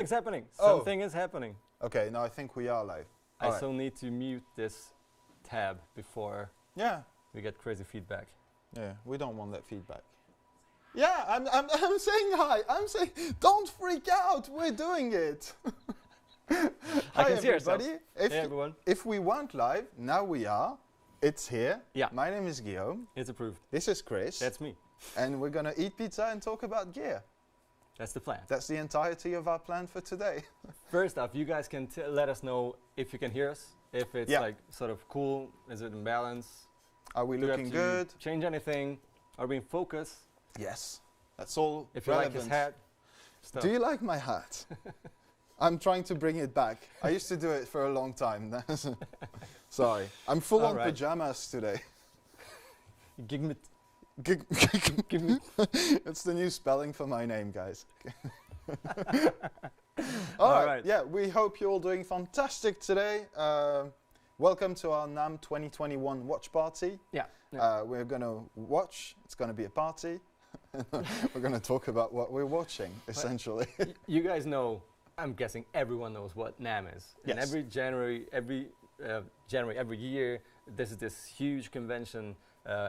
It's happening. Oh. Something is happening. Okay, now I think we are live. I All right. still need to mute this tab before Yeah, we get crazy feedback. yeah, we don't want that feedback. Yeah, I'm saying hi. I'm saying, don't freak out. We're doing it. Hi, can see ourselves. everybody. Hey everyone. If we weren't live, now we are. It's here. Yeah. My name is Guillaume. It's approved. This is Chris. That's me. And we're gonna eat pizza and talk about gear. That's the plan. That's the entirety of our plan for today. First off, you guys can let us know if you can hear us, if it's like sort of cool, is it in balance? Are we Do you have looking to good? Change anything? Are we in focus? Yes. That's all If you like his hat, stuff. Do you like my hat? I'm trying to bring it back. I used to do it for a long time. Sorry. I'm full on pajamas today. Give me. It's the new spelling for my name, guys. all right. Yeah, we hope you're all doing fantastic today. Welcome to our NAMM 2021 watch party. Yeah. We're going to watch. It's going to be a party. We're going to talk about what we're watching, essentially. You guys know, I'm guessing everyone knows what NAMM is. Yes. And every January, every year, there's this huge convention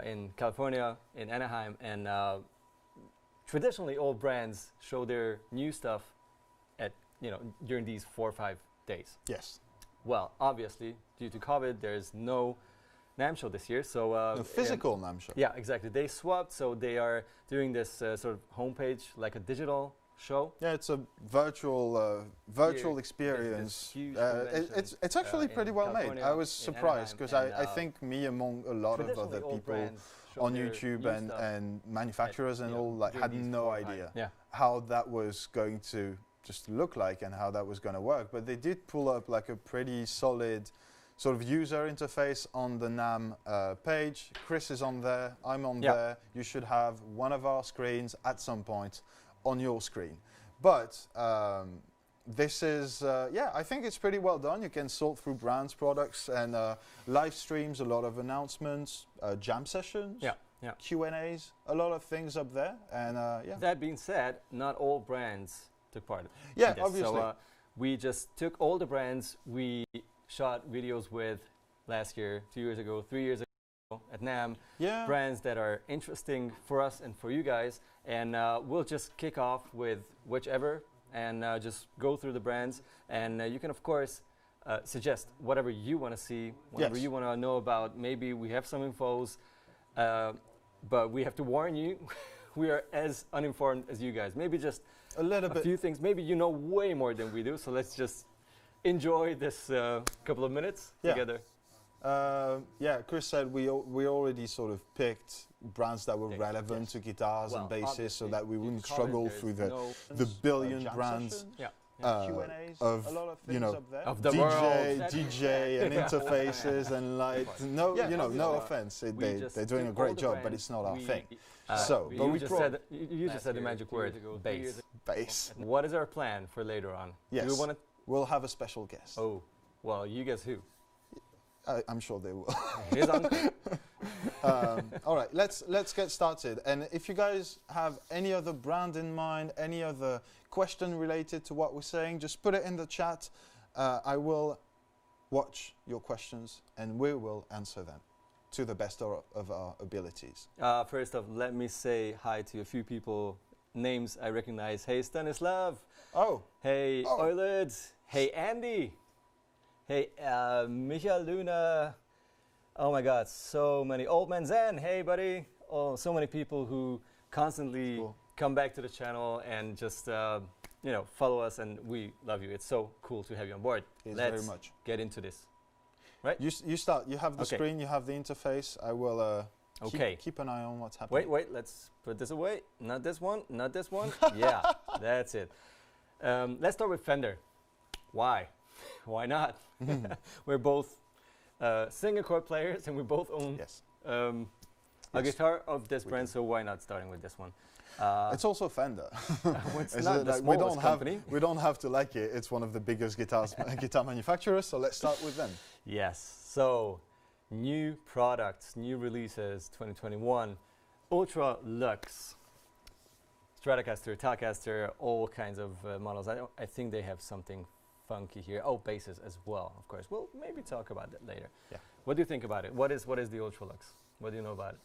in California, in Anaheim, and traditionally all brands show their new stuff at during these 4 or 5 days. Yes. Well, obviously, due to COVID, there's no NAMM show this year. So no physical NAMM show. Yeah, exactly. They swapped, so they are doing this sort of homepage like a digital show. Yeah, it's a virtual experience. It's actually pretty well made. I was surprised because I think me among a lot of other people on YouTube and manufacturers and all had no idea how that was going to just look like and how that was going to work. But they did pull up like a pretty solid sort of user interface on the NAMM page. Chris is on there, I'm on there. You should have one of our screens at some point on your screen. But this is, I think it's pretty well done. You can sort through brands, products, and live streams, a lot of announcements, jam sessions, Q&As, a lot of things up there. And That being said, not all brands took part. Yeah, obviously. So we just took all the brands we shot videos with last year, 2 years ago, 3 years ago at NAMM. Yeah. Brands that are interesting for us and for you guys. And we'll just kick off with whichever and just go through the brands. And you can, of course, suggest whatever you want to see, whatever you want to know about. Maybe we have some infos, but we have to warn you, we are as uninformed as you guys. Maybe just a few things. Maybe you know way more than we do, so let's just enjoy this couple of minutes together. Chris said we already sort of picked brands that were relevant to guitars and basses, so that we wouldn't struggle through the billion brands of a lot of of the DJ and interfaces and like no offense, they're doing a great job, but it's not our thing. You just said the magic word, bass. Bass. What is our plan for later on? Yes. Do we want to? We'll have a special guest. Oh, well, you guess who? I'm sure they will. His uncle. All right, let's get started. And if you guys have any other brand in mind, any other question related to what we're saying, just put it in the chat. I will watch your questions and we will answer them to the best of our abilities. First off, let me say hi to a few people. Names I recognize. Hey, Stanislav. Oh. Hey, Oiled. Hey, Andy. Hey, Michael Luna. Oh my God, so many. Old Man Zen. Hey, buddy. Oh, so many people who constantly come back to the channel and just follow us, and we love you. It's so cool to have you on board. Let's very much get into this. Right? You start. You have the screen. You have the interface. I will. Keep an eye on what's happening. Wait. Let's put this away. Not this one. Not this one. Yeah, that's it. Let's start with Fender. Why? Why not? We're both single chord players, and we both own a guitar of this brand. So why not starting with this one? It's also Fender. It's not the smallest company. We don't have to like it. It's one of the biggest guitar manufacturers. So let's start with them. Yes. So new products, new releases, 2021, Ultra Luxe. Stratocaster, Telecaster, all kinds of models. I think they have something funky here. Oh, basses as well, of course. We'll maybe talk about that later. Yeah. What do you think about it? What is the Ultralux? What do you know about it?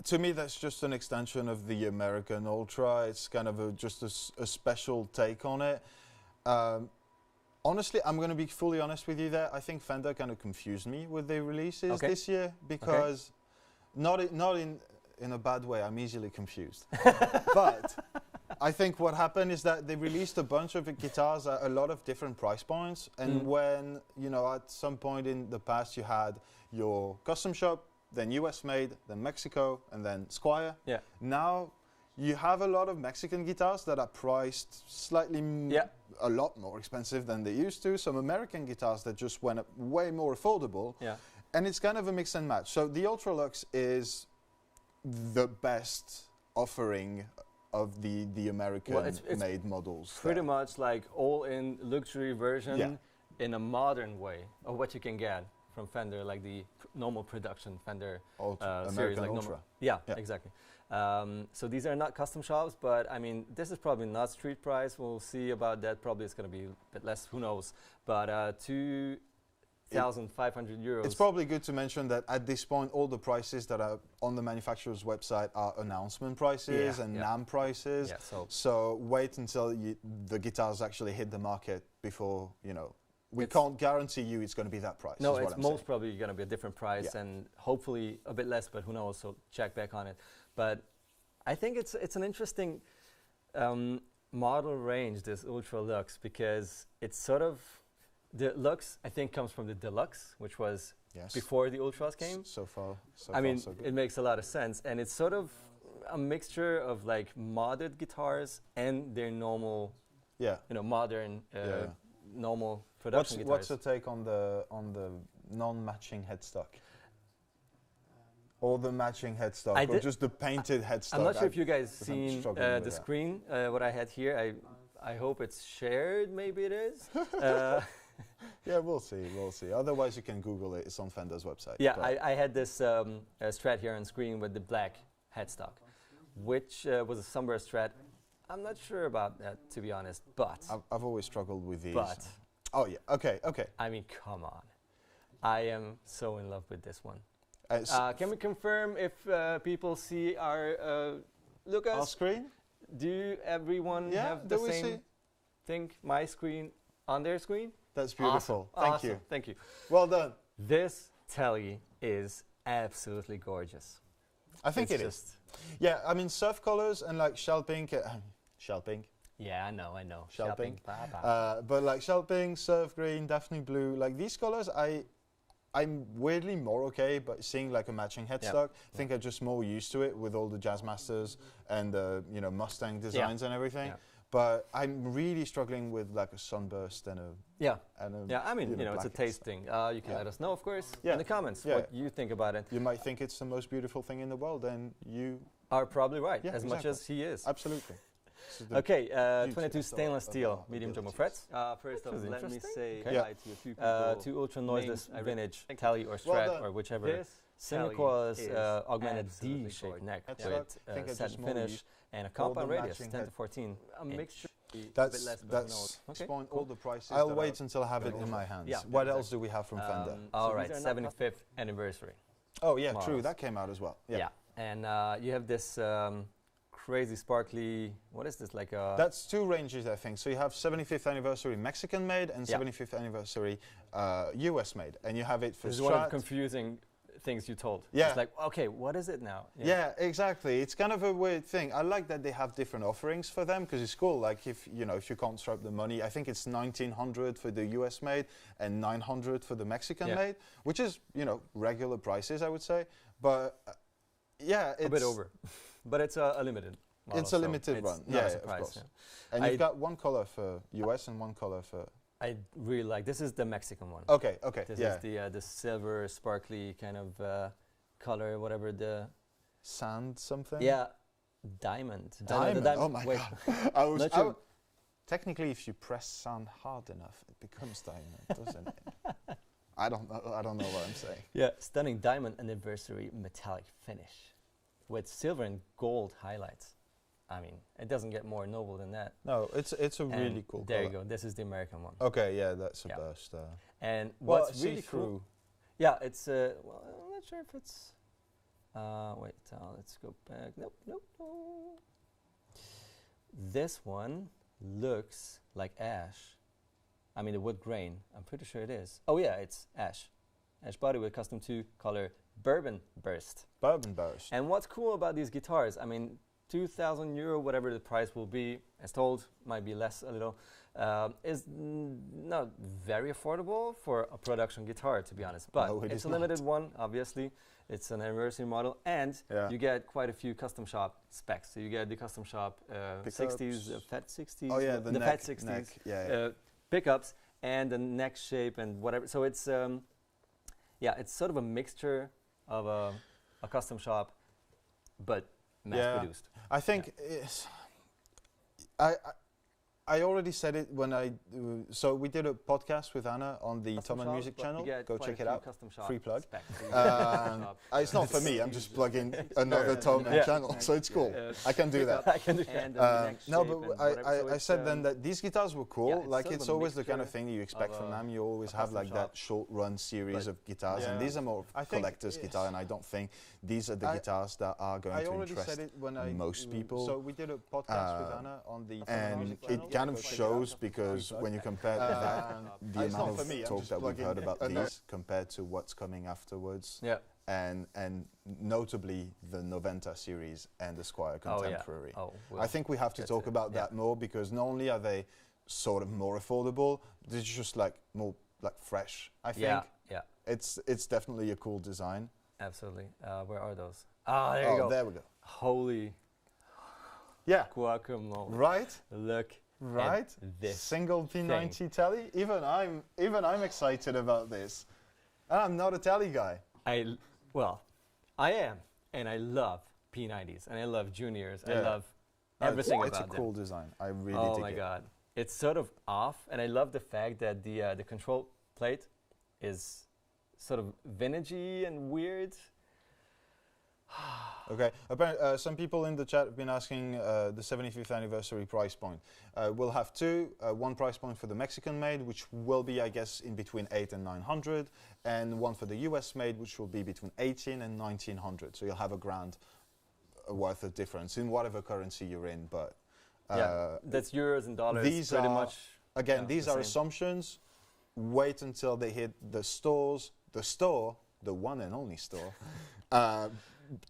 To me, that's just an extension of the American Ultra. It's kind of just a special take on it. Honestly, I'm going to be fully honest with you there. I think Fender kind of confused me with their releases this year because not in a bad way. I'm easily confused. But I think what happened is that they released a bunch of guitars at a lot of different price points. And when, you know, at some point in the past you had your custom shop, then US made, then Mexico, and then Squier. Yeah. Now you have a lot of Mexican guitars that are priced slightly a lot more expensive than they used to. Some American guitars that just went up way more affordable. Yeah. And it's kind of a mix and match. So the Ultralux is the best offering of the American made models. Pretty much like all-in luxury version in a modern way of what you can get from Fender, like the normal production Fender series, like Ultra. Yeah, exactly. So these are not custom shops, but I mean, this is probably not street price. We'll see about that. Probably it's going to be a bit less, who knows. But 2,500 euros. It's probably good to mention that at this point, all the prices that are on the manufacturer's website are announcement prices and NAMM prices. Yeah, so wait until the guitars actually hit the market before, you know, we can't guarantee you it's going to be that price. No, it's most probably going to be a different price and hopefully a bit less, but who knows, so check back on it. But I think it's an interesting model range, this Ultralux, because it's sort of, the Lux, I think, comes from the Deluxe, which was before the Ultras came. So far, I mean, it makes a lot of sense. And it's sort of a mixture of like modded guitars and their normal, you know, modern, normal production guitars. What's your take on the non-matching headstock? Or the matching headstock, or just the painted headstock? I'm not sure if you guys seen the screen, what I had here. I hope it's shared, maybe it is. Yeah, we'll see. Otherwise, you can Google it. It's on Fender's website. Yeah, I had this Strat here on screen with the black headstock, which was a Sunburst Strat. I'm not sure about that, to be honest, but... I've always struggled with these. But... Oh, yeah, okay. I mean, come on. I am so in love with this one. Can we confirm if people see our... Lucas? Our screen? Do everyone have the same thing, my screen, on their screen? That's beautiful. Awesome. Thank you. Well done. This telly is absolutely gorgeous. I think it is. Yeah, I mean, surf colors and like shell pink. Shell pink. Yeah, I know. Shell pink. But like shell pink, surf green, Daphne blue, like these colors, I'm weirdly more okay, but seeing like a matching headstock, I think I'm just more used to it with all the Jazzmasters and the Mustang designs and everything. Yeah. But I'm really struggling with like a Sunburst and a I mean, it's a taste thing. You can let us know, of course, in the comments what you think about it. You might think it's the most beautiful thing in the world, and you are probably right, as much as he is. Absolutely. Okay, 22 stainless steel, medium jumbo frets. First off, let me say hi to a few people. Two ultra noiseless vintage Tele or Strat or whichever. Semi-coil's augmented D-shaped neck with satin finish and a compound radius, 10 to 14. A mixture. That's all the prices. I'll wait until I have it in my hands. What else do we have from Fender? All right, 75th anniversary. Oh yeah, true. That came out as well. Yeah, and you have this crazy sparkly. What is this like? That's two ranges, I think. So you have 75th anniversary Mexican made and 75th anniversary US made, and you have it for. This is one of the confusing things you told. Yeah. It's like, okay, what is it now? Yeah, exactly. It's kind of a weird thing. I like that they have different offerings for them because it's cool. Like if you can't strap the money, I think it's 1,900 for the US made and 900 for the Mexican made, which is regular prices, I would say. But it's a bit over. But it's a limited model. It's a limited run. Yeah, of course. Yeah. And you've got one color for US and one color for. I really like this. Is the Mexican one. Okay. This is the silver sparkly kind of color, whatever the sand something. Yeah, diamond. Oh my god! Technically, if you press sand hard enough, it becomes diamond, doesn't it? I don't know what I'm saying. Yeah, stunning diamond anniversary metallic finish. with silver and gold highlights. I mean, it doesn't get more noble than that. No, it's a really cool There color. you go. This is the American one. Okay, yeah, that's a burst. And what's really cool? Yeah, it's well, I'm not sure if it's. Wait, let's go back. Nope, nope, no. This one looks like ash. I mean, the wood grain. I'm pretty sure it is. Oh yeah, it's ash. Ash body with custom 2 color bourbon burst. Bourbon burst. And what's cool about these guitars? I mean, €2,000, whatever the price will be, as told, might be less a little, is not very affordable for a production guitar, to be honest. But it's a limited one, obviously. It's an anniversary model, and you get quite a few custom shop specs. So you get the custom shop 60s, fat 60s, the fat 60s, pickups, and the neck shape and whatever. So it's it's sort of a mixture of a custom shop, but mass produced. I think it's, I already said it when so we did a podcast with Anna on the Thomann music channel. Go check it out. Free plug. It's not for me. I'm just plugging another Thomann channel, so it's cool. I can do that. No, but I said then that these guitars were cool. Like it's always the kind of thing you expect from NAMM. You always have like that short run series of guitars, and these are more collector's guitar. And I don't think these are the guitars that are going to interest most people. So we did a podcast with Anna on the Thomann music channel. Kind of shows because when you compare the amount of talk that we've heard about these compared to what's coming afterwards, and notably the Noventa series and the Squier Contemporary. I think we have to talk about that more because not only are they sort of more affordable, they're just like more like fresh. I think it's definitely a cool design. Absolutely. Where are those? Ah, there you go. There we go. Holy. Guacamole. Right. Look. Right, this single P90 telly. Even I'm excited about this. And I'm not a telly guy. I am, and I love P90s, and I love Juniors. I love everything about them. It's a cool design. I really dig it. Oh my god, it's sort of off, and I love the fact that the control plate is sort of vintagey and weird. Okay, apparently some people in the chat have been asking the 75th anniversary price point. We'll have two, one price point for the Mexican made, which will be, I guess, in between 800 and 900, and one for the US made, which will be between 18 and 1900. So you'll have a grand worth of difference in whatever currency you're in. But that's euros and dollars. These pretty are much again. These are assumptions. Wait until they hit the stores, the one and only store.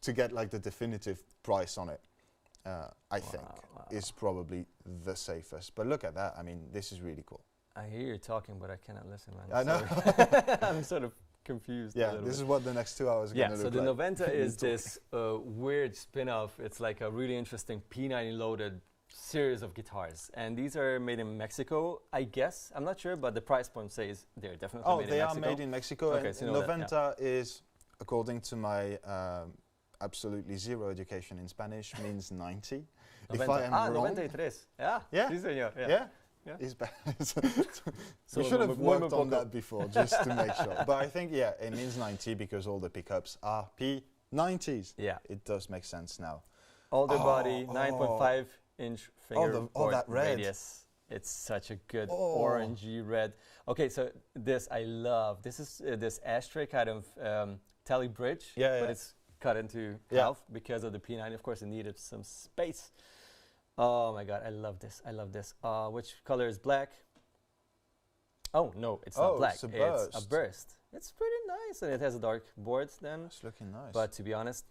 To get like the definitive price on it, I think is probably the safest. But look at that. I mean, this is really cool. I hear you talking, but I cannot listen, man. I know. I'm sort of confused. Yeah, this is what the next 2 hours are going to look like. So the Noventa is this weird spin-off. It's like a really interesting P90 loaded series of guitars. And these are made in Mexico, I guess. I'm not sure, but the price point says they're definitely made in Mexico. Oh, they are made in Mexico. Okay, and so Noventa is, according to my absolutely zero education in Spanish, means 90. If I am wrong. 93. Yeah. Sí, señor. Yeah. It's bad. So we should have worked on that before, just to make sure. But I think, it means 90 because all the pickups are P90s. Yeah. It does make sense now. Older body, 9.5-inch fingerboard that red. radius. It's such a good orangey red. Okay, so this I love. This is this ashtray kind of tele bridge, but it's cut into half because of the P90. Of course, it needed some space. Oh my god, I love this. I love this. Which color is black? Oh no, it's not black. It's a burst. It's pretty nice, and it has a dark board then. It's looking nice. But to be honest,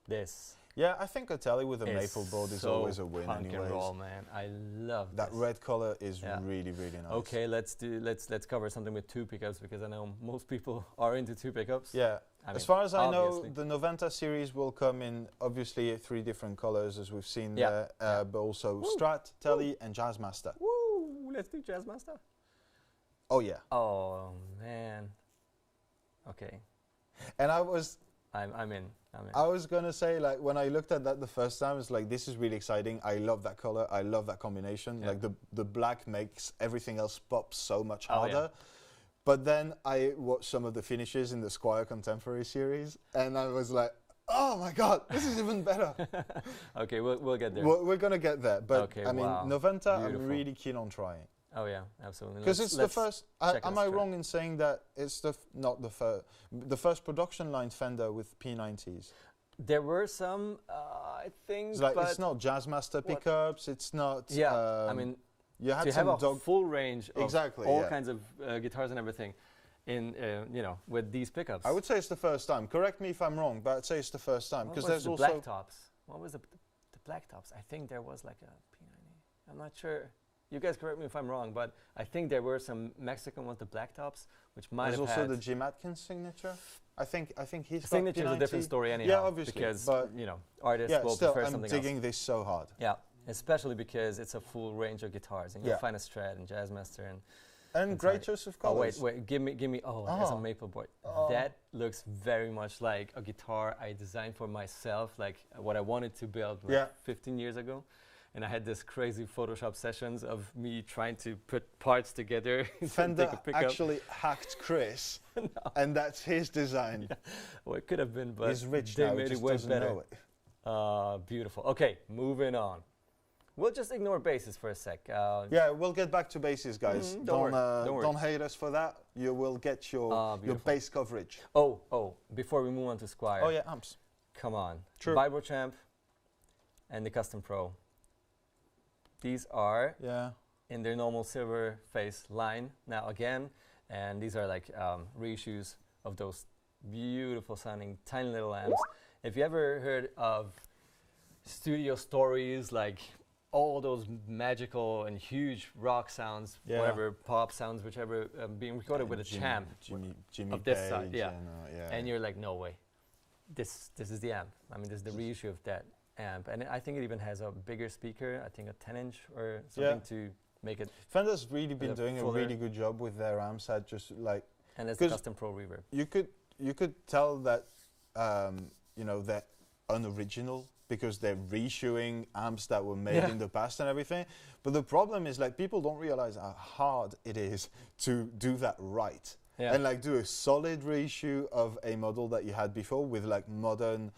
this. Yeah, I think a telly with a maple board is always a win. Punk and roll, man. I love that red color is really, really nice. Okay, let's cover something with two pickups because I know most people are into two pickups. Yeah. As far as I know, the Noventa series will come in obviously 3 different colors as we've seen there, but also Strat, Telly, and Jazzmaster. Woo! Let's do Jazzmaster. Oh yeah. Oh man. Okay. And I'm in. I was gonna say, like, when I looked at that the first time, it's like, this is really exciting. I love that color. I love that combination. Like the black makes everything else pop so much harder. But then I watched some of the finishes in the Squier Contemporary series, and I was like, oh my God, this is even better. Okay, we'll get there. We're gonna get there, but okay, I mean, Noventa, beautiful. I'm really keen on trying. Oh yeah, absolutely. Because it's the first. Am I wrong in saying that it's not the first production line Fender with P90s? There were some, I think, it's like, but it's not Jazzmaster pickups. It's not. Yeah, I mean, you had to some have a full range of all yeah. kinds of guitars and everything, in you know, with these pickups. I would say it's the first time. Correct me if I'm wrong, but I'd say it's the first time because there's the also black tops. What was the black tops? I think there was like a P90. I'm not sure. You guys correct me if I'm wrong, but I think there were some Mexican ones, the black tops, which might have also had the Jim Atkins signature. I think he's got signature is a different story anyhow. Yeah, obviously, because but you know artists will prefer something else. I'm digging this so hard. Yeah, especially because it's a full range of guitars, and you'll find a Strat and Jazzmaster and great choice of colors. Oh wait, give me. Oh, there's a maple board. That looks very much like a guitar I designed for myself, like what I wanted to build 15 years ago. And I had this crazy Photoshop sessions of me trying to put parts together. Fender actually hacked Chris, and that's his design. Yeah. Well, it could have been, but he's rich they now, made just it way doesn't better. know it. Beautiful. Okay, moving on. We'll just ignore basses for a sec. Yeah, we'll get back to basses, guys. Don't hate us for that. You will get your bass coverage. Oh, before we move on to Squier. Oh yeah, amps. Come on. True. Vibrochamp and the Custom Pro. These are in their normal silver face line now again, and these are like reissues of those beautiful sounding tiny little amps. If you ever heard of studio stories, like all those magical and huge rock sounds, whatever pop sounds, whichever being recorded with a champ Jimmy of this Page side, and, and you're like, no way, this is the amp. I mean, this is the reissue of that amp, and I think it even has a bigger speaker. I think a 10-inch or something to make it. Fender's really been doing a really good job with their amps. At just like, and there's the Custom Pro reverb. You could tell that you know, they're unoriginal because they're reissuing amps that were made in the past and everything. But the problem is, like, people don't realize how hard it is to do that right. And like do a solid reissue of a model that you had before with like modern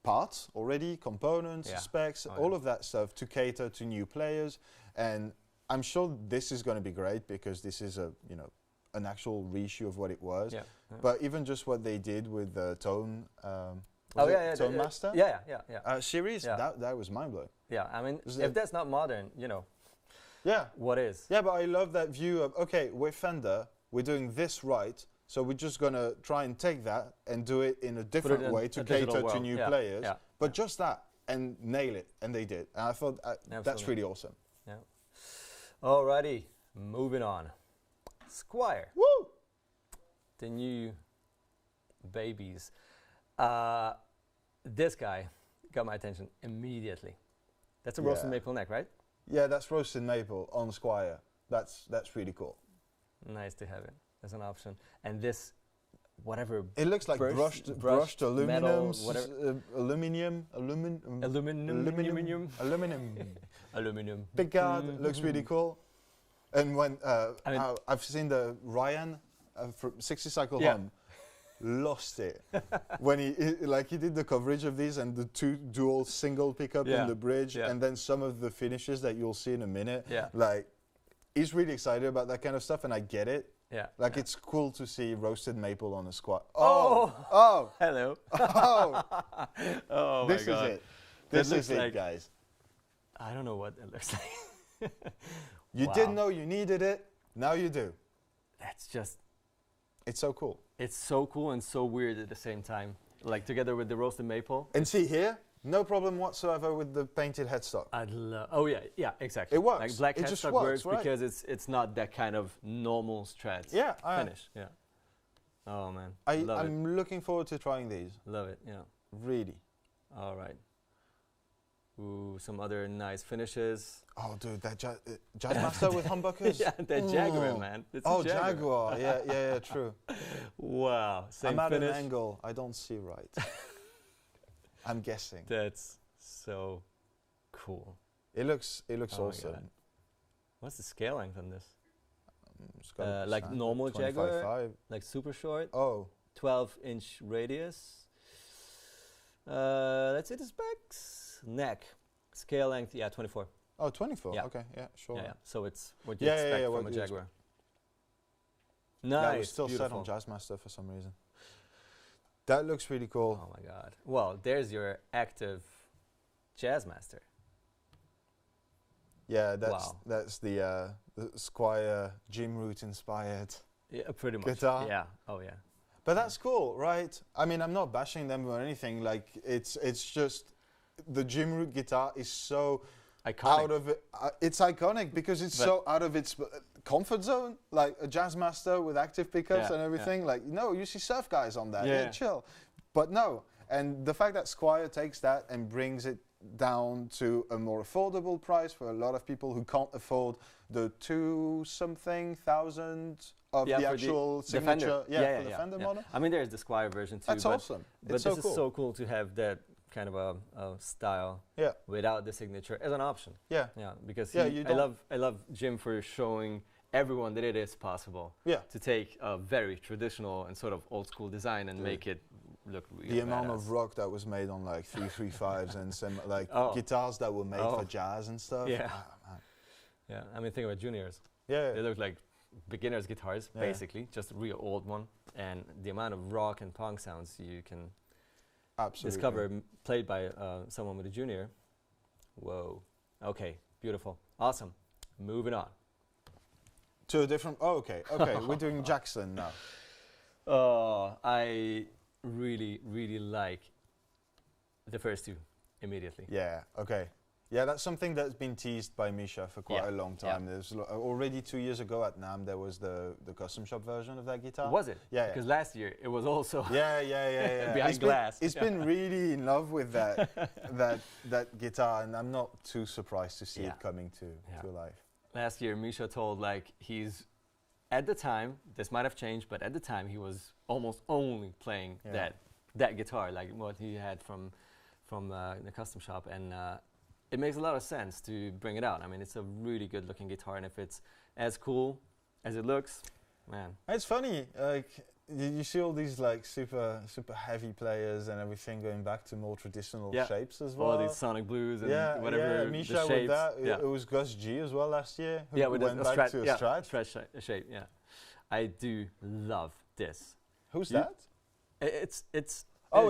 parts already, components, specs, all of that stuff to cater to new players. And I'm sure this is going to be great because this is a, you know, an actual reissue of what it was. But even just what they did with the Tone, Tone Master series, that was mind blowing. Yeah, I mean, if that's not modern, you know, what is? Yeah, but I love that view of, okay, we're Fender, we're doing this right, so we're just going to try and take that and do it in a different way to cater to new players. But just that, and nail it, and they did. And I thought that's really awesome. Yeah. Alrighty, moving on. Squier. Woo! The new babies. This guy got my attention immediately. That's a roasted maple neck, right? Yeah, that's roasted maple on Squier. That's really cool. Nice to have it as an option. And this, whatever. It looks like brushed aluminum, aluminum. Big guard, looks really cool. And when I've seen the Ryan from 60 Cycle Hum, lost it when he did the coverage of these and the two dual single pickup in the bridge, and then some of the finishes that you'll see in a minute. Like, he's really excited about that kind of stuff, and I get it. Like, it's cool to see roasted maple on a Squier. Oh, hello. Oh, this is it. This is it, guys. I don't know what it looks like. You didn't know you needed it. Now you do. That's just. It's so cool. It's so cool and so weird at the same time. Like, together with the roasted maple. And see here, no problem whatsoever with the painted headstock. I'd love. Oh yeah, exactly. It works. Like, black headstock works because it's not that kind of normal Strat finish. Yeah. Oh man. I'm looking forward to trying these. Love it. Yeah. Really. All right. Ooh, some other nice finishes. Oh, dude, that Jazzmaster with humbuckers. Yeah, that Jaguar, man. It's a Jaguar. Yeah, true. Wow. I'm at an angle I don't see right. I'm guessing. That's so cool. It looks awesome. What's the scale length on this? Like normal Jaguar? 5. Like super short? Oh. 12-inch radius? Let's see the specs. Neck, scale length, yeah, 24. Oh, 24. Yeah. Okay, yeah, sure. Yeah. So it's what you expect from a Jaguar. Nice. That was still set on Jazzmaster for some reason. That looks really cool. Oh my god. Well, there's your active Jazzmaster. Yeah, that's the Squier gym route inspired. Yeah, pretty much. Guitar. Yeah. Oh yeah. But that's cool, right? I mean, I'm not bashing them or anything. Like, it's just the gym route guitar is so iconic. Out of it. It's iconic because it's so out of its comfort zone. Like a Jazzmaster with active pickups and everything. Yeah. Like, no, you see surf guys on that. Yeah, chill. But no, and the fact that Squier takes that and brings it down to a more affordable price for a lot of people who can't afford the 2-something thousand of the actual signature. The Fender. For the Fender model. I mean, there's the Squier version too. That's awesome. But this is so cool to have that kind of a style without the signature as an option. Yeah. Yeah. Because I love Jim for showing everyone that it is possible to take a very traditional and sort of old school design and make it look really the amount of rock that was made on like 335s and some like guitars that were made for jazz and stuff. Yeah. Yeah. I mean, think about Juniors. Yeah. They look like beginners guitars, basically, just a real old one. And the amount of rock and punk sounds you can discover played by someone with a Junior. Whoa. Okay. Beautiful. Awesome. Moving on. To a different... Oh, okay. Okay. We're doing Jackson now. I really, really like the first two immediately. Yeah, okay. Yeah, that's something that's been teased by Misha for quite a long time. There's already 2 years ago at NAMM, there was the custom shop version of that guitar. Was it? Yeah. Because last year it was also behind glass. It's been really in love with that that guitar, and I'm not too surprised to see it coming to life. Last year, Misha told he's at the time, this might have changed, but at the time he was almost only playing that guitar, like what he had from the custom shop, and it makes a lot of sense to bring it out. I mean, it's a really good looking guitar, and if it's as cool as it looks, man. It's funny, like you see all these like super heavy players and everything going back to more traditional shapes as well. All these Sonic Blues and whatever. Yeah, Misha with that. It was Gus G as well last year. Who with went back to a Strat. Strat shape. Yeah, I do love this. Who's that? It's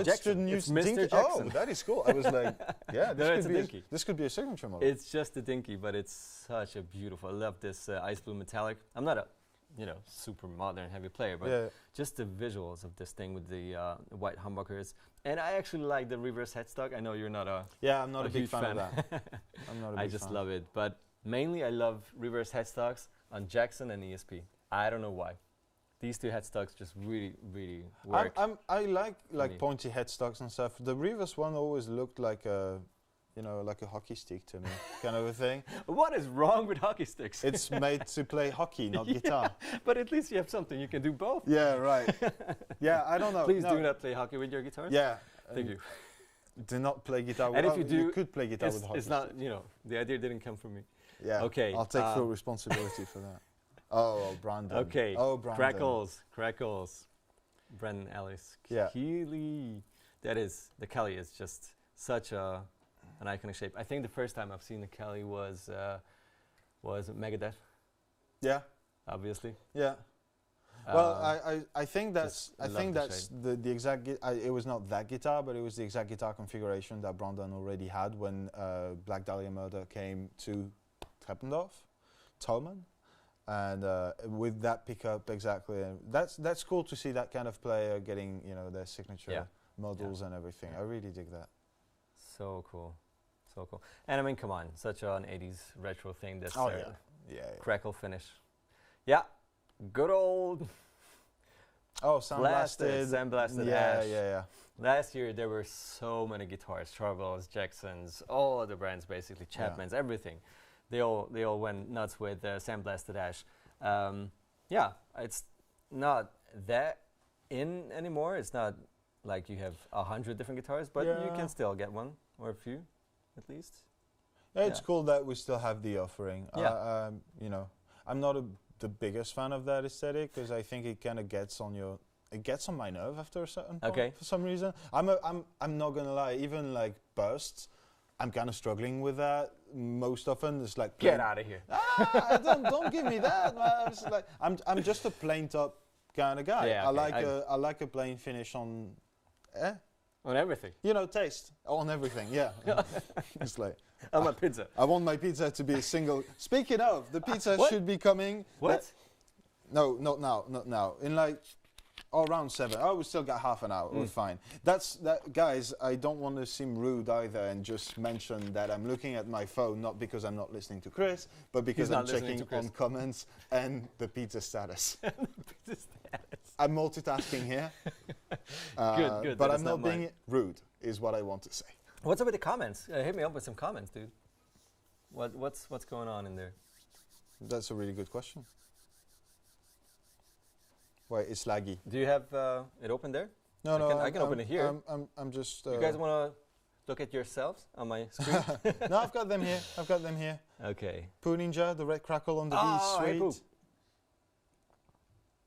Jackson. The new Dinky. Oh, that is cool. I was like, this could be a signature model. It's just a Dinky, but it's such a beautiful. I love this ice blue metallic. I'm not a super modern heavy player, but just the visuals of this thing with the white humbuckers. And I actually like the reverse headstock. I know you're not a I'm not a big fan of that. I'm not a big fan. I just love it. But mainly I love reverse headstocks on Jackson and ESP. I don't know why. These two headstocks just really, really work. I like pointy headstocks and stuff. The reverse one always looked like a like a hockey stick to me, kind of a thing. What is wrong with hockey sticks? It's made to play hockey, not guitar. But at least you have something. You can do both. Yeah, right. Yeah, I don't know. Please do not play hockey with your guitars. Yeah. Thank you. Do not play guitar with And if you do, you could play guitar with hockey it's not, the idea didn't come from me. Yeah. Okay. I'll take full responsibility for that. Oh, Brandon. Okay. Oh, Brandon. Crackles. Brandon Ellis. Yeah. Keeley. The Kelly is just such an iconic shape. I think the first time I've seen the Kelly was Megadeth. Yeah. Obviously. Yeah. Well, I think that's the exact. It was not that guitar, but it was the exact guitar configuration that Brandon already had when Black Dahlia Murder came to Treppendorf, Thomann, and with that pickup exactly. That's cool to see that kind of player getting their signature models and everything. I really dig that. So cool. So cool. And I mean, come on, such an 80s retro thing. This crackle finish. Yeah, good old. Oh, sandblasted Ash. Yeah. Last year there were so many guitars, Charvels, Jacksons, all other brands basically, Chapman's, everything. They all went nuts with sandblasted Ash. It's not that in anymore. It's not like you have 100 different guitars, but you can still get one or a few. At least. Yeah, it's cool that we still have the offering. I'm not the biggest fan of that aesthetic because I think it kind of gets on your it gets on my nerve after a certain point for some reason. I'm not gonna lie, even like bursts, I'm kind of struggling with that most often. It's like get out of here. Don't give me that, man. It's like I'm just a plain top kind of guy. Yeah, I like a plain finish on on everything. You know, taste on everything. Yeah. It's like on my pizza. I want my pizza to be a single. Speaking of, the pizza should be coming. What? No, not now. Not now. In like around 7. Oh, we still got half an hour. We're fine. That's that, guys. I don't want to seem rude either, and just mention that I'm looking at my phone not because I'm not listening to Chris, but because I'm checking on comments and the pizza status. Pizza status. I'm multitasking here. Good. But I'm not being rude, is what I want to say. What's up with the comments? Hit me up with some comments, dude. What's going on in there? That's a really good question. Wait, it's laggy. Do you have it open there? No, I can open it here. I'm just. You guys want to look at yourselves on my screen? No, I've got them here. Okay. Poo Ninja, the red crackle on the V, sweet. Hey, Poo.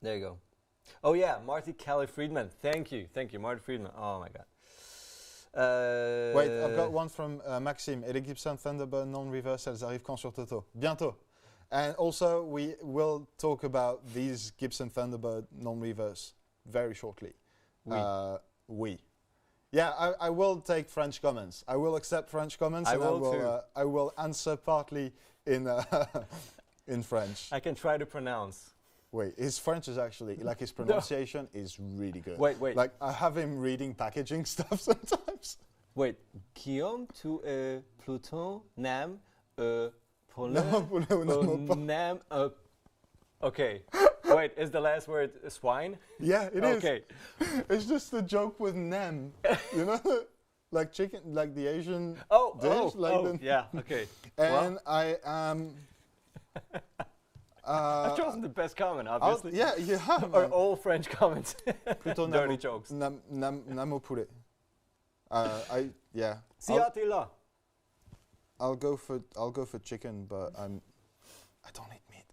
There you go. Oh yeah, Marty Kelly Friedman. Thank you, Marty Friedman. Oh my God. Wait, I've got one from Maxime. Et les Gibson Thunderbird non-reverse, elles arrivent quand sur Toto? Bientôt. And also, we will talk about these Gibson Thunderbird non-reverse very shortly. Oui. Yeah, I will take French comments. I will accept French comments. I will answer partly in in French. I can try to pronounce. Wait, his French is actually, like his pronunciation is really good. Wait. Like I have him reading packaging stuff sometimes. Wait, Guillaume, tu es Pluton, NAMM, NAMM, okay. Wait, is the last word swine? Yeah, it is. Okay. It's just a joke with NAMM. You know, like chicken, like the Asian dish. Yeah, okay. And I am. I've chosen the best comment, obviously. Yeah, you have. Or all French comments. Dirty jokes. Namo poulet. Yeah. Siatila. I'll go for chicken, but I don't eat meat.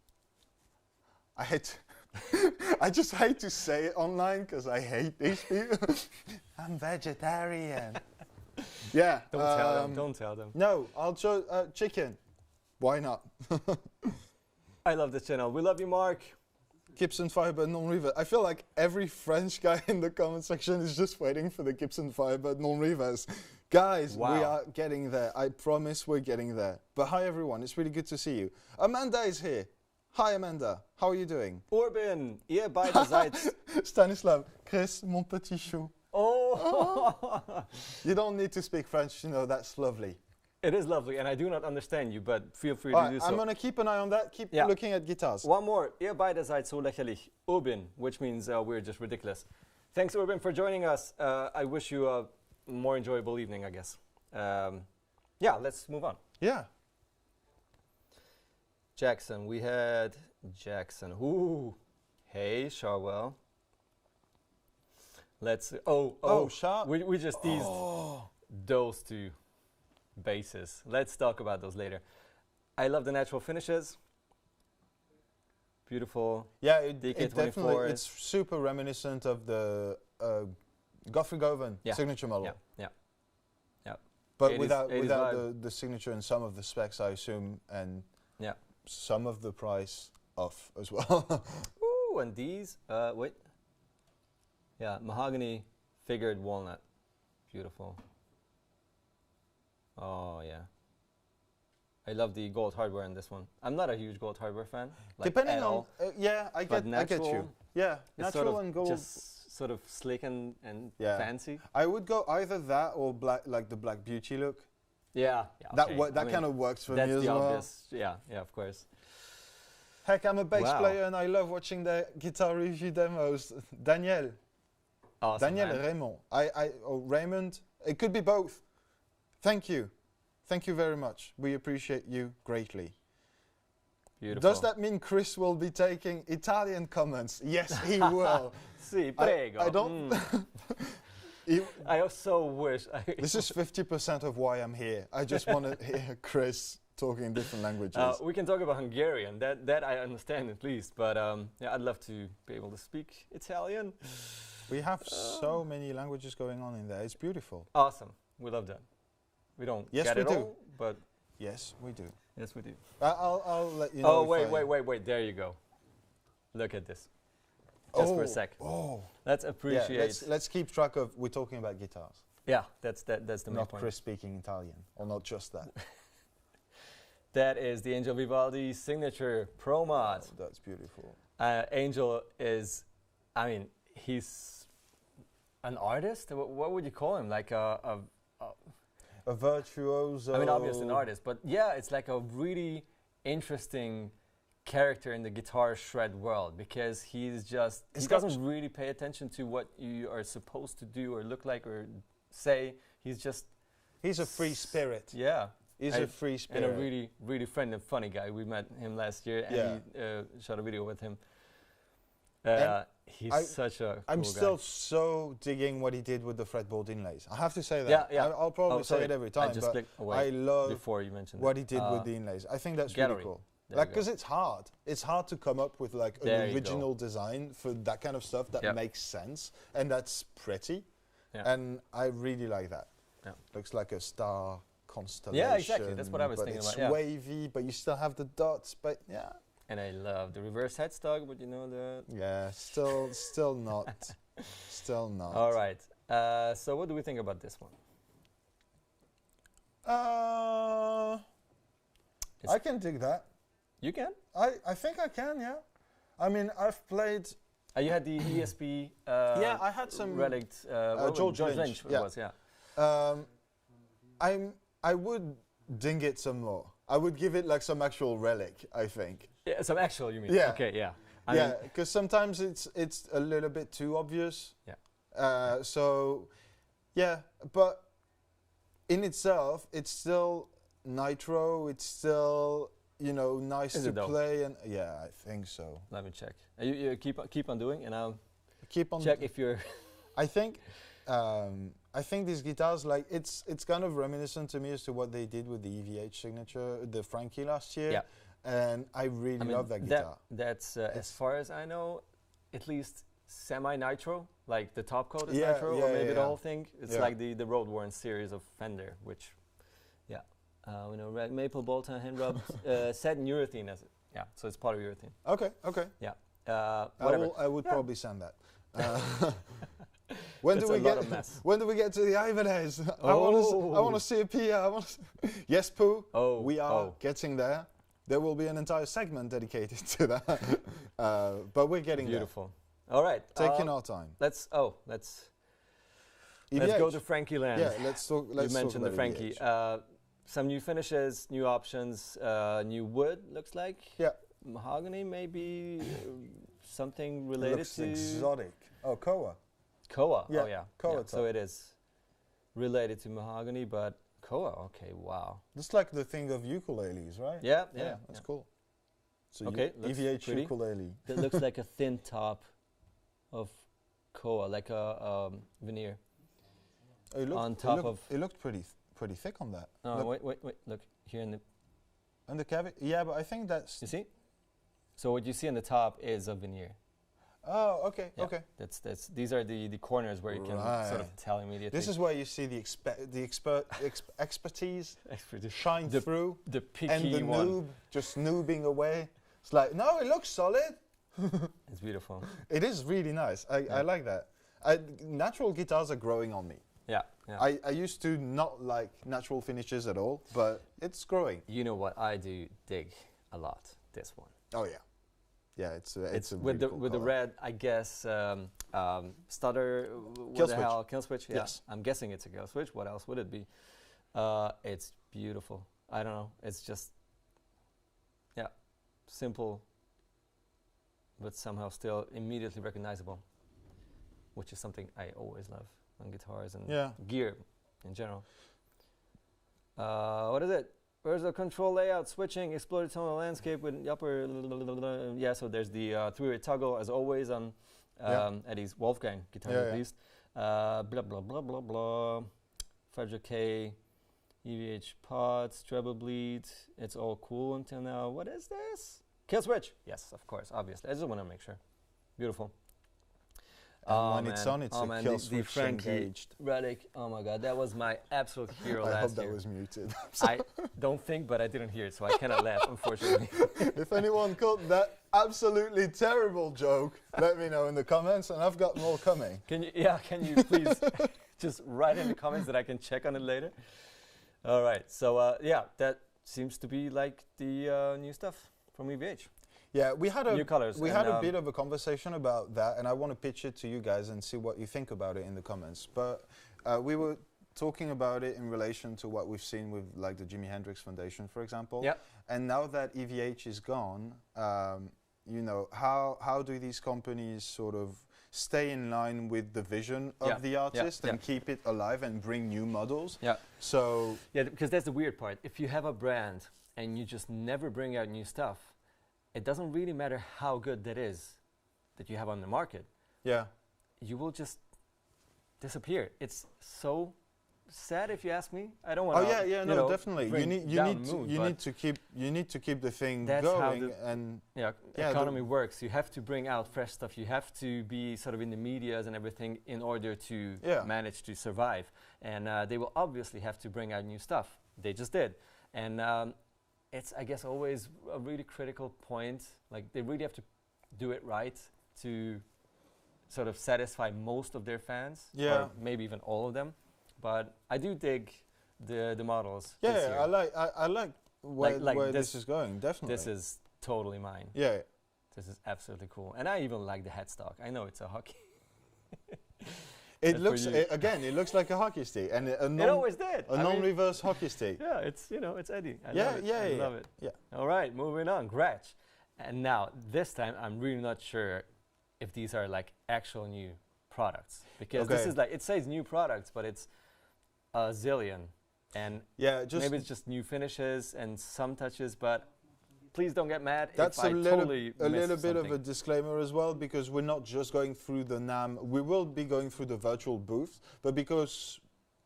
I just hate to say it online because I hate these people. I'm vegetarian. Yeah. Don't tell them. No, I'll choose chicken. Why not? I love this channel. We love you, Mark. Gibson Firebird non-reverse. I feel like every French guy in the comment section is just waiting for the Gibson Firebird non-reverse. Guys, we are getting there. I promise we're getting there. But hi everyone, it's really good to see you. Amanda is here. Hi Amanda, how are you doing? Urban, ihr beide seid... Stanislav, Chris, mon petit chou. Oh! You don't need to speak French to know that's lovely. It is lovely, and I do not understand you, but feel free to do so. I'm going to keep an eye on that, keep looking at guitars. One more, ihr beide seid so lächerlich. Urban, which means we're just ridiculous. Thanks Urban for joining us. I wish you a more enjoyable evening, I guess. Yeah, let's move on. Yeah. Jackson, we had Jackson. Ooh, hey, Charvel. Let's, Char. We just teased those two basses. Let's talk about those later. I love the natural finishes. Beautiful. Yeah, it definitely, it's super reminiscent of the Godfrey Govan signature model. Yeah. But 80s, without the signature and some of the specs, I assume, and some of the price off as well. Ooh, and these, wait. Yeah, mahogany figured walnut. Beautiful. Oh, yeah. I love the gold hardware in this one. I'm not a huge gold hardware fan. Like depending on, I get you. Yeah, natural sort of and gold. Just sort of slick and fancy. I would go either that or black, like the Black Beauty look. Yeah. That kind of works for me as well. Obvious. Yeah, of course. Heck, I'm a bass player and I love watching the guitar review demos. Daniel. Awesome, Daniel Raymond. Or Raymond. It could be both. Thank you. Thank you very much. We appreciate you greatly. Beautiful. Does that mean Chris will be taking Italian comments? Yes, he will. Si, prego. I don't... I so wish. This is 50% of why I'm here. I just want to hear Chris talking different languages. We can talk about Hungarian. That I understand at least. But yeah, I'd love to be able to speak Italian. We have so many languages going on in there. It's beautiful. Awesome. We love that. We don't get it all, but yes, we do. Yes, we do. I'll let you know. Oh, wait. There you go. Look at this. Just for a sec. Oh. Let's appreciate. Yeah, let's keep track of. We're talking about guitars. Yeah, that's the main point. Not Chris speaking Italian, or not just that. That is the Angel Vivaldi signature Pro Mod. Oh, that's beautiful. Angel is, I mean, he's an artist. What would you call him? Like a virtuoso. I mean, obviously an artist, but yeah, it's like a really interesting character in the guitar shred world, because he doesn't really pay attention to what you are supposed to do or look like or say. He's a free spirit. Yeah. He's a free spirit. And a really, really friendly and funny guy. We met him last year and he shot a video with him. He's such a cool I'm still guy. so digging what he did with the fretboard inlays. I have to say that. Yeah. I'll probably say it every time, but I love before you mentioned what he did with the inlays. I think that's really cool. Like, because it's hard. It's hard to come up with like an original design for that kind of stuff that makes sense and that's pretty. Yeah. And I really like that. Yeah. Looks like a star constellation. Yeah, exactly. That's what I was thinking about. It's wavy, but you still have the dots. But yeah. And I love the reverse headstock, but you know that. Yeah, still not. Still not. All right. So what do we think about this one? I can dig that. You can? I think I can, yeah. I mean, I've played... you had the ESP... yeah, I had some... relict... George Lynch. It was, yeah. I would ding it some more. I would give it like some actual relic, I think. Yeah, some actual, you mean? Yeah. Okay, yeah. Yeah, because sometimes it's a little bit too obvious. Yeah. So, yeah, but in itself, it's still nitro. It's still... you know, nice to play, and yeah, I think so. Let me check. You keep on doing, and I'll keep on check if you're. I think these guitars, like it's kind of reminiscent to me as to what they did with the EVH signature, the Frankie last year. Yeah. And I really love that guitar. That's as far as I know, at least semi-nitro, like the top coat is nitro, or maybe the whole thing. It's like the Road Worn series of Fender, which. You know, red maple bolt on hand rub, satin urethane as it. Yeah, so it's part of urethane. Okay. Yeah. I would probably send that. When do we get to the Ibanez? I want to see a PR. Yes, Poo. We are getting there. There will be an entire segment dedicated to that. But we're getting beautiful. There. All right. Taking our time. Let's go to Frankie land. Yeah, let's talk. You mentioned the Frankie. Some new finishes, new options, new wood, looks like. Yeah. Mahogany, maybe something related looks to... exotic. Oh, Koa. Koa, yeah. Oh yeah. Koa so it is related to mahogany, but Koa, okay, wow. That's like the thing of ukuleles, right? Yeah. That's cool. So okay, EVH ukulele. That looks like a thin top of Koa, like a veneer. It looked pretty thick on that. Oh, wait, look, here in the... And the cavity, yeah, but I think that's... You see? So what you see on the top is a veneer. Oh, okay, okay. These are the corners where you can sort of tell immediately. This is where you see the expertise shine through. The picky and the noob just noobing away. It's like, no, it looks solid. It's beautiful. It is really nice. I like that. Natural guitars are growing on me. Yeah. I used to not like natural finishes at all, but it's growing. You know what I do dig a lot? This one. Oh yeah, yeah. It's a with really cool the red, I guess. Stutter. Kill switch. Kill switch. Yeah. Yes. I'm guessing it's a kill switch. What else would it be? It's beautiful. I don't know. It's just simple, but somehow still immediately recognizable, which is something I always love on guitars and gear in general. What is it? Where's the control layout? Switching, exploded tonal landscape with the upper... so there's the three-way toggle as always on Eddie's Wolfgang guitar at least. Blah, blah, blah, blah, blah. 500K. EVH pods, treble bleed. It's all cool until now. What is this? Kill switch. Yes, of course, obviously. I just want to make sure. Beautiful. And when it's on, it's a kill switch engaged. Relic. Oh my God, that was my absolute hero last year. I hope that was muted. I don't think, but I didn't hear it, so I cannot laugh, unfortunately. If anyone caught that absolutely terrible joke, let me know in the comments, and I've got more coming. Can you please just write in the comments that I can check on it later? All right, so yeah, that seems to be like the new stuff from EVH. Yeah, we had a new colors. We had a bit of a conversation about that, and I want to pitch it to you guys and see what you think about it in the comments. But we were talking about it in relation to what we've seen with like the Jimi Hendrix Foundation, for example. Yeah. And now that EVH is gone, you know, how do these companies sort of stay in line with the vision of the artist and keep it alive and bring new models? Yeah. So yeah, because that's the weird part. If you have a brand and you just never bring out new stuff, it doesn't really matter how good that is that you have on the market. Yeah. You will just disappear. It's so sad, if you ask me. I don't want to. Oh yeah, no, definitely. You need to keep the thing going, and economy works. You have to bring out fresh stuff. You have to be sort of in the medias and everything in order to manage to survive. And they will obviously have to bring out new stuff. They just did, and it's, I guess, always a really critical point. Like, they really have to do it right to sort of satisfy most of their fans, or maybe even all of them. But I do dig the models. Yeah, this year. I like where this is going. Definitely, this is totally mine. Yeah, this is absolutely cool, and I even like the headstock. I know it's a hockey. It looks again. It looks like a hockey stick, and it always did. A non-reverse hockey stick. Yeah, it's it's Eddie. I love it. Yeah. All right, moving on. Gretsch, and now this time I'm really not sure if these are like actual new products, because this is like, it says new products, but it's a zillion, and maybe it's just new finishes and some touches, but please don't get mad. That's a little bit of a disclaimer as well, because we're not just going through the NAMM. We will be going through the virtual booth, but because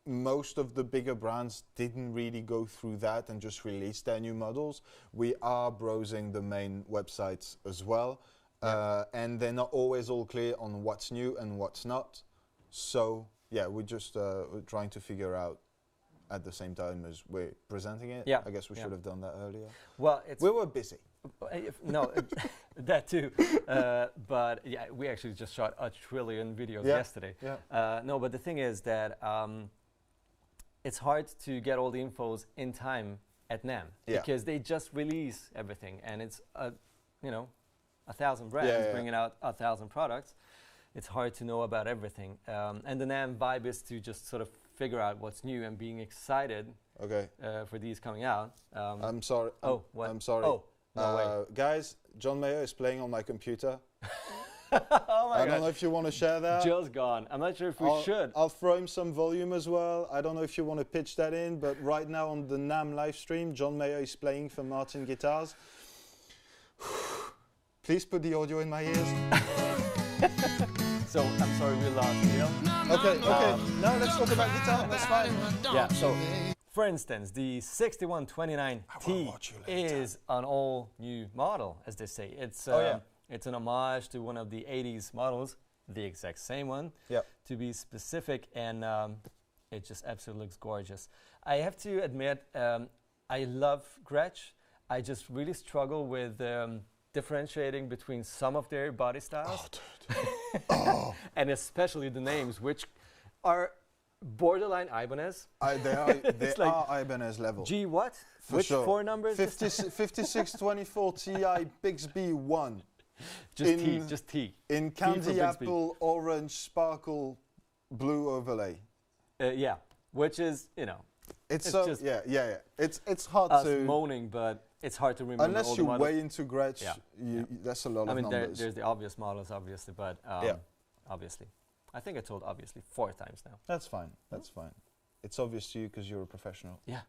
most of the bigger brands didn't really go through that and just release their new models, we are browsing the main websites as well, and they're not always all clear on what's new and what's not. So yeah, we're just we're trying to figure out at the same time as we're presenting it. Yeah. I guess we should have done that earlier. Well, we were busy. No, that too. But yeah, we actually just shot a trillion videos yesterday. Yeah. No, but the thing is that it's hard to get all the infos in time at NAMM, because they just release everything, and it's 1,000 brands bringing out 1,000 products. It's hard to know about everything, and the NAMM vibe is to just sort of figure out what's new and being excited for these coming out. I'm sorry. Oh, what? I'm sorry. Oh, no way. Guys, John Mayer is playing on my computer. Oh my I don't know if you want to share that. Jill's gone. I'm not sure if we should. I'll throw him some volume as well. I don't know if you want to pitch that in, but right now on the NAMM live stream, John Mayer is playing for Martin Guitars. Please put the audio in my ears. So, I'm sorry we lost Neil. Okay. Now let's talk about guitar. That's fine. Yeah, so, for instance, the 6129T is an all-new model, as they say. It's it's an homage to one of the 80s models, the exact same one, to be specific, and it just absolutely looks gorgeous. I have to admit, I love Gretsch. I just really struggle with differentiating between some of their body styles. Oh, dude. And especially the names, which are borderline Ibanez. They are Ibanez level. G what? For which sure. 4 numbers? 5624 Ti Bixby 1. Just T. In candy apple, orange, sparkle, blue overlay. Yeah, which is, it's just It's hard to moaning, but it's hard to remember. Unless you way into Gretsch, that's a lot of numbers. I mean, there's the obvious models, obviously, but obviously. I think I told obviously 4 times now. That's fine. That's fine. It's obvious to you because you're a professional. Yeah.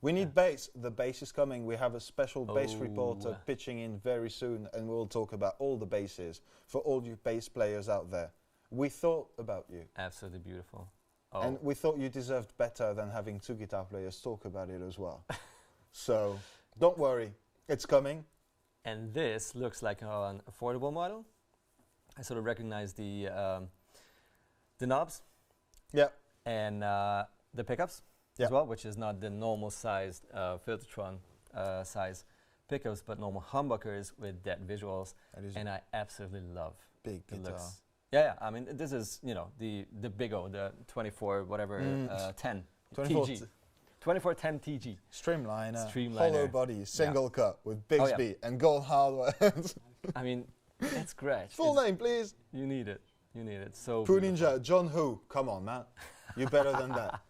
We need bass. The bass is coming. We have a special bass reporter pitching in very soon, and we'll talk about all the basses for all you bass players out there. We thought about you. Absolutely beautiful. And we thought you deserved better than having 2 guitar players talk about it as well. So don't worry, it's coming. And this looks like an affordable model. I sort of recognize the knobs. Yeah. And the pickups as well, which is not the normal sized Filtertron size pickups, but normal humbuckers with that visuals. And I absolutely love big the guitar. looks. Yeah, I mean, this is, you know, the big O, the 24 whatever 10 TG. 2410 TG. Streamliner. Hollow body, single cut with Bixby and gold hardware. I mean, it's Gretsch. Full name, please. You need it. You need it. So Poo Ninja, John Who. Come on, man. You're better than that.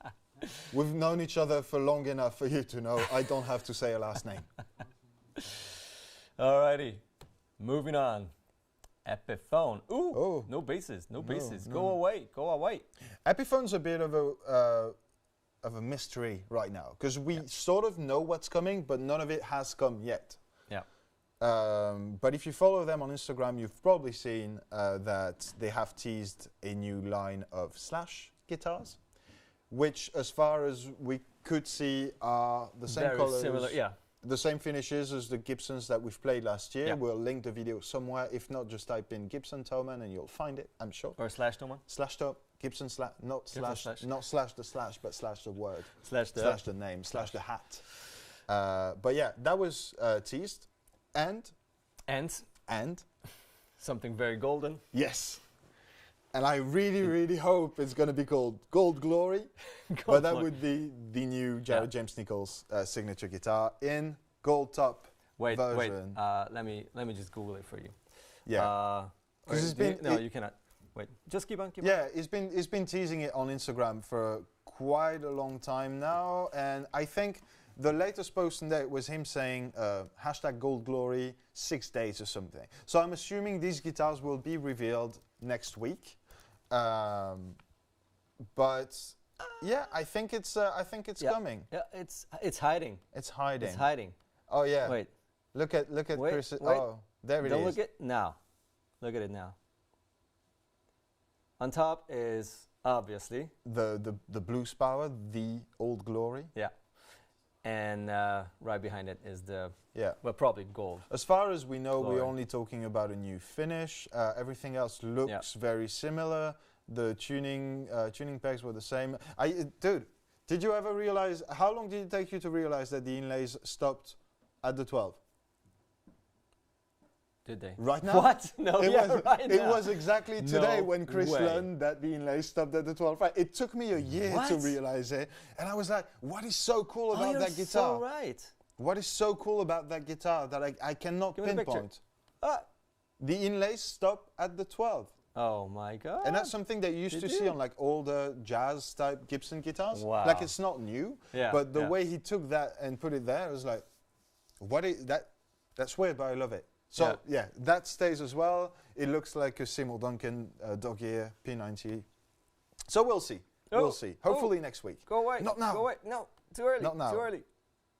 We've known each other for long enough for you to know I don't have to say a last name. Alrighty. Moving on. Epiphone. Ooh, no basses, no basses. Go away, go away. Epiphone's a bit of a mystery right now because we sort of know what's coming, but none of it has come yet. Yeah. But if you follow them on Instagram, you've probably seen that they have teased a new line of Slash guitars, which, as far as we could see, are the same colors. Similar, the same finishes as the Gibsons that we've played last year. We'll link the video somewhere. If not, just type in Gibson Thomann and you'll find it, I'm sure. Or slash Thomann. Slash Gibson slash, not slash, not slash the slash, but slash the word. Slash the name, slash the hat. But yeah, that was teased. And something very golden. Yes. And I really, really hope it's going to be called Gold Glory. But that would be the new Jared James Nichols signature guitar in gold top version. Let me just Google it for you. Yeah. Because you cannot. Wait, just keep on. He's been teasing it on Instagram for quite a long time now, and I think the latest post in there was him saying hashtag Gold Glory 6 days or something. So I'm assuming these guitars will be revealed next week. But yeah, I think it's coming. Yeah, it's hiding. It's hiding. It's hiding. Oh yeah. Wait. Look at Chris. Oh, there it is. Don't look at now. Look at it now. On top is obviously the Blues Power, the Old Glory. Yeah. And right behind it is the well, probably gold. As far as we know, we're only talking about a new finish. Everything else looks very similar. The tuning pegs were the same. Dude, did you ever realize? How long did it take you to realize that the inlays stopped at the 12? Did they? Right now? What? No, it was exactly today when Chris learned that the inlay stopped at the 12. Right. It took me a year to realize it. And I was like, what is so cool about that guitar? So right. What is so cool about that guitar that I cannot pinpoint? The inlays stop at the 12. Oh my God. And that's something that you used to see on like older jazz type Gibson guitars. Wow. Like it's not new, but the way he took that and put it there, it was like, what is that? That's weird, but I love it. So yeah, that stays as well. It looks like a Seymour Duncan dog ear P90. So we'll see. We'll see. Hopefully next week. Go away. Not now. Go away. No, too early. Not now. Too early.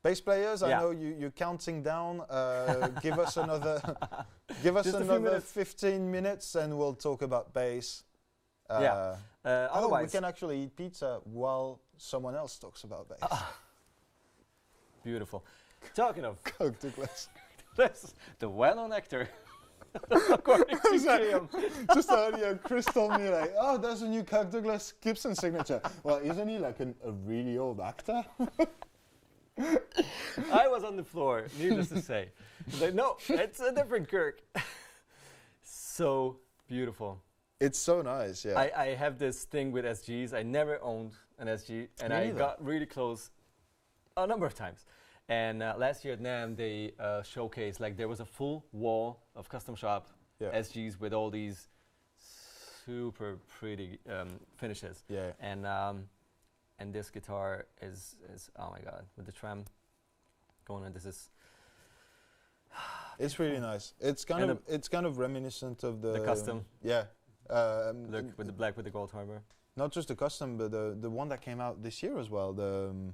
Bass players, I know you're counting down. Give us another, give us another 15 minutes, and we'll talk about bass. Otherwise, we can actually eat pizza while someone else talks about bass. Beautiful. Talking of Coke Douglas. The well-known actor. According to Graham. Just earlier, Chris told me like, oh, there's a new Kirk Douglas Gibson signature. Well, isn't he like a really old actor? I was on the floor, needless to say. Like, no, it's a different Kirk. So beautiful. It's so nice, yeah. I have this thing with SGs. I never owned an SG, and I got really close a number of times. And last year at NAMM, they showcased, like, there was a full wall of custom shop SGs with all these super pretty finishes. Yeah. And this guitar is oh my God, with the trem going on. This is it's really nice. It's kind of reminiscent of the custom. Yeah. Look with the black with the gold hardware. Not just the custom, but the one that came out this year as well. The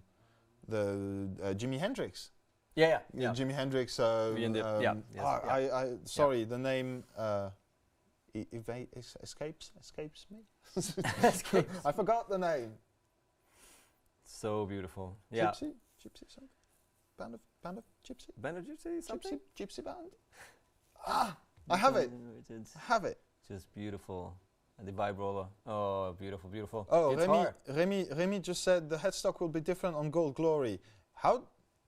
Jimi Hendrix. Yeah. Jimi Hendrix. Sorry, the name escapes me. I forgot the name. So beautiful. Yeah. Gypsy something. Band of Gypsy. Band of Gypsy something. Gypsy band. Ah, I have it. I have it. Just beautiful. And the vibe roller. Oh, beautiful, beautiful. Oh, Remy just said the headstock will be different on Gold Glory. How?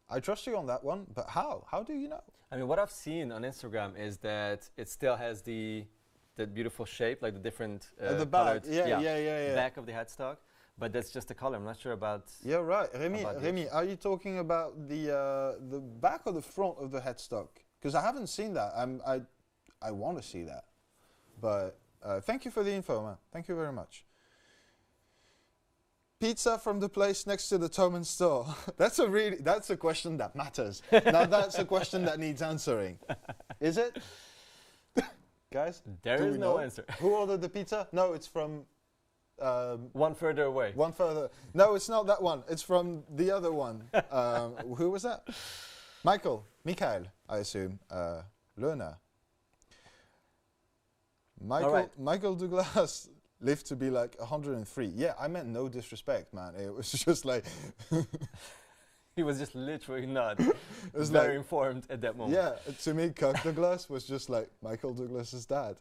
I trust you on that one, but how? How do you know? I mean, what I've seen on Instagram is that it still has that beautiful shape, like the different the back, yeah. back of the headstock. But that's just the color. I'm not sure about. Yeah, right. Remy, are you talking about the back or the front of the headstock? Because I haven't seen that. I want to see that. But thank you for the info, man. Thank you very much. Pizza from the place next to the Thomann store. That's a question that matters. Now that's a question that needs answering. Is it? Guys? There is no answer. Who ordered the pizza? No, it's from one further away. One further. No, it's not that one. It's from the other one. Who was that? Mikael, I assume. Lerner. Michael Douglas lived to be like 103. Yeah, I meant no disrespect, man. It was just like... He was just literally not very informed at that moment. Yeah, to me, Kirk Douglas was just like Michael Douglas's dad.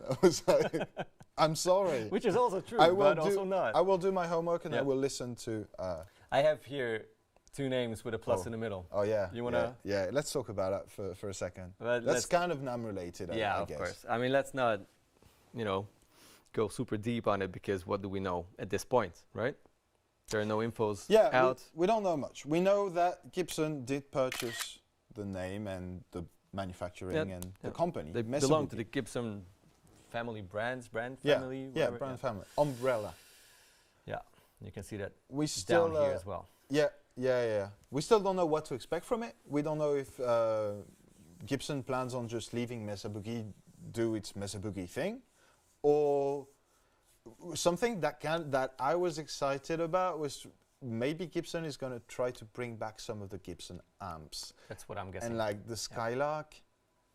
I was like, I'm sorry. Which is also true, but also not. I will do my homework and I will listen to... I have here 2 names with a plus in the middle. Oh, yeah. You want to... Yeah, let's talk about that for a second. That's kind of NAMM related, I guess. Of course. I mean, let's not, go super deep on it, because what do we know at this point, right? There are no infos out. We don't know much. We know that Gibson did purchase the name and the manufacturing and the company. They belong to the Gibson family brand family. Yeah, brand family. Umbrella. Yeah, you can see that down here as well. Yeah. We still don't know what to expect from it. We don't know if Gibson plans on just leaving Mesa Boogie do its Mesa Boogie thing, or something that I was excited about was maybe Gibson is going to try to bring back some of the Gibson amps. That's what I'm guessing. And like the Skylark,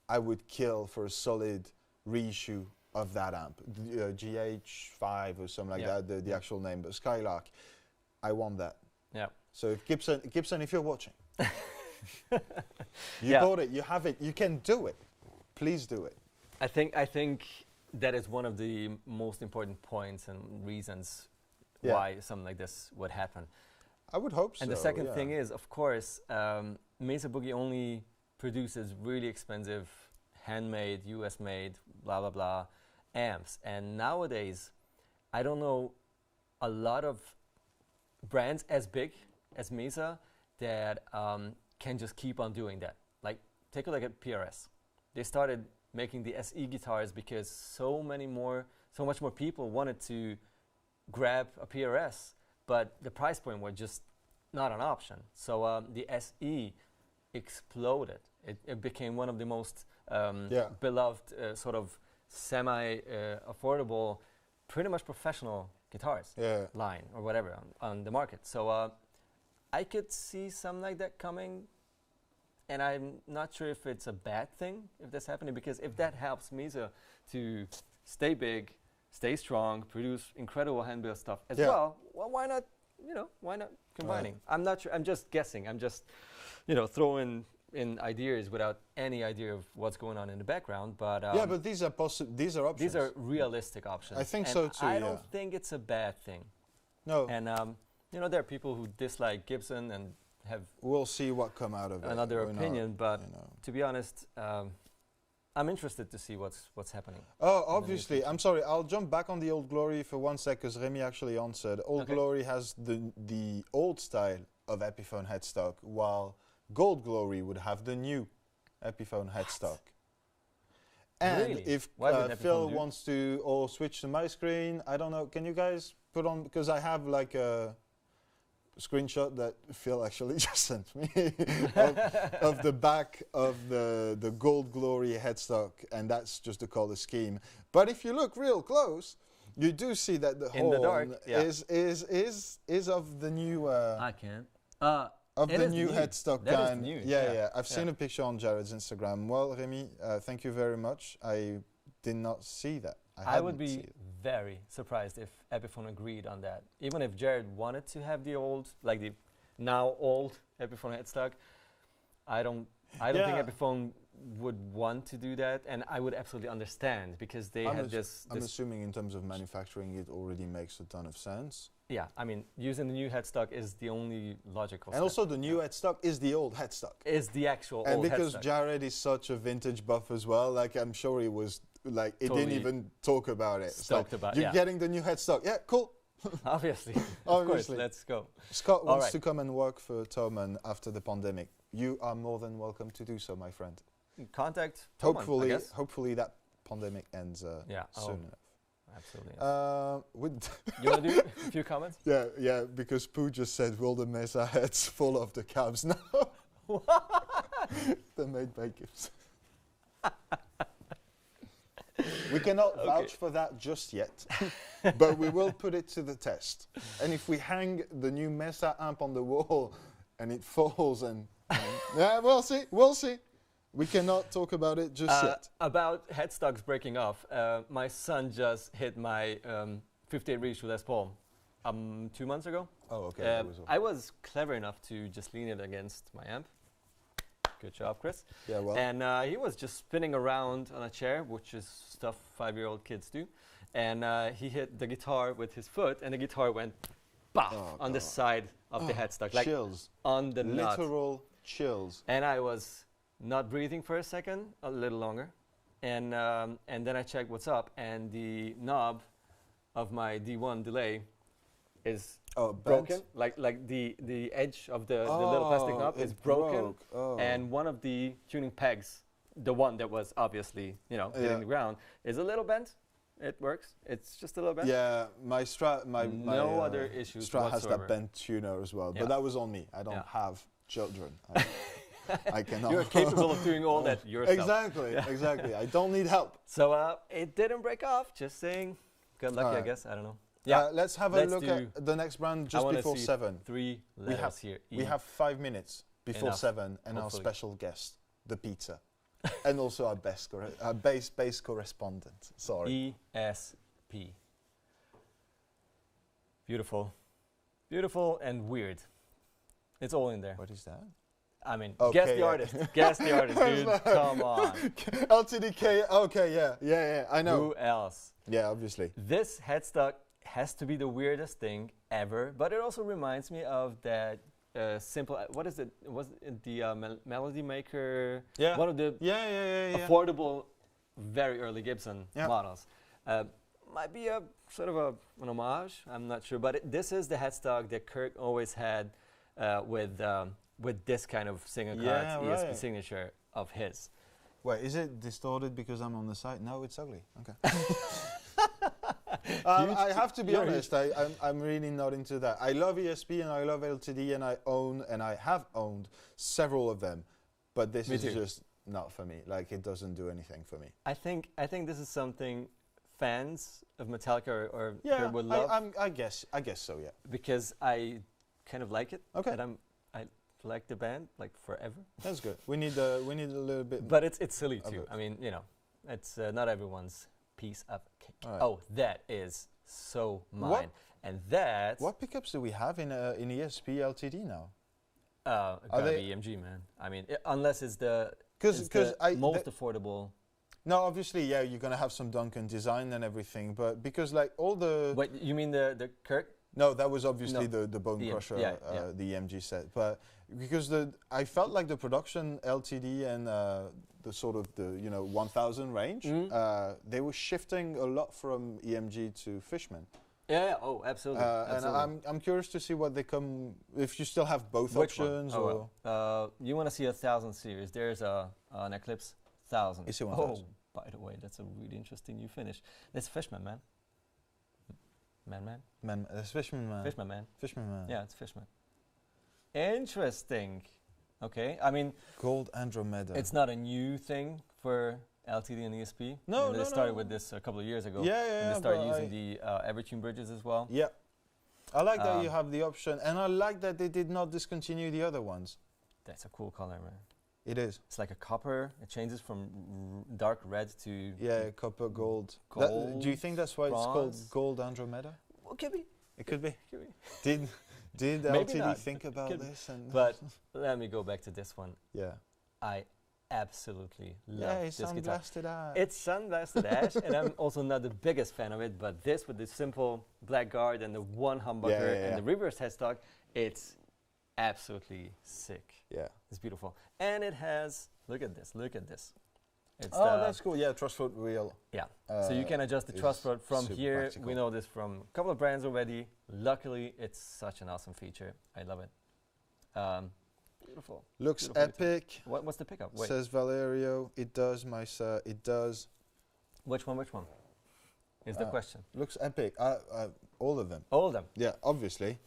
I would kill for a solid reissue of that amp, GH5 or something like that, the actual name, but Skylark, I want that. Yeah. So if Gibson, if you're watching, you bought it, you have it, you can do it. Please do it. I think that is one of the most important points and reasons why something like this would happen. I would hope so. And the second thing is, of course, Mesa Boogie only produces really expensive, handmade, US-made, blah, blah, blah, amps. And nowadays, I don't know a lot of brands as big as Mesa that can just keep on doing that. Like, take a look at PRS. They started making the SE guitars because so much more people wanted to grab a PRS, but the price point was just not an option. So the SE exploded. It became one of the most beloved sort of semi-affordable, pretty much professional guitars line or whatever on the market. So I could see something like that coming. And I'm not sure if it's a bad thing if that's happening, because if that helps Mesa to stay big, stay strong, produce incredible hand-built stuff as well why not? Why not combining? I'm not sure. I'm just guessing. I'm just, throwing in ideas without any idea of what's going on in the background. But but these are these are options. These are realistic options. I think so too. I don't think it's a bad thing. No. And there are people who dislike Gibson and we'll see what come out of it. Another opinion, but to be honest, I'm interested to see what's happening. Oh, obviously. I'm sorry. I'll jump back on the Old Glory for 1 sec, because Remy actually answered. Old Glory has the old style of Epiphone headstock, while Gold Glory would have the new Epiphone headstock. And really? If Phil wants to switch to my screen, I don't know. Can you guys put on, because I have like a screenshot that Phil actually just sent me of the back of the Gold Glory headstock, and that's just the color scheme. But if you look real close, you do see that the horn is of the new headstock kind. Yeah. I've seen a picture on Jared's Instagram. Well, Remy, thank you very much. I did not see that. I would be very surprised if Epiphone agreed on that. Even if Jared wanted to have the old, like the now old Epiphone headstock, I don't think Epiphone would want to do that, and I would absolutely understand because they had this. I'm assuming in terms of manufacturing, it already makes a ton of sense. Yeah, I mean, using the new headstock is the only logical. And step. also, the new headstock is the old headstock. Is the actual old headstock. And because Jared is such a vintage buff as well, like I'm sure he was like, it didn't even talk about it. Stoked about you're getting the new headstock. Yeah, cool. Obviously. Of course, let's go. Scott wants to come and work for Thomann after the pandemic. You are more than welcome to do so, my friend. Contact Thomann, hopefully that pandemic ends soon enough. Absolutely. Yes. You want to do a few comments? Yeah, because Poo just said, will the Mesa heads fall off the cabs? No. They're made by Gibson. We cannot vouch for that just yet, but we will put it to the test. And if we hang the new Mesa amp on the wall and it falls and yeah, we'll see. We cannot talk about it just yet. About headstocks breaking off, my son just hit my 58 Reach Les Paul 2 months ago. Oh, okay. I was clever enough to just lean it against my amp. Good job, Chris. Yeah, well. And he was just spinning around on a chair, which is stuff 5-year-old kids do. And he hit the guitar with his foot, and the guitar went bop on the side of the headstock. Like chills. On the nut. Literal chills. And I was not breathing for a second, a little longer. And then I checked what's up, and the knob of my D1 delay is broken. Like the edge of the little plastic knob is broken. And one of the tuning pegs, the one that was obviously, hitting the ground, is a little bent. It works. It's just a little bent. Yeah, my Strat, no other issues Strat has that bent tuner as well, but that was on me. I don't have children. I cannot. You're capable of doing all that yourself. Exactly. I don't need help. So it didn't break off. Just saying. Got lucky, I guess. I don't know. Yeah. Let's have a look at the next brand just before 7. 3 letters here. We have 5 minutes before 7, and our special guest, the pizza, and also our bass correspondent. Sorry. ESP. Beautiful, beautiful and weird. It's all in there. What is that? I mean, guess the artist. Guess the artist, dude. Come on. LTDK. Okay, yeah. I know. Who else? Yeah, obviously. This headstock has to be the weirdest thing ever, but it also reminds me of that simple. What is it? Was it the Melody Maker? Yeah. One of the affordable, very early Gibson models. Might be a sort of an homage. I'm not sure, but this is the headstock that Kirk always had with this kind of singer cards ESP signature of his. Wait, is it distorted because I'm on the side? No, it's ugly. Okay. I have to be honest, I'm really not into that. I love ESP and I love LTD and I have owned several of them, but this is just not for me. Like, it doesn't do anything for me. I think this is something fans of Metallica or would love. I guess so, yeah. Because I kind of like it. Okay. And I like the band like forever. That's good. We need a little bit. But it's silly too. I mean, it's not everyone's piece of cake. Right. Oh, that is so mine. And that. What pickups do we have in ESP LTD now? Gotta be EMG, man. I mean, unless it's the most affordable. No, obviously, yeah, you're gonna have some Duncan design and everything, but because like all the. Wait, you mean the Kirk? No, that was obviously the Bone Crusher, the EMG set. But because I felt like the production LTD and the sort of the 1000 range, they were shifting a lot from EMG to Fishman. Yeah. Oh, absolutely. And I'm curious to see what they come. If you still have both options, or you want to see a 1000 series? There's an Eclipse 1000. Is it 1000? Oh, by the way, that's a really interesting new finish. It's Fishman, man. It's Fishman Man. Fishman Man. Fishman Man. Yeah, it's Fishman. Interesting. Okay, I mean, Gold Andromeda. It's not a new thing for LTD and ESP. No, they started with this a couple of years ago. Yeah. And they started using the Evertune bridges as well. Yeah. I like that you have the option, and I like that they did not discontinue the other ones. That's a cool color, man. It is. It's like a copper. It changes from dark red to copper, gold. Gold. Do you think that's why it's called Gold Andromeda? Well, could be. It could be. Could be. Did LTD think about this? But let me go back to this one. Yeah. I absolutely love this guitar. Sunblasted ash. It's Sunblasted Ash, and I'm also not the biggest fan of it, but this with the simple black guard and the one humbucker and the reverse headstock, it's absolutely sick. Yeah. It's beautiful. And it has, look at this. It's that's cool. Yeah, truss foot wheel. Yeah. So you can adjust the truss foot from here. Practical. We know this from a couple of brands already. Luckily, it's such an awesome feature. I love it. Beautiful. Looks beautiful epic. Guitar. What's the pickup? Wait. Says Valerio. It does, Mesa. It does. Which one? Is the question. Looks epic. All of them. All of them? Yeah, obviously.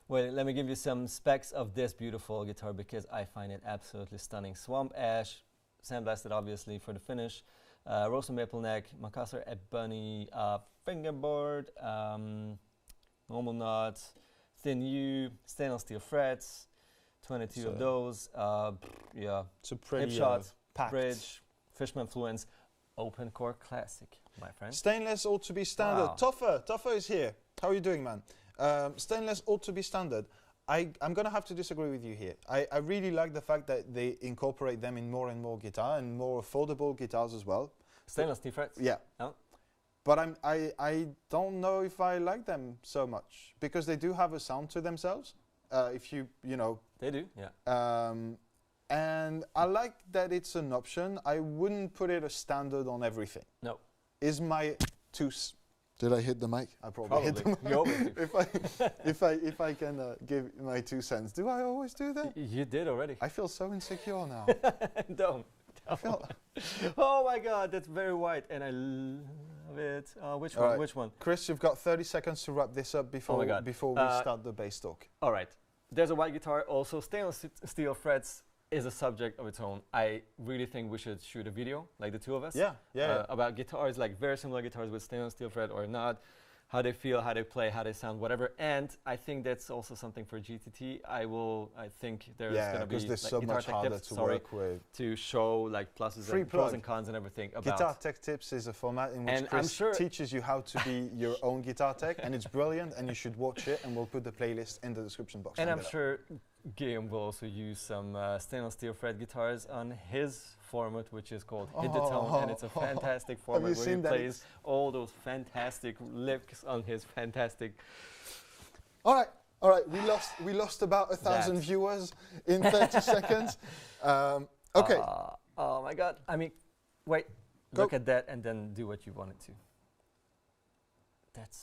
Well, let me give you some specs of this beautiful guitar because I find it absolutely stunning. Swamp Ash, sandblasted obviously for the finish. Roasted maple neck, Macassar ebony fingerboard, normal knot, thin U, stainless steel frets, 22 of those. It's a pretty hip shot, packed bridge, Fishman Fluence, open core classic, my friend. Stainless ought to be standard. Wow. Toffer is here. How are you doing, man? Stainless ought to be standard. I'm going to have to disagree with you here. I really like the fact that they incorporate them in more and more guitar and more affordable guitars as well. Stainless steel frets? Yeah. Oh. But I don't know if I like them so much because they do have a sound to themselves. If you know. They do, yeah. And I like that it's an option. I wouldn't put it as standard on everything. No. Is my Did I hit the mic? I probably hit the mic. You always do. if I can give my 2 cents, do I always do that? You did already. I feel so insecure now. Don't. Oh my God, that's very white, and I love it. Which one? Right. Which one? Chris, you've got 30 seconds to wrap this up before we start the bass talk. All right. There's a white guitar. Also, stainless steel frets is a subject of its own. I really think we should shoot a video, like the two of us, about guitars, like very similar guitars with stainless steel fret or not, how they feel, how they play, how they sound, whatever. And I think that's also something for GTT. I think there's going to be there's like so guitar much tech harder tips, to work with. To show like pros and cons and everything about Guitar Tech Tips is a format in which Chris teaches you how to be your own guitar tech, and it's brilliant, and you should watch it, and we'll put the playlist in the description box. And I'm sure Guillaume will also use some stainless steel fret guitars on his format, which is called Hit the Tone, and it's a fantastic format where he plays all those fantastic licks on his fantastic. All right. We lost about 1,000 viewers in 30 seconds. Okay. Oh my God! I mean, wait. Look at that, and then do what you wanted to. That's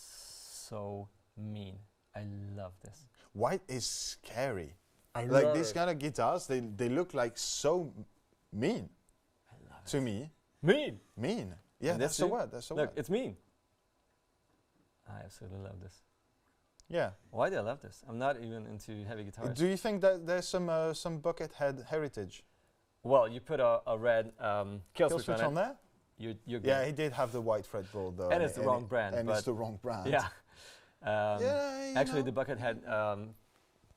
so mean. I love this. White is scary. I like these kind of guitars. They look like so mean. I love to me. Mean. Mean. Yeah, that's the word. That's the word. Look, it's mean. I absolutely love this. Yeah. Why do I love this? I'm not even into heavy guitars. Do you think that there's some Buckethead heritage? Well, you put a red kill switch on there. You're yeah, he did have the white fretboard though. And it's the wrong brand. And it's the wrong brand. Yeah. Actually, the Buckethead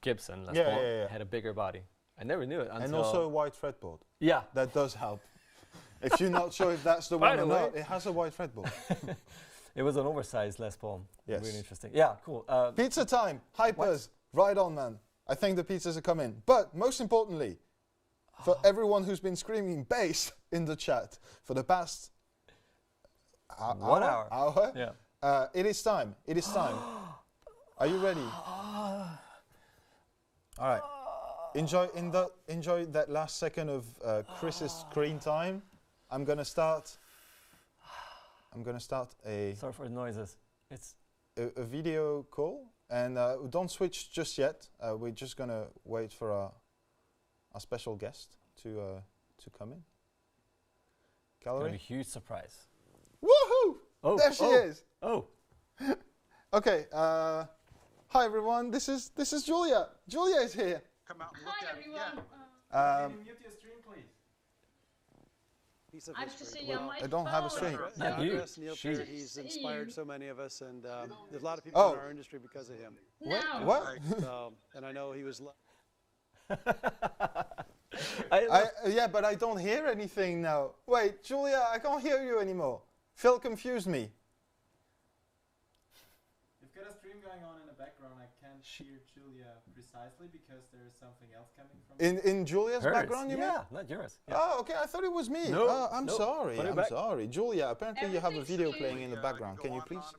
Gibson had a bigger body. I never knew it until... And also a white fretboard. Yeah. That does help. If you're not sure if that's the one or not, it has a white fretboard. It was an oversized Les Paul. Yes. Really interesting. Yeah, cool. Pizza time. Hypers. Right on, man. I think the pizzas are coming. But most importantly, for everyone who's been screaming bass in the chat for the past 1 hour. Yeah. It is time. It is time. Are you ready? All right. Enjoy that last second of Chris's screen time. I'm gonna start a. Sorry for the noises. It's a video call, and don't switch just yet. We're just gonna wait for our special guest to come in. Gallery. It's gonna be a huge surprise. Woohoo! Oh, there she is. Oh. Okay. Hi everyone. This is Julia. Julia is here. Come out and look at everyone. Can you mute your stream, please? I have to see on my I don't have a stream. Not you. He's inspired so many of us, and there's a lot of people in our industry because of him. What? And I know he was. Yeah, but I don't hear anything now. Wait, Julia, I can't hear you anymore. Phil confused me. You've got a stream going on in the background. I can't hear Julia precisely because there is something else coming from in Julia's background, you mean? Yeah, not yours. Yeah. Oh, okay. I thought it was me. No, oh, I'm sorry. I'm sorry. Julia, apparently you have a video playing in the background. Can you please?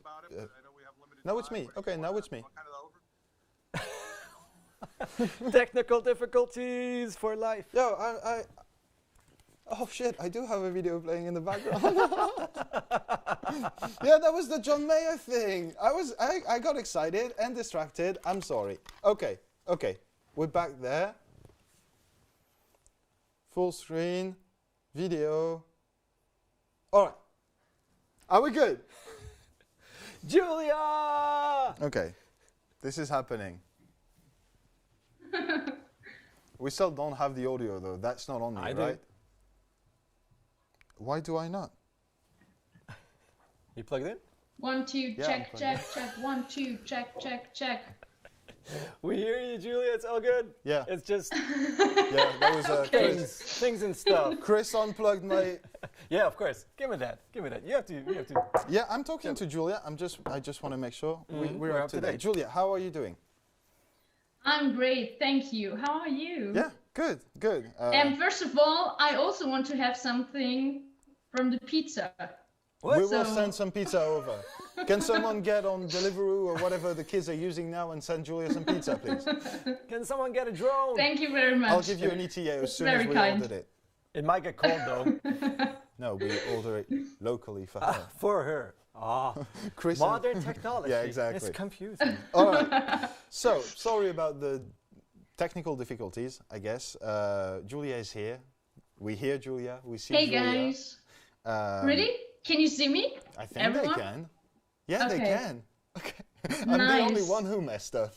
No, it's me. Okay, now it's me. Technical difficulties for life. Yo, oh shit, I do have a video playing in the background. Yeah, that was the John Mayer thing. I got excited and distracted. I'm sorry. Okay, we're back there. Full screen, video. All right. Are we good? Julia! Okay, this is happening. We still don't have the audio though. That's not on me, right? Why do I not? You plugged in? 1, 2, check, check, check. 1, 2, check, check, check. We hear you, Julia. It's all good. Yeah. It's just yeah. That was things and stuff. Chris unplugged my. Yeah, of course. Give me that. Give me that. You have to. Yeah, I'm talking to Julia. I just want to make sure we're up to date. Julia, how are you doing? I'm great, thank you. How are you? Yeah, good. And first of all, I also want to have something from the pizza. What? We will send some pizza over. Can someone get on Deliveroo or whatever the kids are using now and send Julia some pizza, please? Can someone get a drone? Thank you very much. I'll give you an ETA as soon as we ordered it. It might get cold though. No, we order it locally for her. For her. Chris modern technology. Yeah, exactly. It's confusing. All right. So, sorry about the technical difficulties, I guess. Julia is here. We hear Julia. We see Julia. Hey, guys. Really? Can you see me? I think they can. Yeah, okay. They can. Okay. I'm the only one who messed up.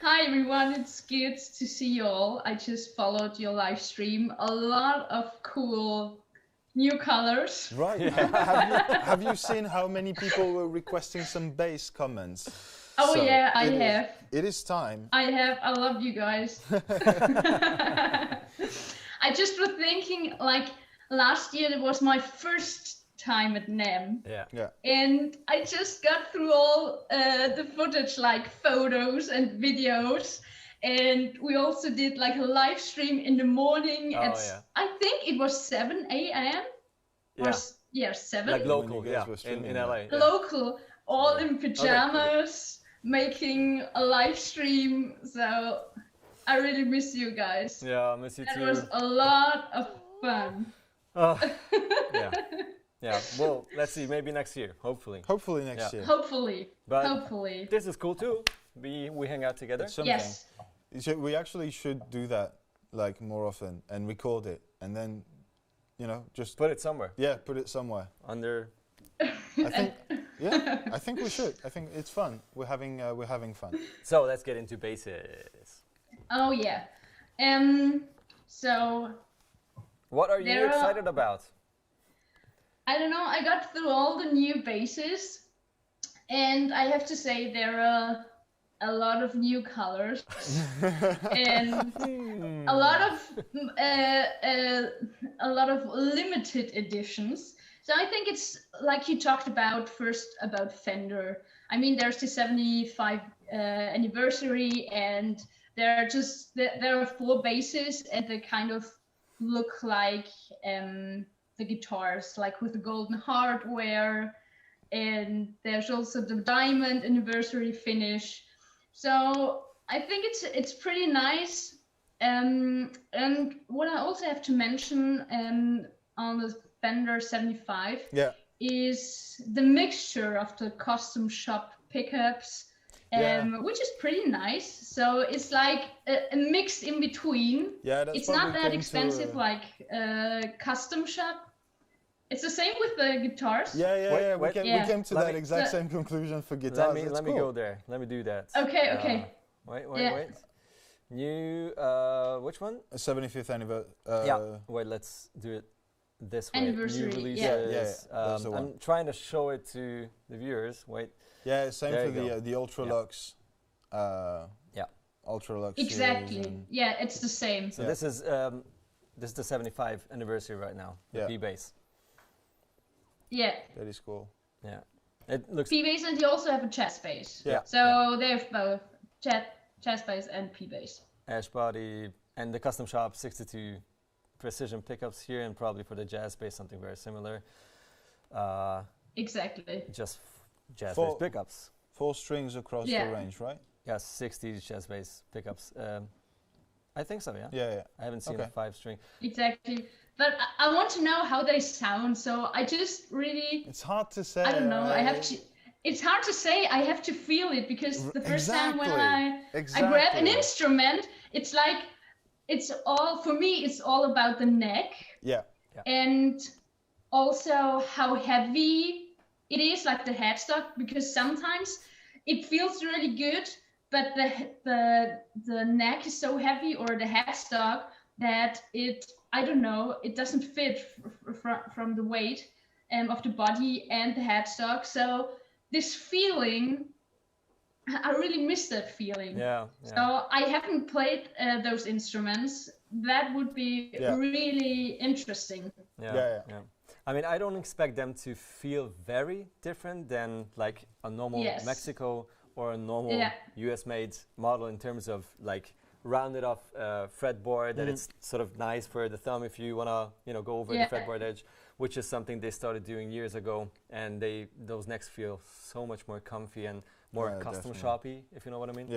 Hi, everyone. It's good to see you all. I just followed your live stream. A lot of cool new colors. Right. Have you seen how many people were requesting some bass comments? Oh, so yeah, I have. It is time. I have. I love you guys. I just was thinking, like, last year it was my first time at NAMM. Yeah. And I just got through all the footage, like photos and videos. And we also did like a live stream in the morning at, I think it was 7 a.m. Yeah, 7. Like local, in LA. Local, all in pajamas, making a live stream. So I really miss you guys. Yeah, I miss you too. It was a lot of fun. Yeah. Well, let's see. Maybe next year. Hopefully. Hopefully next year. Hopefully. But hopefully. This is cool too. We hang out together. Yes. We actually should do that like more often and record it and then, you know, just put it somewhere. Yeah, put it somewhere. Under. I think we should. I think it's fun. We're having fun. So let's get into basses. Oh yeah. So. What are you excited about? I don't know. I got through all the new basses, and I have to say there are a lot of new colors and a lot of limited editions. So I think it's like you talked about first about Fender. I mean, there's the 75 anniversary, and there are 4 basses, and they kind of look like the guitars, like with the golden hardware, and there's also the diamond anniversary finish. So I think it's pretty nice. And what I also have to mention on the Fender 75 is the mixture of the custom shop pickups, which is pretty nice. So it's like a mix in between. Yeah, that's it's not that expensive like custom shop. It's the same with the guitars. Yeah. We came to that exact same conclusion for guitars. Let me go there. Let me do that. Okay. Wait. New, which one? 75th anniversary. Wait, let's do it this way. Anniversary. New releases. That's the one. I'm trying to show it to the viewers. Wait. Yeah, same for the Ultra Lux. Ultra Lux. Exactly. Yeah, it's the same. So this is the 75th anniversary right now. The P-Bass. Yeah. That is cool. Yeah. It looks P-Bass, and you also have a chest bass. Yeah. So they have both chest bass and P-Bass. Ash body and the custom shop 62 precision pickups here, and probably for the jazz bass something very similar. Exactly. Just jazz bass pickups. 4 strings across the range, right? Yes, 60 jazz bass pickups. I think so, yeah. Yeah. I haven't seen a 5-string. Exactly. But I want to know how they sound, so I just really... It's hard to say. I don't know, I have to... It's hard to say, I have to feel it, because the first time when I grab an instrument, it's like, for me, it's all about the neck. Yeah. And also how heavy it is, like the headstock, because sometimes it feels really good, but the neck is so heavy, or the headstock, that I don't know, it doesn't fit from the weight of the body and the headstock. So this feeling, I really miss that feeling. Yeah. So I haven't played those instruments. That would be really interesting. Yeah. I mean, I don't expect them to feel very different than like a normal Mexico or a normal US-made model in terms of like rounded off fretboard, that it's sort of nice for the thumb if you want to go over the fretboard edge, which is something they started doing years ago, and those necks feel so much more comfy and more custom shoppy, if you know what I mean.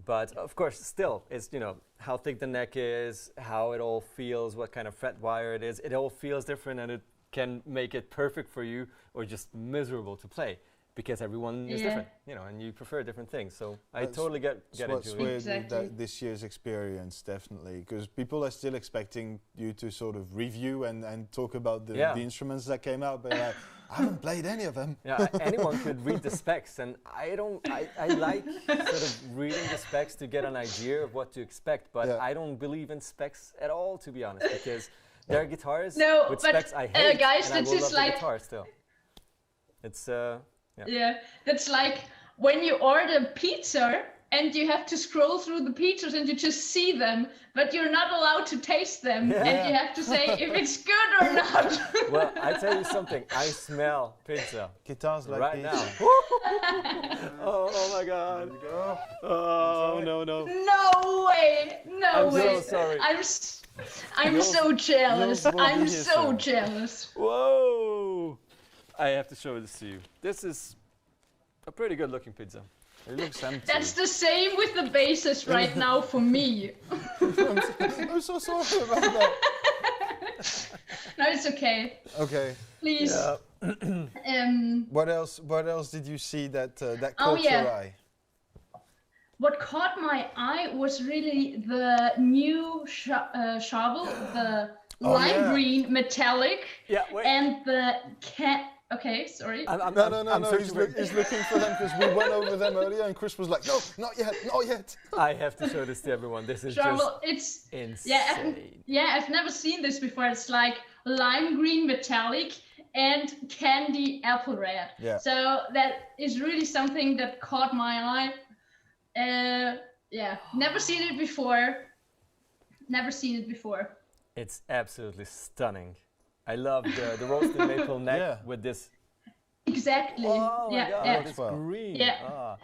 But of course, still, it's how thick the neck is, how it all feels, what kind of fret wire it is. It all feels different, and it can make it perfect for you or just miserable to play, because everyone is different, and you prefer different things. So I totally get into it. With this year's experience, definitely, because people are still expecting you to sort of review and talk about the instruments that came out, but I haven't played any of them. Yeah, anyone could read the specs, and I like sort of reading the specs to get an idea of what to expect, but I don't believe in specs at all, to be honest, because there are guitars with specs I hate, guys, and I will love like the guitar still. It's that's like when you order pizza and you have to scroll through the pizzas and you just see them, but you're not allowed to taste them, and you have to say if it's good or not. Well, I tell you something, I smell pizza. Guitars like right pizza. Now. Oh my God. There you go. Oh, no. No way. No way. I'm so sorry. I'm so jealous. I'm so jealous. Whoa. I have to show this to you. This is a pretty good looking pizza. It looks empty. That's the same with the basses right now for me. I'm so sorry about that. No, it's okay. Okay. Please. What else did you see that caught your eye? What caught my eye was really the new Charvel, the lime green metallic, and the Okay, sorry. No. He's looking for them because we went over them earlier, and Chris was like, "No, not yet." I have to show this to everyone. This is Charvel, just insane. I've never seen this before. It's like lime green metallic and candy apple red. Yeah. So that is really something that caught my eye. Never seen it before. It's absolutely stunning. I love the roasted maple neck with this. Exactly. Oh my God, it's green. Yeah.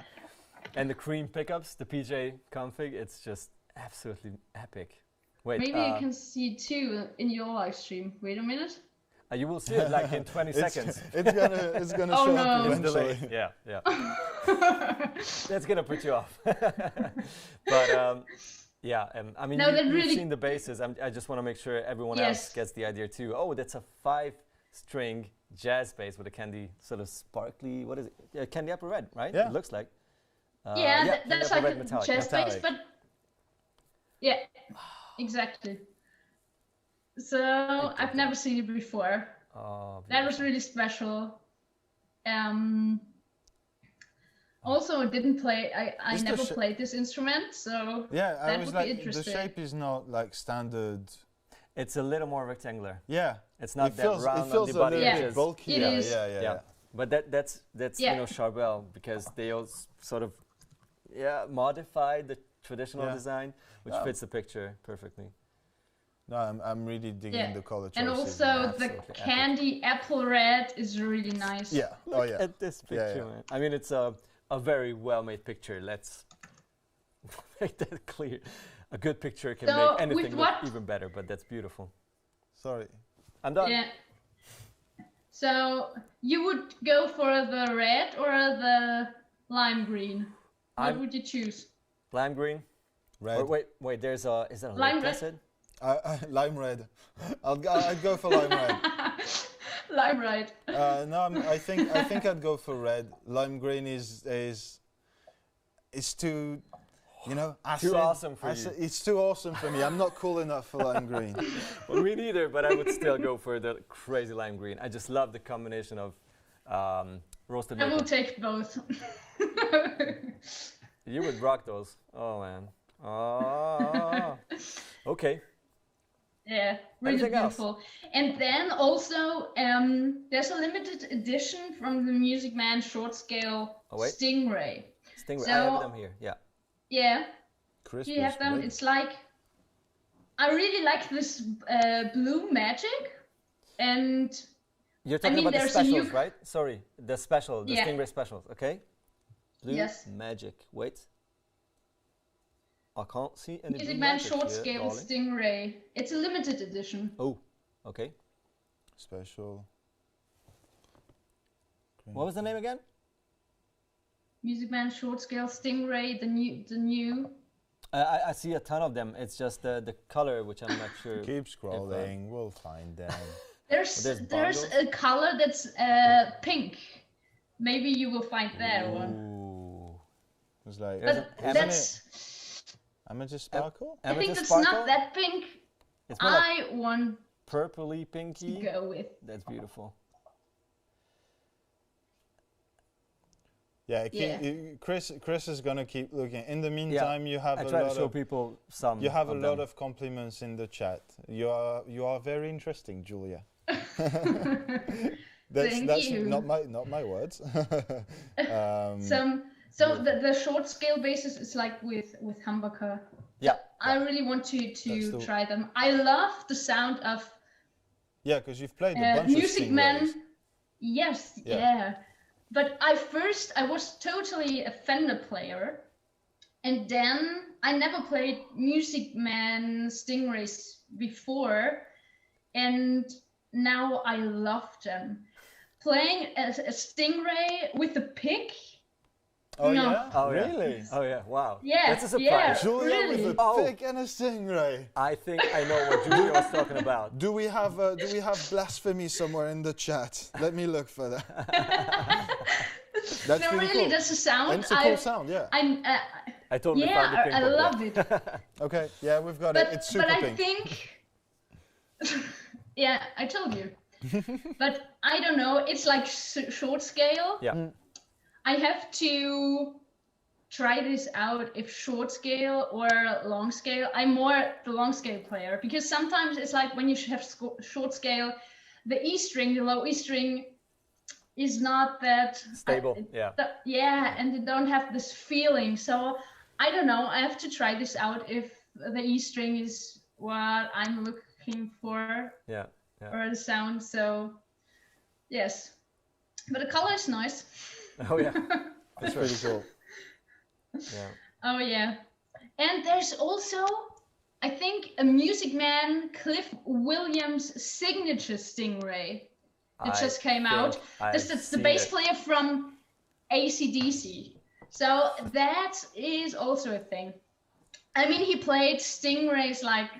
And the cream pickups, the PJ config, it's just absolutely epic. Wait. Maybe you can see too in your live stream. Wait a minute. You will see it like in 20 seconds. It's gonna show up eventually. Yeah. That's gonna put you off. But. I mean, you've seen the basses. I just want to make sure everyone else gets the idea too. Oh, that's a 5-string jazz bass with a candy sort of sparkly, what is it? Candy apple red, right? Yeah. It looks like. That's like a jazz bass, but exactly. So I've never seen it before. Oh, that was really special. Also, I didn't play. I never played this instrument, so I was like, the shape is not like standard. It's a little more rectangular. Yeah, it's not that round on the body. It feels bulky. It is. Yeah. But that's Charvel, because they all sort of modified the traditional design, which fits the picture perfectly. No, I'm really digging the color choices. And also the candy apple red is really nice. Yeah. Look at this picture, man. I mean, it's a very well-made picture. Let's make that clear. A good picture can make anything look even better, but that's beautiful. Sorry. I'm done. Yeah. So you would go for the red or the lime green? What would you choose? Lime green. Red. Or wait. There's a. Is that a lime red? Lime red. I'd go for lime red. Lime red. No, I think I'd go for red. Lime green is too, you know, acid. Too awesome for you. It's too awesome for me. I'm not cool enough for lime green. Well, me neither, but I would still go for the crazy lime green. I just love the combination of roasted maple. I will take both. You would rock those. Oh, man. Oh. Okay. Yeah, really Anything beautiful. else? And then also, there's a limited edition from the MusicMan short scale Stingray. Stingray, so, I have them here, yeah. Yeah, Christmas, do you have them? right? It's like, I really like this blue magic. And you're talking about the specials, right? Sorry, the special, the Stingray specials, okay? Blue magic, wait. I can't see any MusicMan short scale Stingray. It's a limited edition. Oh, okay. Special. What was the name again? MusicMan short scale Stingray, the new. I see a ton of them. It's just the color, which I'm not sure. Keep scrolling. We'll find them. There's a color that's pink. Maybe you will find that one. It's like. That's. Amethyst sparkle? I think it's not that pink. It's more like want purpley pinky. To go with. That's beautiful. Yeah, Chris is gonna keep looking. In the meantime, you have I try to show people some. You have a lot of compliments in the chat. You are very interesting, Julia. that's you. not my words. So the short scale basis is like with humbucker. Yeah. I really want to try them. I love the sound of. Yeah, because you've played a bunch of MusicMan. Yes, yeah. But I was totally a Fender player, and then I never played MusicMan Stingrays before, and now I love them. Playing a Stingray with a pick. Oh no. yeah? Oh really? Yeah. Oh yeah! Wow. Yeah. That's a surprise. Yeah, Julia really? with a pick and a Stingray. I think I know what Julia was talking about. Do we have blasphemy somewhere in the chat? Let me look for that. That's no, really, cool. that's a sound. And it's a cool sound, yeah. I totally found the pink I one, love it. Okay, yeah, we've got it. It's super pink. But I think, yeah, I told you. But I don't know. It's like short scale. Yeah. I have to try this out if short scale or long scale. I'm more the long scale player because sometimes it's like when you have short scale, the E string, the low E string is not that stable. And you don't have this feeling. So I don't know. I have to try this out if the E string is what I'm looking for. Yeah. Or the sound. So yes, but the color is nice. Oh yeah, that's pretty cool. Yeah. Oh yeah, and there's also, I think, a MusicMan Cliff Williams signature Stingray that just came out. That's the bass player from AC/DC. So that is also a thing. I mean, he played Stingrays like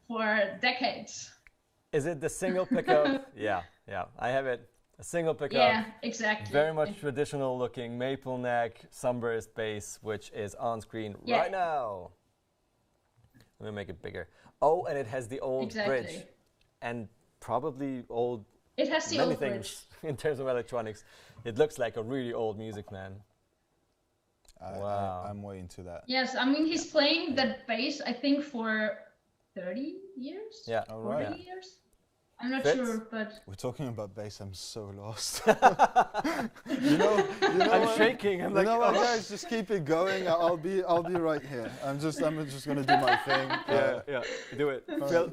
for decades. Is it the single pickup? Yeah. I have it. A single pickup. Yeah, exactly. Very much traditional looking maple neck sunburst bass, which is on screen right now. Let me make it bigger. Oh, and it has the old bridge, and probably old. It has the old bridge. In terms of electronics, it looks like a really old MusicMan. Wow. I'm way into that. Yes, I mean he's playing that bass I think for 30 years. Yeah, 40 years. I'm not Fits? sure, but We're talking about bass. I'm so lost. I'm shaking. I'm like, what, guys, just keep it going. I'll be right here. I'm just gonna do my thing. yeah, do it.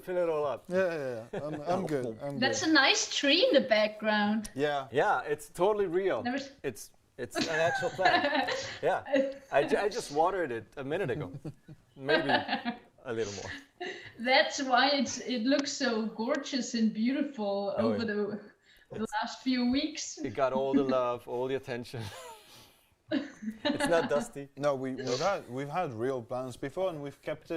Fill it all up. Yeah. I'm good. that's a nice tree in the background. Yeah. Yeah, it's totally real. It's an actual plant. Yeah, I just watered it a minute ago. Maybe a little more. That's why it looks so gorgeous and beautiful over the last few weeks. It got all the love, all the attention. It's not dusty. No, we've had real plants before, and we've kept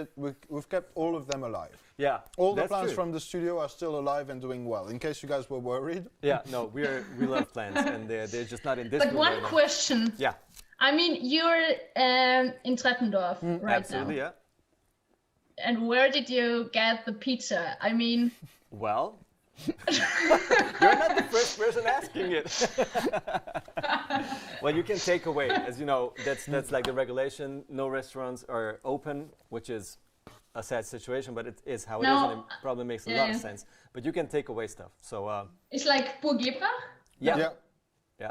all of them alive. Yeah, all the plants from the studio are still alive and doing well. In case you guys were worried. Yeah, no, we love plants, and they're just not in this. But one question. Yeah. I mean, you're in Treppendorf right absolutely, now. Yeah. And where did you get the pizza? I mean... Well, you're not the first person asking it. Well, you can take away, as you know, that's like the regulation. No restaurants are open, which is a sad situation, but it is how it is, and it probably makes a lot of sense. But you can take away stuff. So it's like Boogie. Yeah.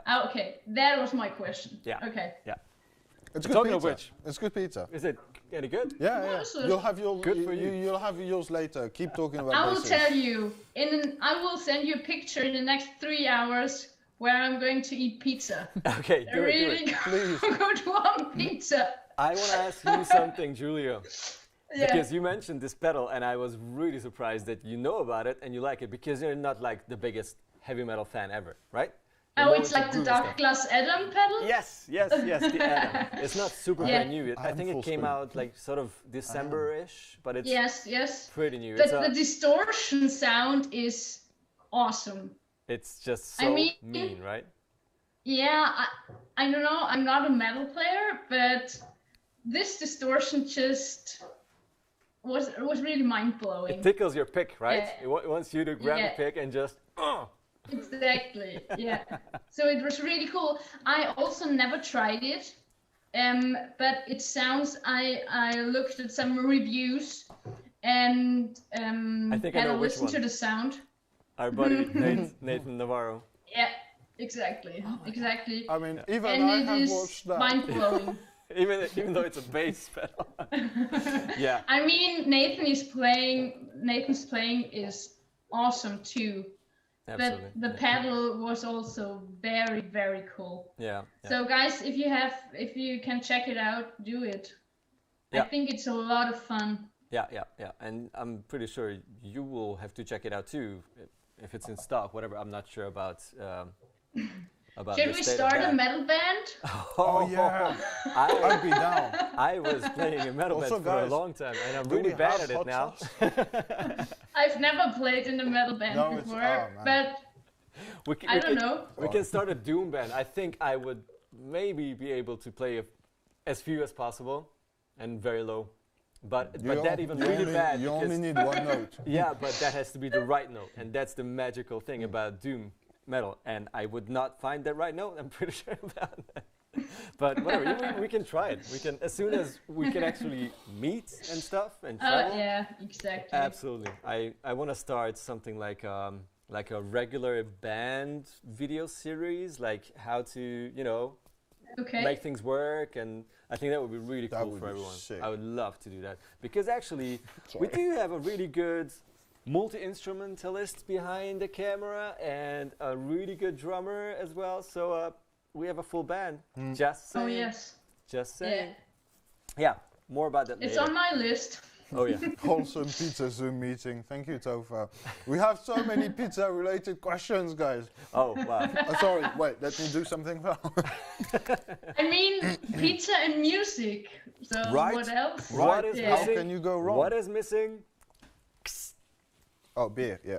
Oh, okay, that was my question. Yeah. Okay. Yeah. It's good pizza. Of which, it's good pizza. Is it any good? Yeah. You'll have you'll have yours later. Keep talking about. I will tell you. I will send you a picture in the next 3 hours where I'm going to eat pizza. Okay, do it. Please. Good one, pizza. I want to ask you something, Julio. Yeah. Because you mentioned this pedal, and I was really surprised that you know about it and you like it, because you're not like the biggest heavy metal fan ever, right? It's like the Darkglass ADAM pedal? Yes, the ADAM. It's not super brand new. I think it came out like sort of December-ish, but it's pretty new. But the distortion sound is awesome. It's just so mean, right? Yeah, I don't know, I'm not a metal player, but this distortion just was really mind-blowing. It tickles your pick, right? It wants you to grab the pick and just... Exactly, yeah. So it was really cool. I also never tried it, but it sounds, I looked at some reviews and I think I know which one. To the sound. Our buddy Nathan Navarro. Yeah, exactly. I mean, even I have watched that. Mind-blowing. even though it's a bass pedal. Yeah. I mean, Nathan's playing is awesome too. Absolutely. But the pedal was also very, very cool. Yeah. So guys, if you can check it out, do it. Yeah. I think it's a lot of fun. Yeah. And I'm pretty sure you will have to check it out too, if it's in stock, whatever. I'm not sure about Should we start a metal band? Oh yeah, I'd be down. I was playing a metal band for a long time, and I'm really bad at it now. I've never played in a metal band before, but I don't know. We can start a doom band. I think I would maybe be able to play as few as possible and very low. But that even really bad. You only need one note. Yeah, but that has to be the right note, and that's the magical thing about doom metal, and I would not find that right note. I'm pretty sure about that. But whatever, we can try it. We can, as soon as we can actually meet and stuff and travel. Yeah, exactly. Absolutely. I want to start something like a regular band video series, like how to make things work, and I think that would be really cool for everyone. Sick. I would love to do that, because actually we do have a really good multi-instrumentalist behind the camera and a really good drummer as well. So we have a full band. Just saying. Oh yes. Just saying. Yeah. More about that it's later. on my list. Oh yeah. Wholesome pizza Zoom meeting. Thank you, Tofa. We have so many pizza-related questions, guys. Oh wow. Sorry. Wait. Let me do something. I mean, pizza and music. So what else? What is missing? How can you go wrong? What is missing? Oh, beer. Yeah.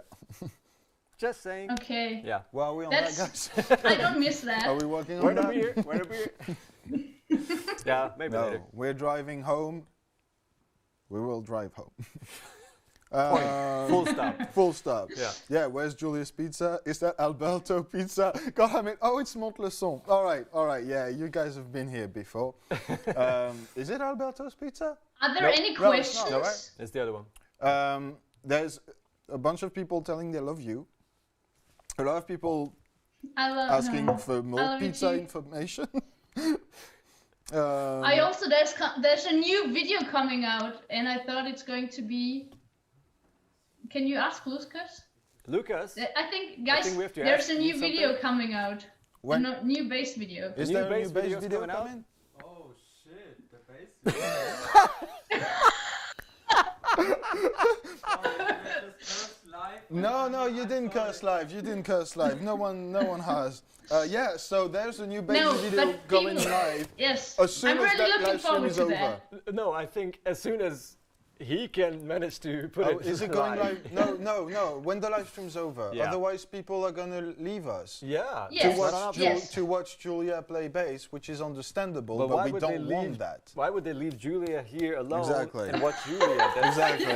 Just saying. Okay. Yeah. Well, are we on that, guys? I don't miss that. Are we working on that? Where the beer? Yeah, maybe later. We're driving home. We will drive home. Full stop. Full stop. Yeah. Yeah, where's Julia's Pizza? Is that Alberto Pizza? God, I mean, it's Montleçon. All right. Yeah, you guys have been here before. Is it Alberto's Pizza? Are there any questions? No, right? It's the other one. There's a bunch of people telling they love you. A lot of people asking for more pizza information. I also there's a new video coming out, and I thought it's going to be. Can you ask Lucas? Lucas? I think, guys, there's a new video coming out. When? A new bass video. Is there a new bass video coming? Oh shit, the bass video. No, you didn't curse live. You didn't curse live. No one has. Yeah, so there's a new bass video going live. Yes. As soon I'm as really that looking live stream forward is to over. that. No, I think as soon as he can manage to put it is it going live? No. When the live stream's over. Yeah. Otherwise, people are gonna leave us. Yeah. Yes. To watch JULIAAA play bass, which is understandable, but we don't want that. Why would they leave JULIAAA here alone Exactly. and watch JULIAAA? That's, Exactly.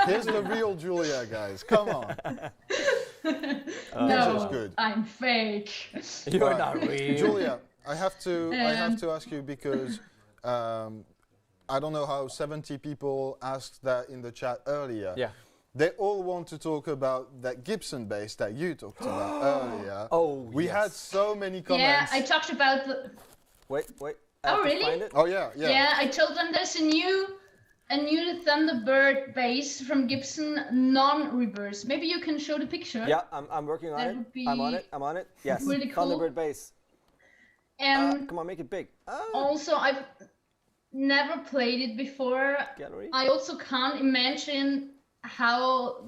Here's the real JULIAAA, guys. Come on. No, good. I'm fake. You're not real. JULIAAA, I have to ask you because I don't know how 70 people asked that in the chat earlier. Yeah. They all want to talk about that Gibson bass that you talked about earlier. Oh, we had so many comments. Yeah, I talked about the. Wait. Oh, really? Find it? Oh yeah. Yeah, I told them there's a new Thunderbird bass from Gibson, non-reverse. Maybe you can show the picture. Yeah, I'm working on That it. would be I'm on it. Yes. really cool. Thunderbird bass. And Come on, make it big. also, I've never played it before. Gallery. I also can't imagine how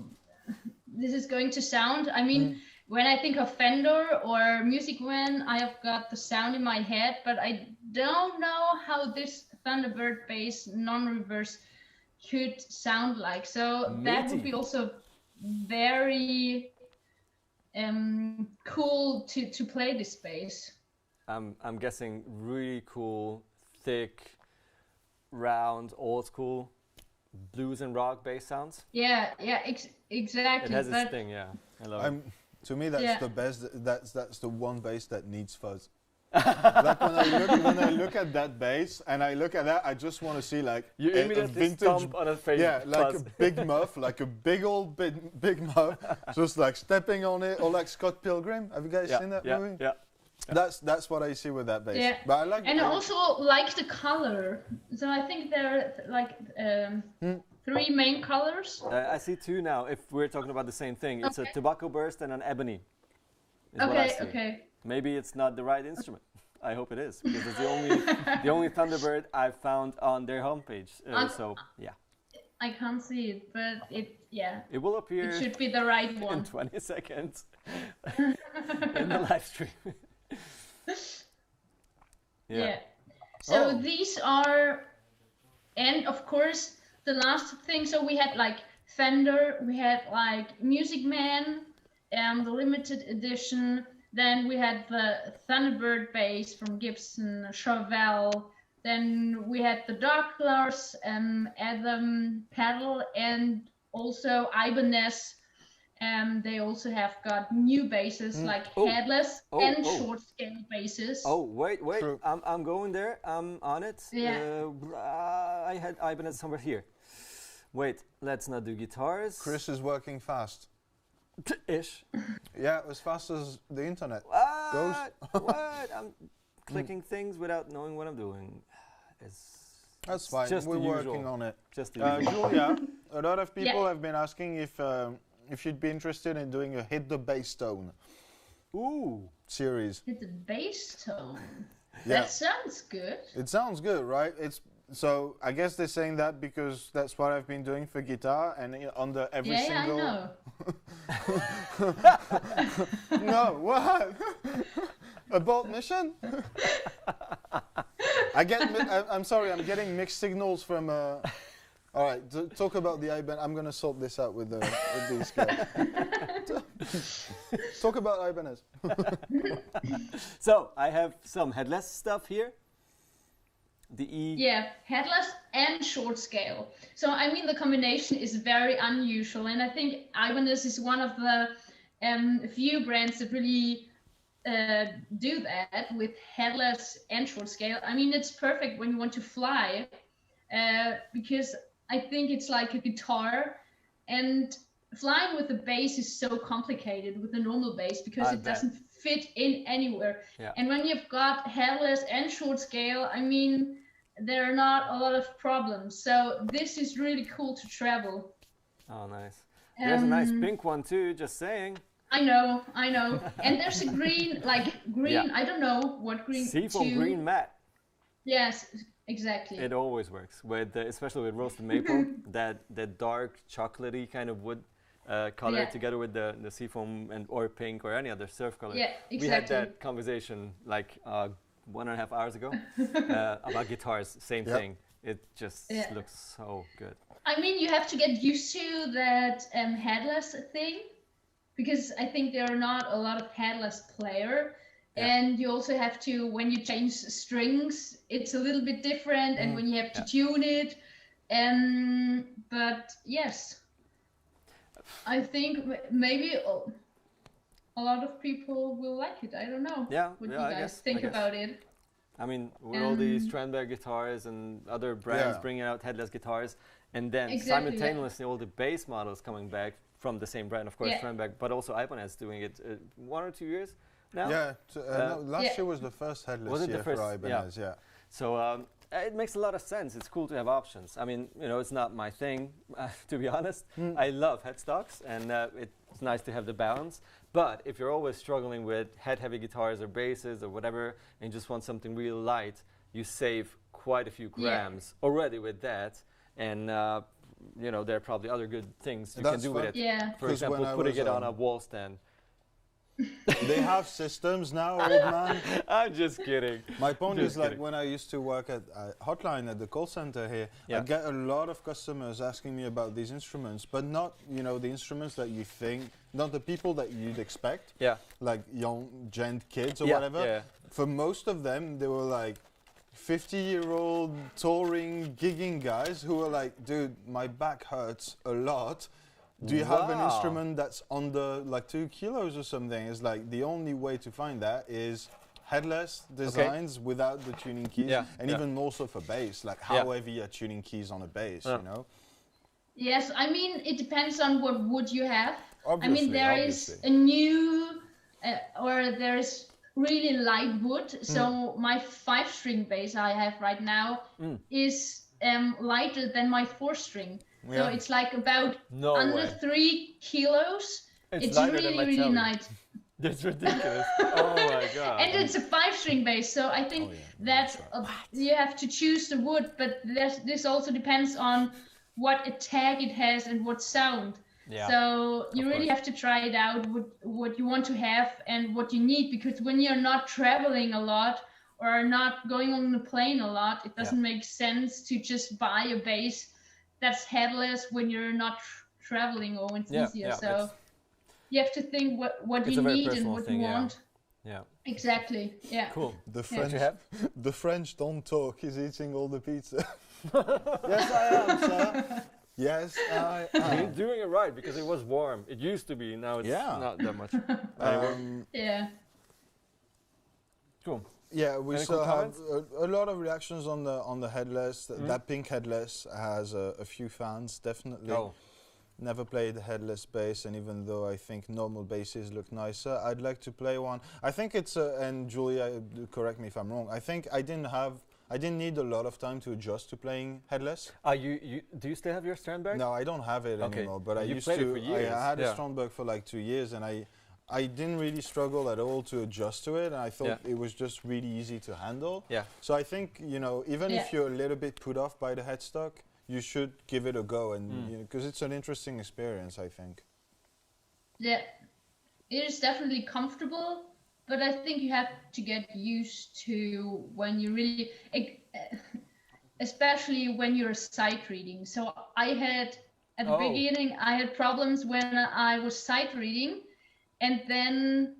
this is going to sound. I mean, when I think of Fender or MusicMan, I have got the sound in my head, but I don't know how this Thunderbird bass non-reverse should sound like. So that would be also very cool to play this bass. I'm guessing really cool, thick, round, old school blues and rock bass sounds. Yeah, exactly. It has its thing, yeah. I love it. To me, that's the best. That's the one bass that needs fuzz. Like when I look at that bass and I look at that, I just want to see like a vintage stomp on a face. Yeah, like a big muff, like a big old big muff, just like stepping on it, or like Scott Pilgrim. Have you guys seen that movie? Yeah. That's what I see with that bass. Yeah. But I like. And I also like the color. So I think there are like 3 main colors. I see 2 now. If we're talking about the same thing, it's a tobacco burst and an ebony. Okay. Maybe it's not the right instrument. I hope it is, because it's the only Thunderbird I've found on their homepage. So yeah. I can't see it, but it will appear. It should be the right one. In 20 seconds in the live stream. Yeah. So these are, and of course the last thing. So we had like Fender, we had like MusicMan, the limited edition. Then we had the Thunderbird bass from Gibson, Charvel. Then we had the Darkglass ADAM pedal, and also Ibanez. They also have got new basses like headless and short scale basses. Oh wait! I'm going there. I'm on it. Yeah. I had Ibanez somewhere here. Wait, let's not do guitars. Chris is working fast. Ish. Yeah, as fast as the internet goes. What? I'm clicking things without knowing what I'm doing. That's fine. We're working on it. Just the usual. Julia, a lot of people have been asking if you'd be interested in doing a Hit the Bass Tone series. Hit the bass tone. Yeah. That sounds good. It sounds good, right? So I guess they're saying that because that's what I've been doing for guitar, and under every single. Yeah, I know. No, what? Abort mission? I'm sorry, I'm getting mixed signals from. All right, talk about the Ibanez. I'm gonna sort this out with these guys. Talk about Ibanez. So I have some headless stuff here. Yeah, headless and short scale. So I mean the combination is very unusual, and I think Ibanez is one of the few brands that really do that with headless and short scale. I mean it's perfect when you want to fly, because I think it's like a guitar, and flying with the bass is so complicated with the normal bass because it doesn't fit in anywhere. Yeah. And when you've got headless and short scale, I mean, there are not a lot of problems. So this is really cool to travel. Oh, nice. There's a nice pink one too, just saying. I know. And there's a green, I don't know what green. Seafoam green matte. Yes, exactly. It always works, with especially with roasted maple, that dark chocolatey kind of wood color together with the seafoam or pink or any other surf color. Yeah, exactly. We had that conversation like 1.5 hours ago about guitars, same thing. It just looks so good. I mean, you have to get used to that headless thing, because I think there are not a lot of headless player. And you also have to, when you change strings, it's a little bit different, and when you have to tune it. But yes, I think maybe a lot of people will like it. I don't know what you guys think about it. I mean, with all these Strandberg guitars and other brands bringing out headless guitars, and then simultaneously all the bass models coming back from the same brand, of course, Strandberg, but also Ibanez doing it 1 or 2 years now. Yeah, no, last year was the first headless year for Ibanez. Yeah. So it makes a lot of sense. It's cool to have options. I mean, you know, it's not my thing, to be honest. I love headstocks, and it's nice to have the balance. But if you're always struggling with heavy guitars or basses or whatever, and just want something real light, you save quite a few grams already with that. And you know, there are probably other good things you can do with it. Yeah. For example, putting it on a wall stand. They have systems now, old man. I'm just kidding. My point is, like, when I used to work at Hotline at the call center here, I get a lot of customers asking me about these instruments, but not, you know, the instruments that you think, not the people that you'd expect, like young gent kids or whatever. Yeah. For most of them, they were like 50-year-old touring, gigging guys who were like, dude, my back hurts a lot. Do you have an instrument that's under like 2 kilos or something? It's like the only way to find that is headless designs without the tuning keys, and even more so for bass. Like how heavy are tuning keys on a bass? You know? Yes, I mean it depends on what wood you have. Obviously, I mean there is a new or there's really light wood. So my 5-string bass I have right now is lighter than my 4-string. So it's like about under 3 kilos. It's really, really nice. That's ridiculous. Oh my god. And it's a 5-string bass, so I think that you have to choose the wood, but this also depends on what attack it has and what sound. Yeah. So you really have to try it out, what you want to have and what you need, because when you're not traveling a lot or not going on the plane a lot, it doesn't make sense to just buy a bass that's headless when you're not traveling or when it's easier. So you have to think what you need and what you want. Yeah. Exactly. Yeah. Cool. The French don't talk. He's eating all the pizza. Yes, I am, sir. Yes, I am. You're doing it right because it was warm. It used to be. Now it's not that much. Yeah. Cool. Yeah, we still have a lot of reactions on the headless. That pink headless has a few fans, definitely. Never played the headless bass, and even though I think normal basses look nicer, I'd like to play one. I think it's and Julia, correct me if I'm wrong. I think I didn't need a lot of time to adjust to playing headless. Do you still have your Strandberg? No, I don't have it anymore. But I used to. It for years. I had a Strandberg for like 2 years, and I didn't really struggle at all to adjust to it, and I thought it was just really easy to handle. Yeah. So I think, you know, even if you're a little bit put off by the headstock, you should give it a go, and because it's an interesting experience, I think. Yeah, it is definitely comfortable, but I think you have to get used to when you really, especially when you're sight reading. So I had at the beginning, I had problems when I was sight reading. And then,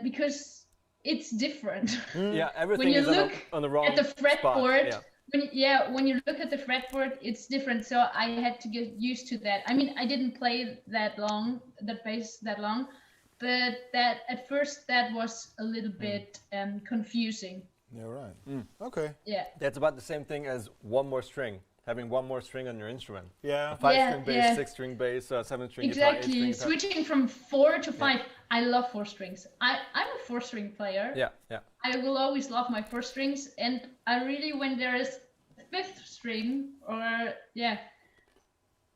because it's different. Yeah, everything is on the wrong at the fretboard. Spot. When you look at the fretboard, it's different. So I had to get used to that. I mean, I didn't play that bass that long, but at first that was a little bit confusing. Yeah, right. Okay. Yeah. That's about the same thing as one more string. having one more string on your instrument. Yeah. A 5-string bass, 6-string bass, 7-string guitar, 8-string guitar. Switching from 4 to 5. I love 4 strings. I'm a 4-string player. Yeah, yeah. I will always love my 4 strings, and I really, when there is 5th string, or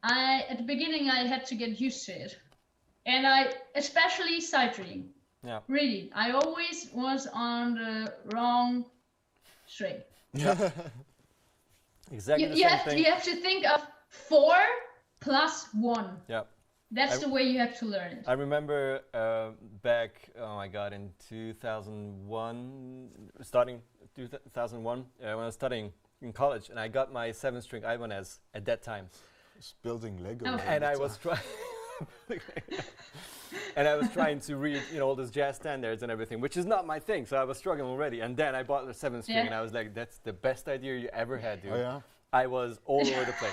at the beginning I had to get used to it, and especially Satriani. Yeah. Really, I always was on the wrong string. Yeah. Exactly. You have to think of 4 plus 1. Yeah. That's the way you have to learn it. I remember back, oh my God, in 2001, starting 2001, when I was studying in college, and I got my 7-string Ibanez at that time. Just building Lego. Oh. And I was trying, and I was trying to read, all those jazz standards and everything, which is not my thing. So I was struggling already. And then I bought the 7-string, and I was like, "That's the best idea you ever had, dude." Oh yeah. I was all over the place.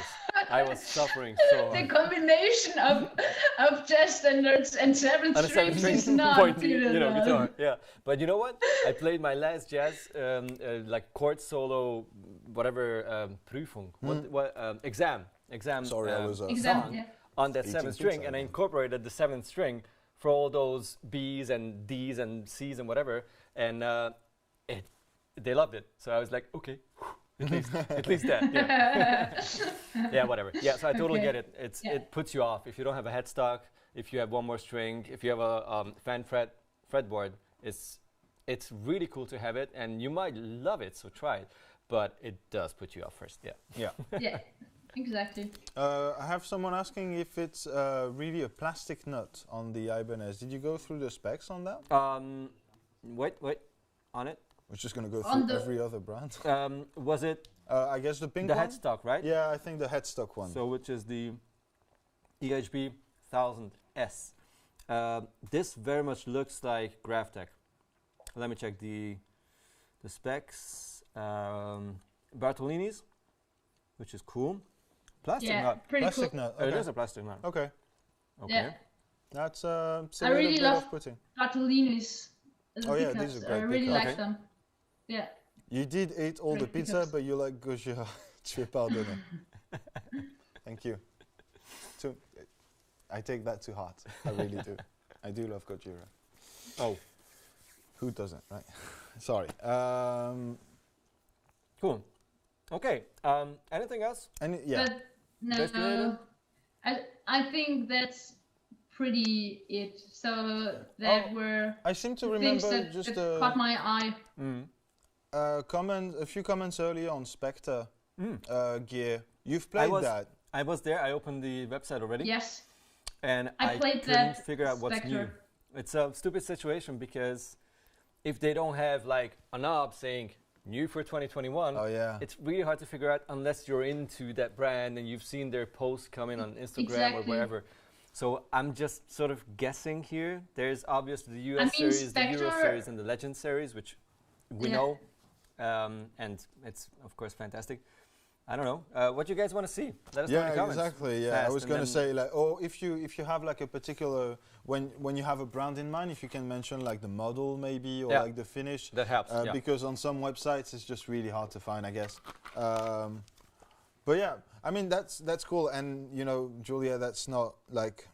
I was suffering so hard. The combination of jazz standards and 7 strings is not pointy, good enough. guitar. Yeah, but you know what? I played my last jazz like chord solo, whatever Prüfung, exam. Sorry, I was exam, on that 7th string, and I incorporated the 7th string for all those B's and D's and C's and whatever, and they loved it. So I was like, okay. At least that, yeah, whatever. Yeah, so I totally get it. It puts you off if you don't have a headstock, if you have one more string, if you have a fan fretboard. It's really cool to have it, and you might love it. So try it, but it does put you off first. Yeah. Yeah, exactly. I have someone asking if it's really a plastic nut on the Ibanez. Did you go through the specs on that? Wait, on it. We're just going to go through every other brand. Was it? I guess the pink one? The headstock, right? Yeah, I think the headstock one. So which is the EHB 1000S. This very much looks like Graphtec. Let me check the specs. Bartolini's, which is cool. Plastic nut. Pretty plastic cool. nut. Okay. It is a plastic nut. Okay. Yeah. That's I really love Bartolini's. Oh yeah, these are great. I really like them. Yeah. You did eat all the pizza, but you like Gojira. Tu es pardonné. Thank you. I take that to heart. I really do. I do love Gojira. Oh. Who doesn't, right? Sorry. Cool. Okay. Anything else? Yeah. No. I think that's pretty it. So that were I seem to remember that just caught my eye. A few comments earlier on Spectre gear. You've played that. I was there. I opened the website already. Yes. And I couldn't figure out what's new. It's a stupid situation because if they don't have like a knob saying new for 2021, it's really hard to figure out unless you're into that brand and you've seen their posts coming on Instagram or wherever. So I'm just sort of guessing here. There's obviously the US series, the Euro series, and the Legend series, which we know, and it's of course fantastic. I don't know. What you guys want to see? Let us know in the comments. Exactly. Yeah, I was going to say like, if you have like a particular when you have a brand in mind, if you can mention like the model maybe or like the finish. That helps. Because on some websites it's just really hard to find, I guess. But yeah, I mean that's cool, and you know, JULIAAA, that's not like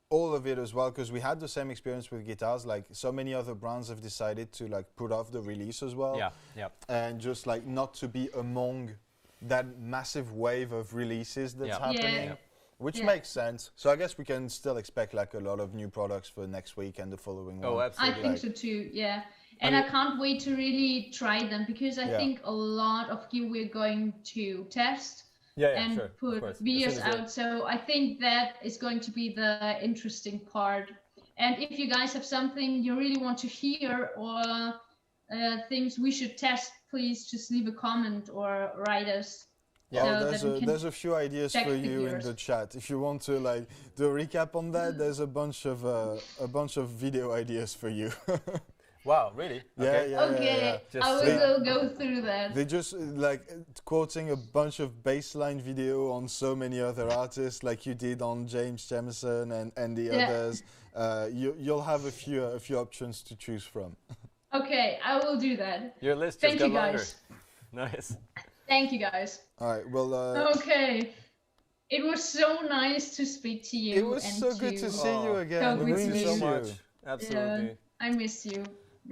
all of it as well, because we had the same experience with guitars. Like so many other brands have decided to like put off the release as well. And just like not to be among that massive wave of releases that's happening, which makes sense. So I guess we can still expect like a lot of new products for next week and the following one. Oh, absolutely. I think so too, yeah. And I can't wait to really try them, because I think a lot of you we're going to test and put videos out. So I think that is going to be the interesting part. And if you guys have something you really want to hear or things we should test, please just leave a comment or write us. There's a few ideas for you in the chat. If you want to like do a recap on that, there's a bunch of video ideas for you. Wow, really? Okay. I will go through that. They just like quoting a bunch of baseline video on so many other artists, like you did on James Jamison and the others. You'll have a few options to choose from. Okay, I will do that. Your list Thank just got you longer. guys. Nice. Thank you, guys. All right. Well. Okay. It was so nice to speak to you. It was so good to see you again. We miss you so much. Absolutely. Yeah, I miss you.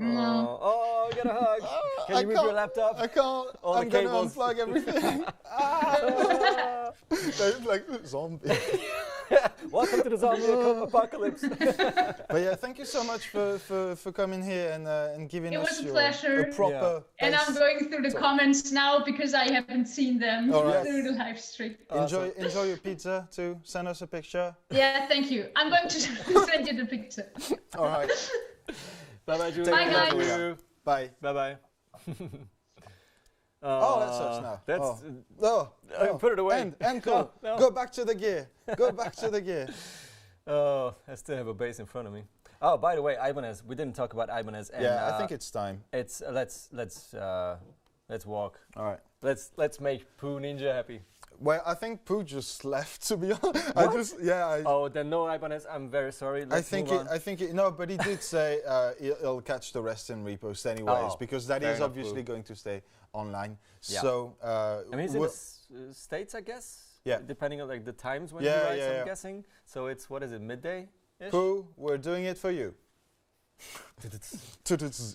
Oh, get a hug. Can you move your laptop? I can't. I'm going to unplug everything. There's like a zombie. Welcome to the zombie apocalypse. But yeah, thank you so much for coming here and giving us a pleasure. A proper. Yeah. And I'm going through the comments now because I haven't seen them through the live stream. Enjoy your pizza too. Send us a picture. Yeah, thank you. I'm going to send you the picture. All right. Bye-bye, Julie. Bye, guys. Bye. Bye-bye. Oh, that sucks now. That's put it away. And go. No. Go back to the gear. Go back to the gear. Oh, I still have a bass in front of me. Oh, by the way, Ibanez. We didn't talk about Ibanez. And, yeah, I think it's time. It's let's walk. All right. Let's make Poo Ninja happy. Well, I think Poo just left, to be honest. Oh, then no Ibanez. I'm very sorry. I think no, but he did say he'll catch the rest in repost anyways, because that is obviously going to stay online. Yeah. So I mean, he's in the States, I guess. Yeah. Depending on like the times when he writes, I'm guessing. So it's midday? Poo, we're doing it for you.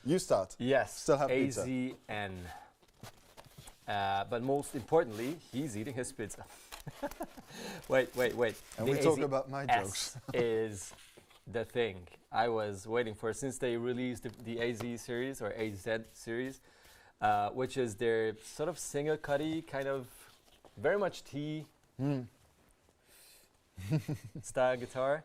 You start. Yes. Still have pizza. AZN. But most importantly, he's eating his pizza. wait. And we talk about my jokes. Is the thing I was waiting for since they released the AZ series or AZ series, which is their sort of single cutty kind of very much T style guitar.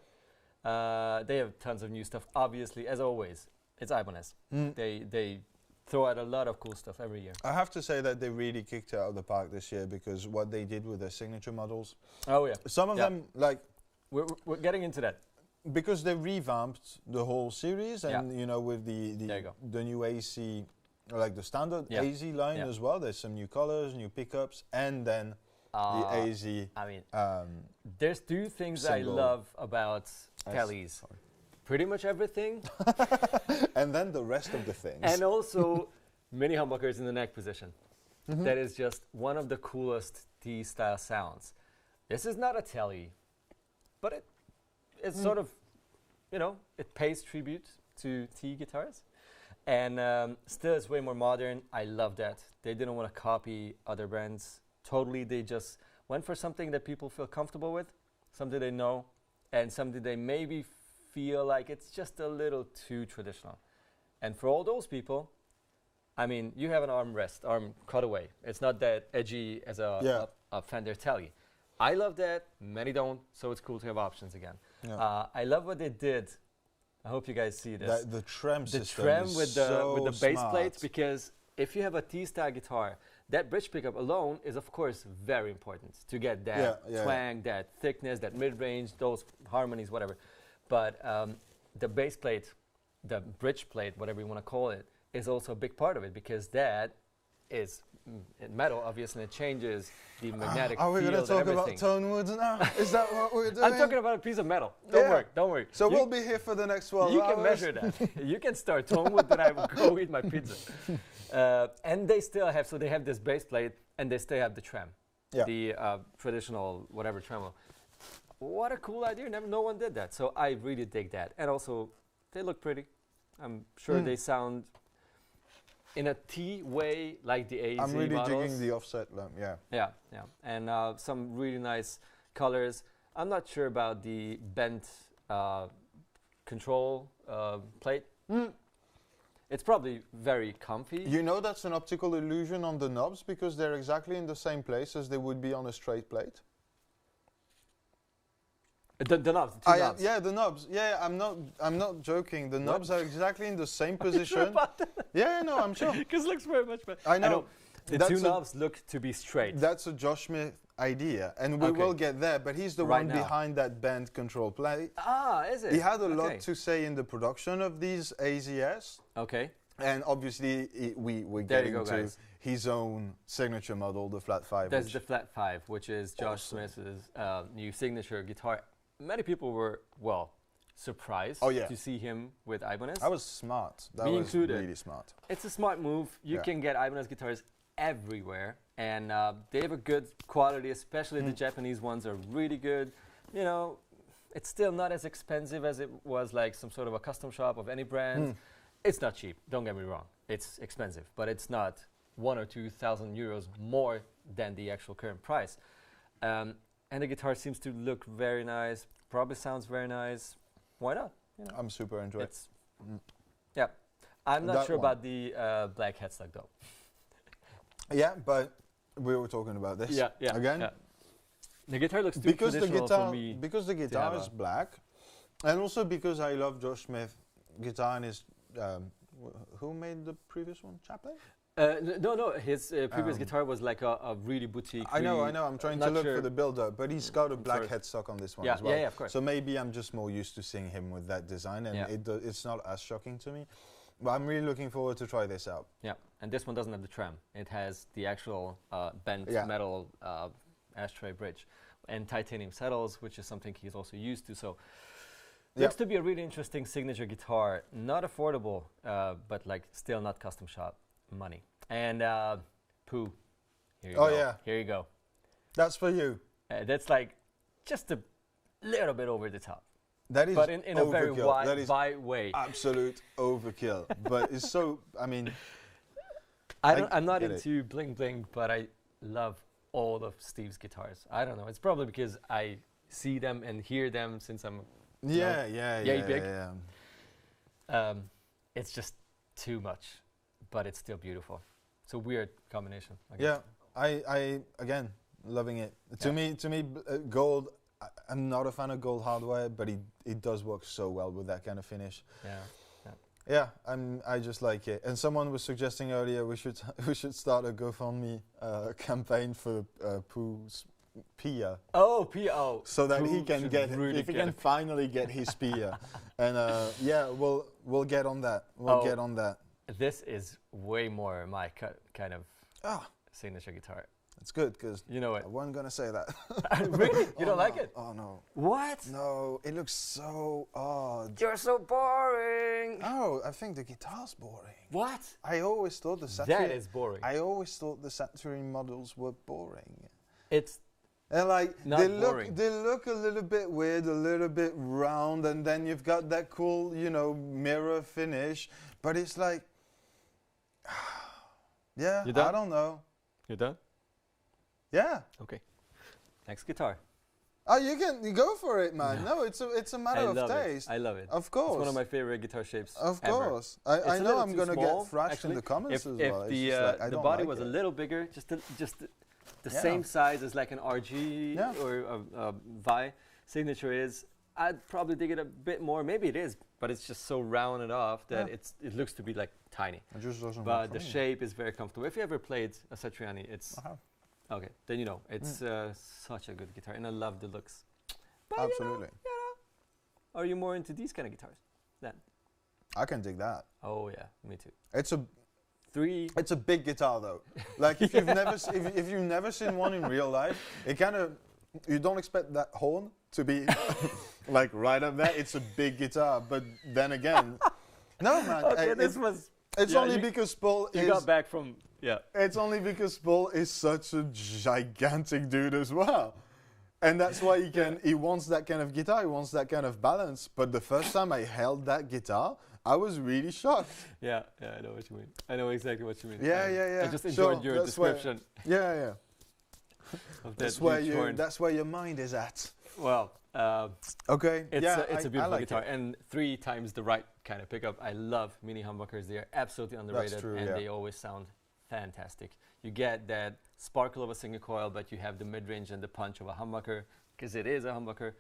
They have tons of new stuff. Obviously, as always, it's Ibanez. They throw out a lot of cool stuff every year. I have to say that they really kicked it out of the park this year, because what they did with their signature models. Oh yeah. Some of them, like, we're getting into that. Because they revamped the whole series, and you know, with the new AC, like the standard AZ line as well. There's some new colors, new pickups, and then the AZ. I mean, there's two things I love about Tellies. Pretty much everything. And then the rest of the things. And also mini humbuckers in the neck position. That is just one of the coolest T-style sounds. This is not a Telly, but it's sort of, you know, it pays tribute to T guitars. And still it's way more modern. I love that. They didn't want to copy other brands. Totally, they just went for something that people feel comfortable with, something they know, and something they maybe feel like it's just a little too traditional. And for all those people, I mean, you have an arm cutaway. It's not that edgy as a Fender Telly. I love that. Many don't, so it's cool to have options again. Yeah. I love what they did. I hope you guys see this. The trem system. The trem with the bass plate, because if you have a T-style guitar, that bridge pickup alone is, of course, very important to get that twang, that thickness, that mid-range, those harmonies, whatever. But the bass plate, the bridge plate, whatever you want to call it, is also a big part of it, because that is metal, obviously, and it changes the magnetic field. Are we going to talk about tone woods now? Is that what we're doing? I'm talking about a piece of metal. Don't worry. So we'll be here for the next 12 hours. You can measure that. You can start tone wood, then I will go eat my pizza. And they still have, so they have this bass plate, and they still have the trem, the traditional whatever tremolo. What a cool idea! No one did that, so I really dig that. And also, they look pretty. I'm sure they sound in a T way like the AZ I'm really models. digging the offset lamp, Yeah, and some really nice colors. I'm not sure about the bent control plate. It's probably very comfy. You know that's an optical illusion on the knobs, because they're exactly in the same place as they would be on a straight plate. The knobs, the knobs. Yeah, the knobs. Yeah, I'm not joking. The knobs are exactly in the same position. Sure about that? Yeah, no, I'm sure. Because it looks very much better. I know. The two knobs look to be straight. That's a Josh Smith idea, and we will get there, but he's the one behind that band control plate. Ah, is it? He had a lot to say in the production of these AZS. Okay. And obviously, we're getting to his own signature model, the Flat 5. That's the Flat 5, which is Josh Smith's new signature guitar. Many people were, surprised to see him with Ibanez. That was smart. That Me was included. really smart. It's a smart move. You can get Ibanez guitars everywhere, and they have a good quality, especially the Japanese ones are really good. You know, it's still not as expensive as it was like some sort of a custom shop of any brand. It's not cheap, don't get me wrong. It's expensive, but it's not 1,000 or 2,000 euros more than the actual current price. And the guitar seems to look very nice, probably sounds very nice. Why not? You know? I'm super enjoying it. Yeah, I'm not sure about the black headstock though. Yeah, but we were talking about this again. Yeah. The guitar looks too traditional for me. Because the guitar is black, and also because I love Josh Smith guitar and his who made the previous one? Chaplin? No. His previous guitar was like a really boutique. I know. I'm trying to look for the build-up, but he's got a black headstock on this one as well. Yeah, of course. So maybe I'm just more used to seeing him with that design, and it's not as shocking to me. But I'm really looking forward to try this out. Yeah, and this one doesn't have the tram. It has the actual bent metal ashtray bridge and titanium saddles, which is something he's also used to. So looks to be a really interesting signature guitar. Not affordable, but like still not custom shop money. And Poo, here you go. Here you go. That's for you. That's like just a little bit over the top. That is, but in a very wide way. Absolute overkill. But it's so. I mean, I'm not into bling bling, but I love all of Steve's guitars. I don't know. It's probably because I see them and hear them since I'm big. It's just too much, but it's still beautiful. It's a weird combination, I guess. I again loving it. To me, gold. I'm not a fan of gold hardware, but it does work so well with that kind of finish. I just like it. And someone was suggesting earlier we should start a GoFundMe campaign for Poo's Pia. Oh, Pia! Oh, so that he can can finally get his Pia. And we'll get on that. We'll get on that. This is way more my kind of signature guitar. It's good because you know I wasn't gonna say that. Really? You don't like it? Oh no. What? No, it looks so odd. You're so boring. Oh, I think the guitar's boring. What? I always thought the Satriani. That is boring. I always thought the Satriani models were boring. It's like not boring. They look a little bit weird, a little bit round, and then you've got that cool, mirror finish. But it's like, I don't know. You done? Yeah. Okay. Next guitar. Oh, you go for it, man. No, it's a matter of taste. I love it. Of course. It's one of my favorite guitar shapes. Of course. I know I'm gonna get thrashed in the comments as well. If the body was a little bigger, just the same size as like an RG or a Vi signature is, I'd probably dig it a bit more. Maybe it is, but it's just so rounded off that it looks to be like tiny. It just doesn't. But the shape is very comfortable. If you ever played a Satriani, it's. Okay, then you know it's such a good guitar, and I love the looks. But absolutely. Are you more into these kind of guitars? Then I can dig that. Oh yeah, me too. It's a big guitar though. Like if you've never if you've never seen one in real life, it kind of you don't expect that horn to be like right up there. It's a big guitar, but then again, no man. Okay, it's only because Paul got back from. Yeah. It's only because Paul is such a gigantic dude as well. And that's why he wants that kind of guitar, he wants that kind of balance. But the first time I held that guitar, I was really shocked. Yeah, I know what you mean. I know exactly what you mean. Yeah. I just enjoyed your description. That's where your mind is at. Well, okay. It's a beautiful like guitar, and 3 times the right kind of pickup. I love mini humbuckers. They are absolutely underrated, that's true, and they always sound fantastic. You get that sparkle of a single coil, but you have the mid-range and the punch of a humbucker, because it is a humbucker.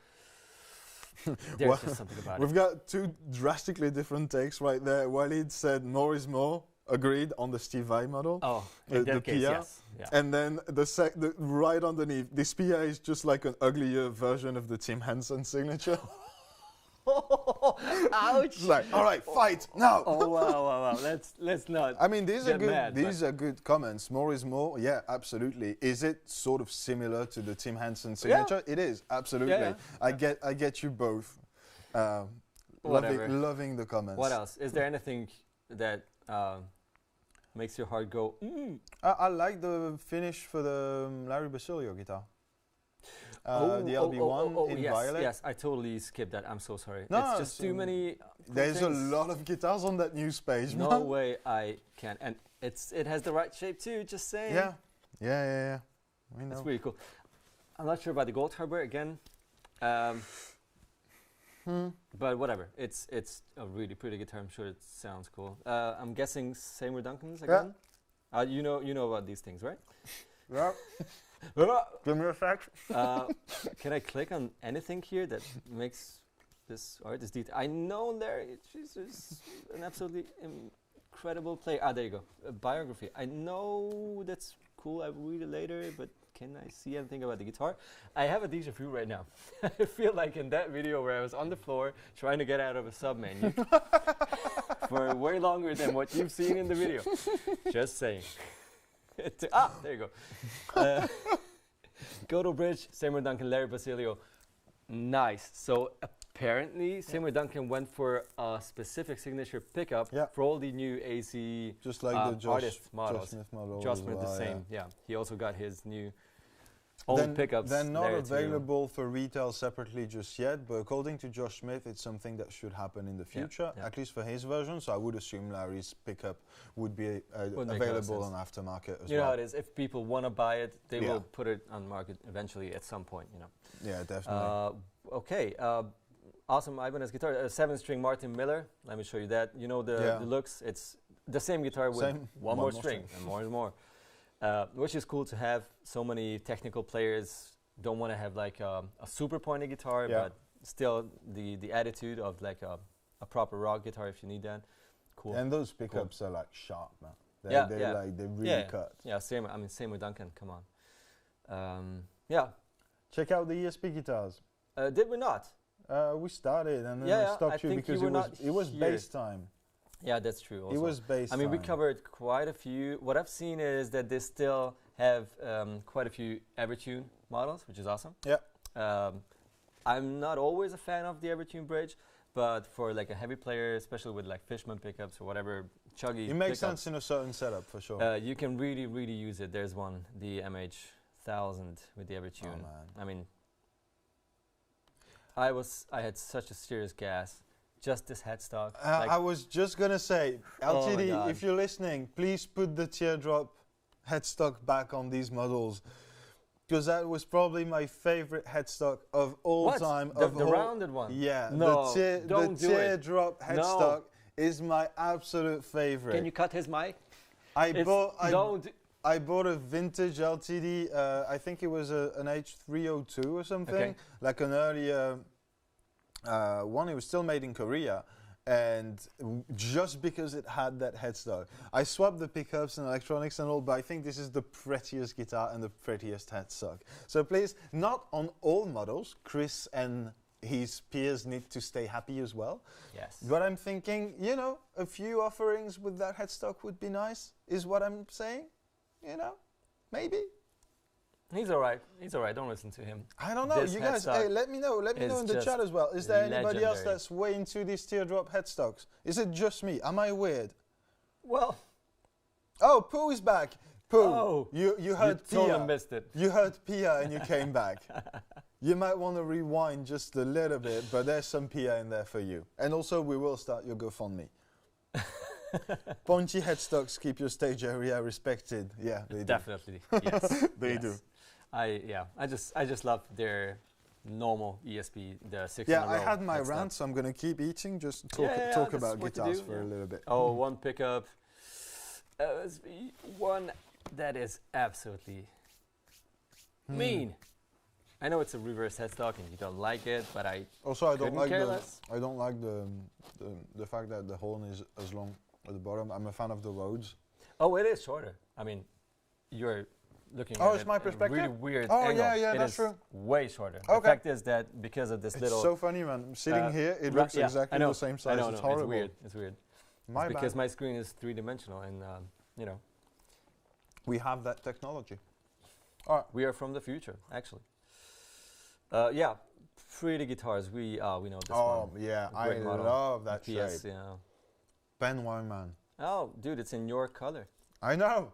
There's just something about it. We've got 2 drastically different takes right there. Walid said more is more, agreed on the Steve Vai model. Oh, in that case, yes. Yeah. And then the right underneath, this Pia is just like an uglier version of the Tim Henson signature. Ouch! Like, all right, fight now. Oh wow! Let's not. I mean, these are good. These are good comments. More is more. Yeah, absolutely. Is it sort of similar to the Tim Henson signature? It is absolutely. Yeah. I get you both. Loving the comments. What else? Is there anything that makes your heart go. I like the finish for the Lari Basilio guitar. The LB1 in yes, violet. Yes, I totally skipped that. I'm so sorry. No, it's just too many. There's a lot of guitars on that news page. No way I can. And it has the right shape too. Just saying. Yeah. We know. It's really cool. I'm not sure about the gold hardware again. But whatever. It's a really pretty guitar. I'm sure it sounds cool. I'm guessing Seymour Duncan's again. Yeah. You know about these things, right? Yeah. Give me a fact. Can I click on anything here that makes this artist detail? I know Larry. She's an absolutely incredible player. There you go. A biography. I know that's cool. I will read it later, but can I see anything about the guitar? I have a déjà vu right now. I feel like in that video where I was on the floor trying to get out of a sub menu for way longer than what you've seen in the video. Just saying. There you go. Goto Bridge, Seymour Duncan, Lari Basilio. Nice. So apparently Seymour Duncan went for a specific signature pickup for all the new AC just like the artist models. Josh Smith model. Josh Smith the same. Yeah. He also got his new old pickups. They're not available for retail separately just yet, but according to Josh Smith, it's something that should happen in the future, at least for his version. So I would assume Larry's pickup would be available on aftermarket as well. You know how it is. If people want to buy it, they will put it on market eventually at some point. You know. Yeah, definitely. Okay. Awesome Ibanez guitar. 7-string Martin Miller. Let me show you that. You know the looks. It's the same guitar with one more string and more and more. Which is cool to have. So many technical players don't want to have like a super pointy guitar, but still the attitude of like a proper rock guitar if you need that. Cool. And those pickups are like sharp, man. They really cut. Yeah, same with Duncan. Come on. Check out the ESP guitars. Did we not? We started and then I stopped you because it was bass time. Yeah, that's true. Also. It was bass time. I mean, we covered quite a few. What I've seen is that they still have quite a few Evertune models, which is awesome. Yeah. I'm not always a fan of the Evertune bridge, but for like a heavy player, especially with like Fishman pickups or whatever, chuggy it makes sense in a certain setup for sure. You can really, really use it. There's one, the MH1000 with the Evertune. Oh, man. I mean, I had such a serious gas. Just this headstock. I was just gonna say, LTD, if you're listening, please put the teardrop headstock back on these models, because that was probably my favorite headstock of all time. The rounded one? Yeah. No, the teardrop headstock is my absolute favorite. Can you cut his mic? I bought a vintage LTD. I think it was an H302 or something, like an earlier. One, it was still made in Korea, and just because it had that headstock, I swapped the pickups and electronics and all, but I think this is the prettiest guitar and the prettiest headstock. So please, not on all models, Chris and his peers need to stay happy as well. Yes. But I'm thinking, you know, a few offerings with that headstock would be nice, is what I'm saying. You know, maybe. He's all right. He's all right. Don't listen to him. I don't know. You guys, hey, let me know. Let me know in the chat as well. Is there anybody else that's way into these teardrop headstocks? Is it just me? Am I weird? Well. Oh, Pooh is back. Pooh, oh, you heard Pia. Totally missed it. You heard Pia and you came back. You might want to rewind just a little bit, but there's some Pia in there for you. And also, we will start your GoFundMe. Pointy headstocks keep your stage area respected. Yeah, they do. Definitely. Yes. They do. I just love their normal ESP, the 6 in a Yeah, row. I had my rant, so I'm going to keep eating, just talk about guitars for a little bit. Oh, one pickup. One that is absolutely mean. I know it's a reverse headstock and you don't like it, but I don't like the fact that the horn is as long at the bottom. I'm a fan of the Rhodes. Oh, it is shorter. I mean, you're looking at it's my perspective? Really weird angle. Yeah, that's true. Way shorter. Okay. The fact is that because of this it's so funny, man. I'm sitting here, it looks exactly the same size. It's horrible. It's weird. Because my screen is 3-dimensional and, you know. We have that technology. We are from the future, actually. Yeah, pretty guitars. We know this one. Oh, yeah, I love that shape. Yeah. Ben Wyman. Oh, dude, it's in your color. I know.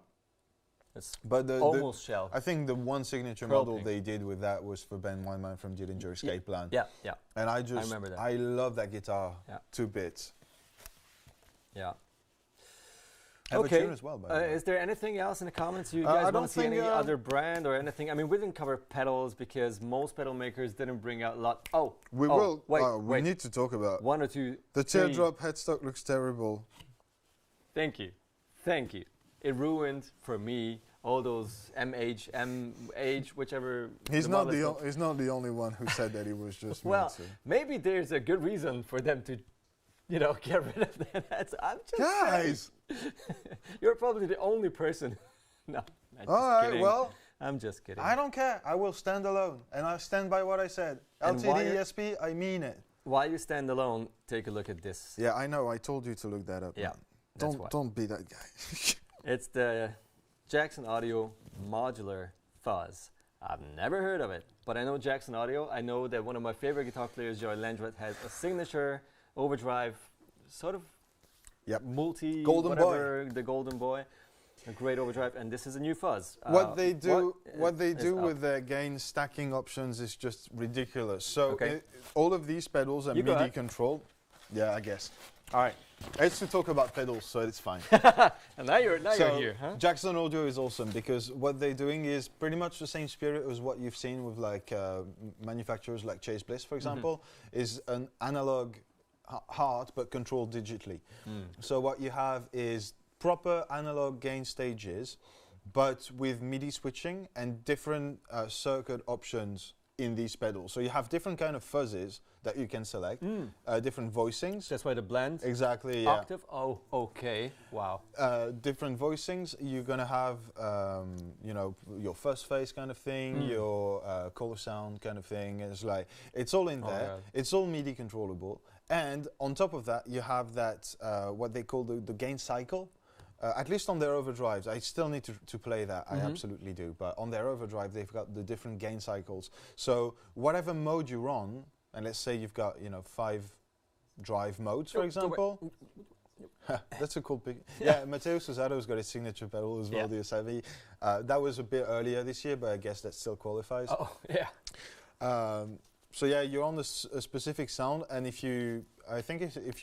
It's but almost shell. I think the one signature model they did with that was for Ben Weinman from Dillinger Escape Plan. Yeah, yeah. And I remember that. I love that guitar. Yeah. 2 bits. Yeah. Have a tune as well, by the way. Is there anything else in the comments you guys want to see? Any other brand or anything? I mean, we didn't cover pedals because most pedal makers didn't bring out a lot. We will. We need to talk about 1 or 2. The teardrop headstock looks terrible. Thank you. Thank you. It ruined for me all those MH, whichever. He's not the only one who said that he was just. Well, maybe there's a good reason for them to, get rid of that. I'm just guys. You're probably the only person. No. All right. Kidding. Well, I'm just kidding. I don't care. I will stand alone, and I stand by what I said. LTD ESP. I mean it. While you stand alone, take a look at this. Yeah, I know. I told you to look that up. Yeah. Don't be that guy. It's the Jackson Audio Modular Fuzz. I've never heard of it, but I know Jackson Audio. I know that one of my favorite guitar players, Joy Landreth, has a signature overdrive, sort of multi Golden Boy, the Golden Boy, a great overdrive, and this is a new Fuzz. What they do with their gain stacking options is just ridiculous. So all of these pedals are MIDI controlled. Yeah, I guess. All right. It's to talk about pedals, so it's fine. And now you're here, huh? Jackson Audio is awesome because what they're doing is pretty much the same spirit as what you've seen with like manufacturers like Chase Bliss, for example, is an analog heart but controlled digitally. So what you have is proper analog gain stages, but with MIDI switching and different circuit options in these pedals. So you have different kind of fuzzes that you can select, different voicings. That's why the blend? Exactly, yeah. Octave? Oh, okay. Wow. Different voicings. You're going to have, your fuzz face kind of thing, your color sound kind of thing. It's all in there. It's all MIDI controllable. And on top of that, you have that, what they call the gain cycle. At least on their overdrives, I still need to play that. I absolutely do. But on their overdrive, they've got the different gain cycles. So whatever mode you're on, and let's say you've got 5 drive modes, for example. That's a cool pick. Yeah, Matteo Susado's got his signature pedal as well, the Asavi. That was a bit earlier this year, but I guess that still qualifies. Oh, yeah. So yeah, you're on a specific sound, and if you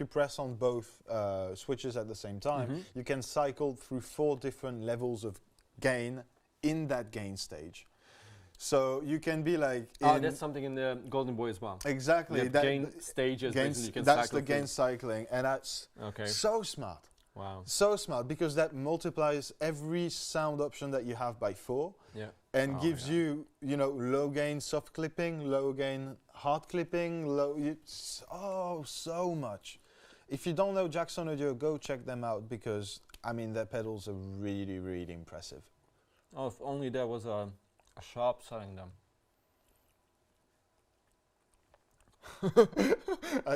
press on both switches at the same time, you can cycle through 4 different levels of gain in that gain stage. So you can be like... that's something in the Golden Boy as well. Exactly. That gain stages, you can that's the gain cycling, and that's so smart. Wow. So smart, because that multiplies every sound option that you have by 4. Yeah. And gives you, low gain soft clipping, low gain hard clipping, so much. If you don't know Jackson Audio, go check them out because, their pedals are really, really impressive. Oh, if only there was a shop selling them.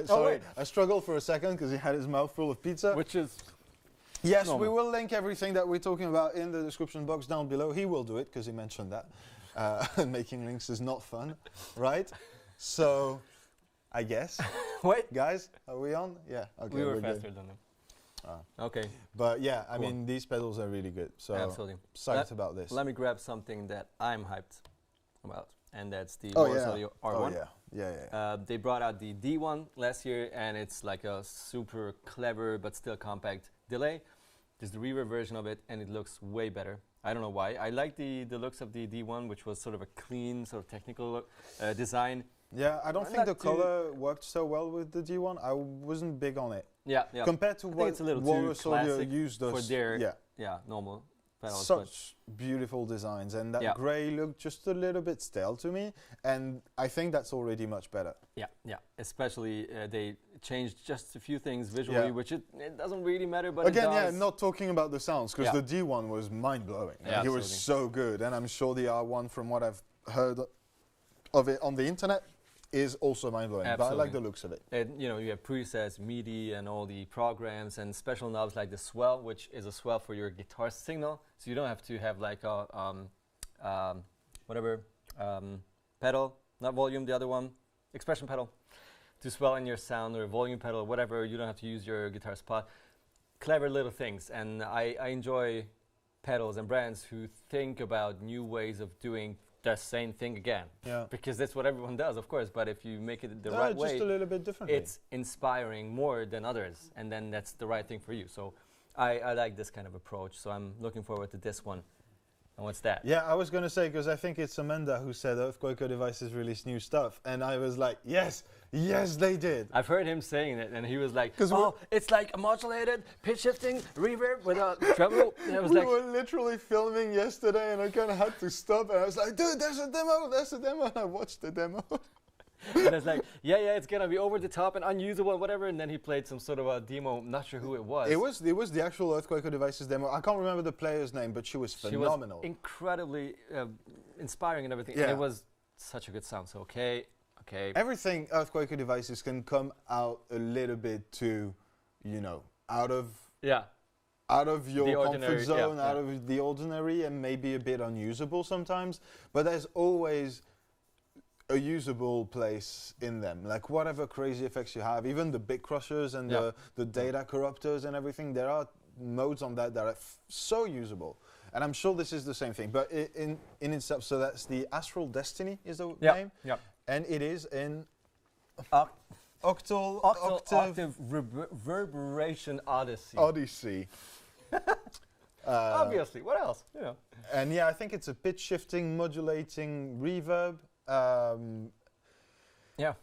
Sorry, I struggled for a second because he had his mouth full of pizza. Which is... Yes, we will link everything that we're talking about in the description box down below. He will do it because he mentioned that. Making links is not fun, right? So, I guess. Wait. Guys, are we on? Yeah. Okay. We were faster than them. Okay. But yeah, these pedals are really good. So, absolutely. Psyched about this. Let me grab something that I'm hyped about, and that's the Walrus Audio R1. Oh, yeah. They brought out the D1 last year, and it's like a super clever but still compact delay. There's the reverb version of it, and it looks way better. I don't know why. I like the looks of the D1, which was sort of a clean, sort of technical look, design. Yeah, I don't think the color worked so well with the D1. I wasn't big on it. Yeah. Compared to what Walrus Audio used for their normal pedals. Such beautiful designs, and that grey looked just a little bit stale to me, and I think that's already much better. Yeah. Especially they changed just a few things visually, which it doesn't really matter, but again, not talking about the sounds, because the D1 was mind-blowing. It was so good, and I'm sure the R1, from what I've heard of it on the internet, is also mind-blowing, but I like the looks of it. And you have presets, MIDI, and all the programs, and special knobs like the swell, which is a swell for your guitar signal, so you don't have to have like a pedal, not volume, the other one, expression pedal, to swell in your sound, or volume pedal, whatever. You don't have to use your guitar spot. Clever little things, and I enjoy pedals and brands who think about new ways of doing the same thing again. Yeah. Because that's what everyone does, of course. But if you make it the right way, just a little bit differently. It's inspiring more than others, and then that's the right thing for you. So I like this kind of approach. So I'm looking forward to this one. And what's that? Yeah, I was going to say, because I think it's Amanda who said Eartquaker Devices released new stuff. And I was like, yes, yes, they did. I've heard him saying it, and he was like, oh, it's like a modulated, pitch shifting, reverb without treble. And I was we were literally filming yesterday, and I kind of had to stop. And I was like, dude, there's a demo. And I watched the demo. And it's like, yeah, it's gonna be over the top and unusable and whatever. And then he played some sort of a demo. Not sure who it was. It was the actual Eartquaker Devices demo. I can't remember the player's name, but she was phenomenal. She was incredibly inspiring and everything. Yeah. And it was such a good sound. So okay. Everything Eartquaker Devices can come out a little bit too, you know, out of your comfort zone, out of the ordinary, and maybe a bit unusable sometimes. But there's always a usable place in them. Like whatever crazy effects you have, even the bit crushers and the data corruptors and everything, there are modes on that are so usable. And I'm sure this is the same thing, but in itself, so that's the Astral Destiny is the name. Yeah. And it is in octave reverberation Odyssey. Odyssey. Obviously, what else? You know. And yeah, I think it's a pitch shifting, modulating reverb. Yeah.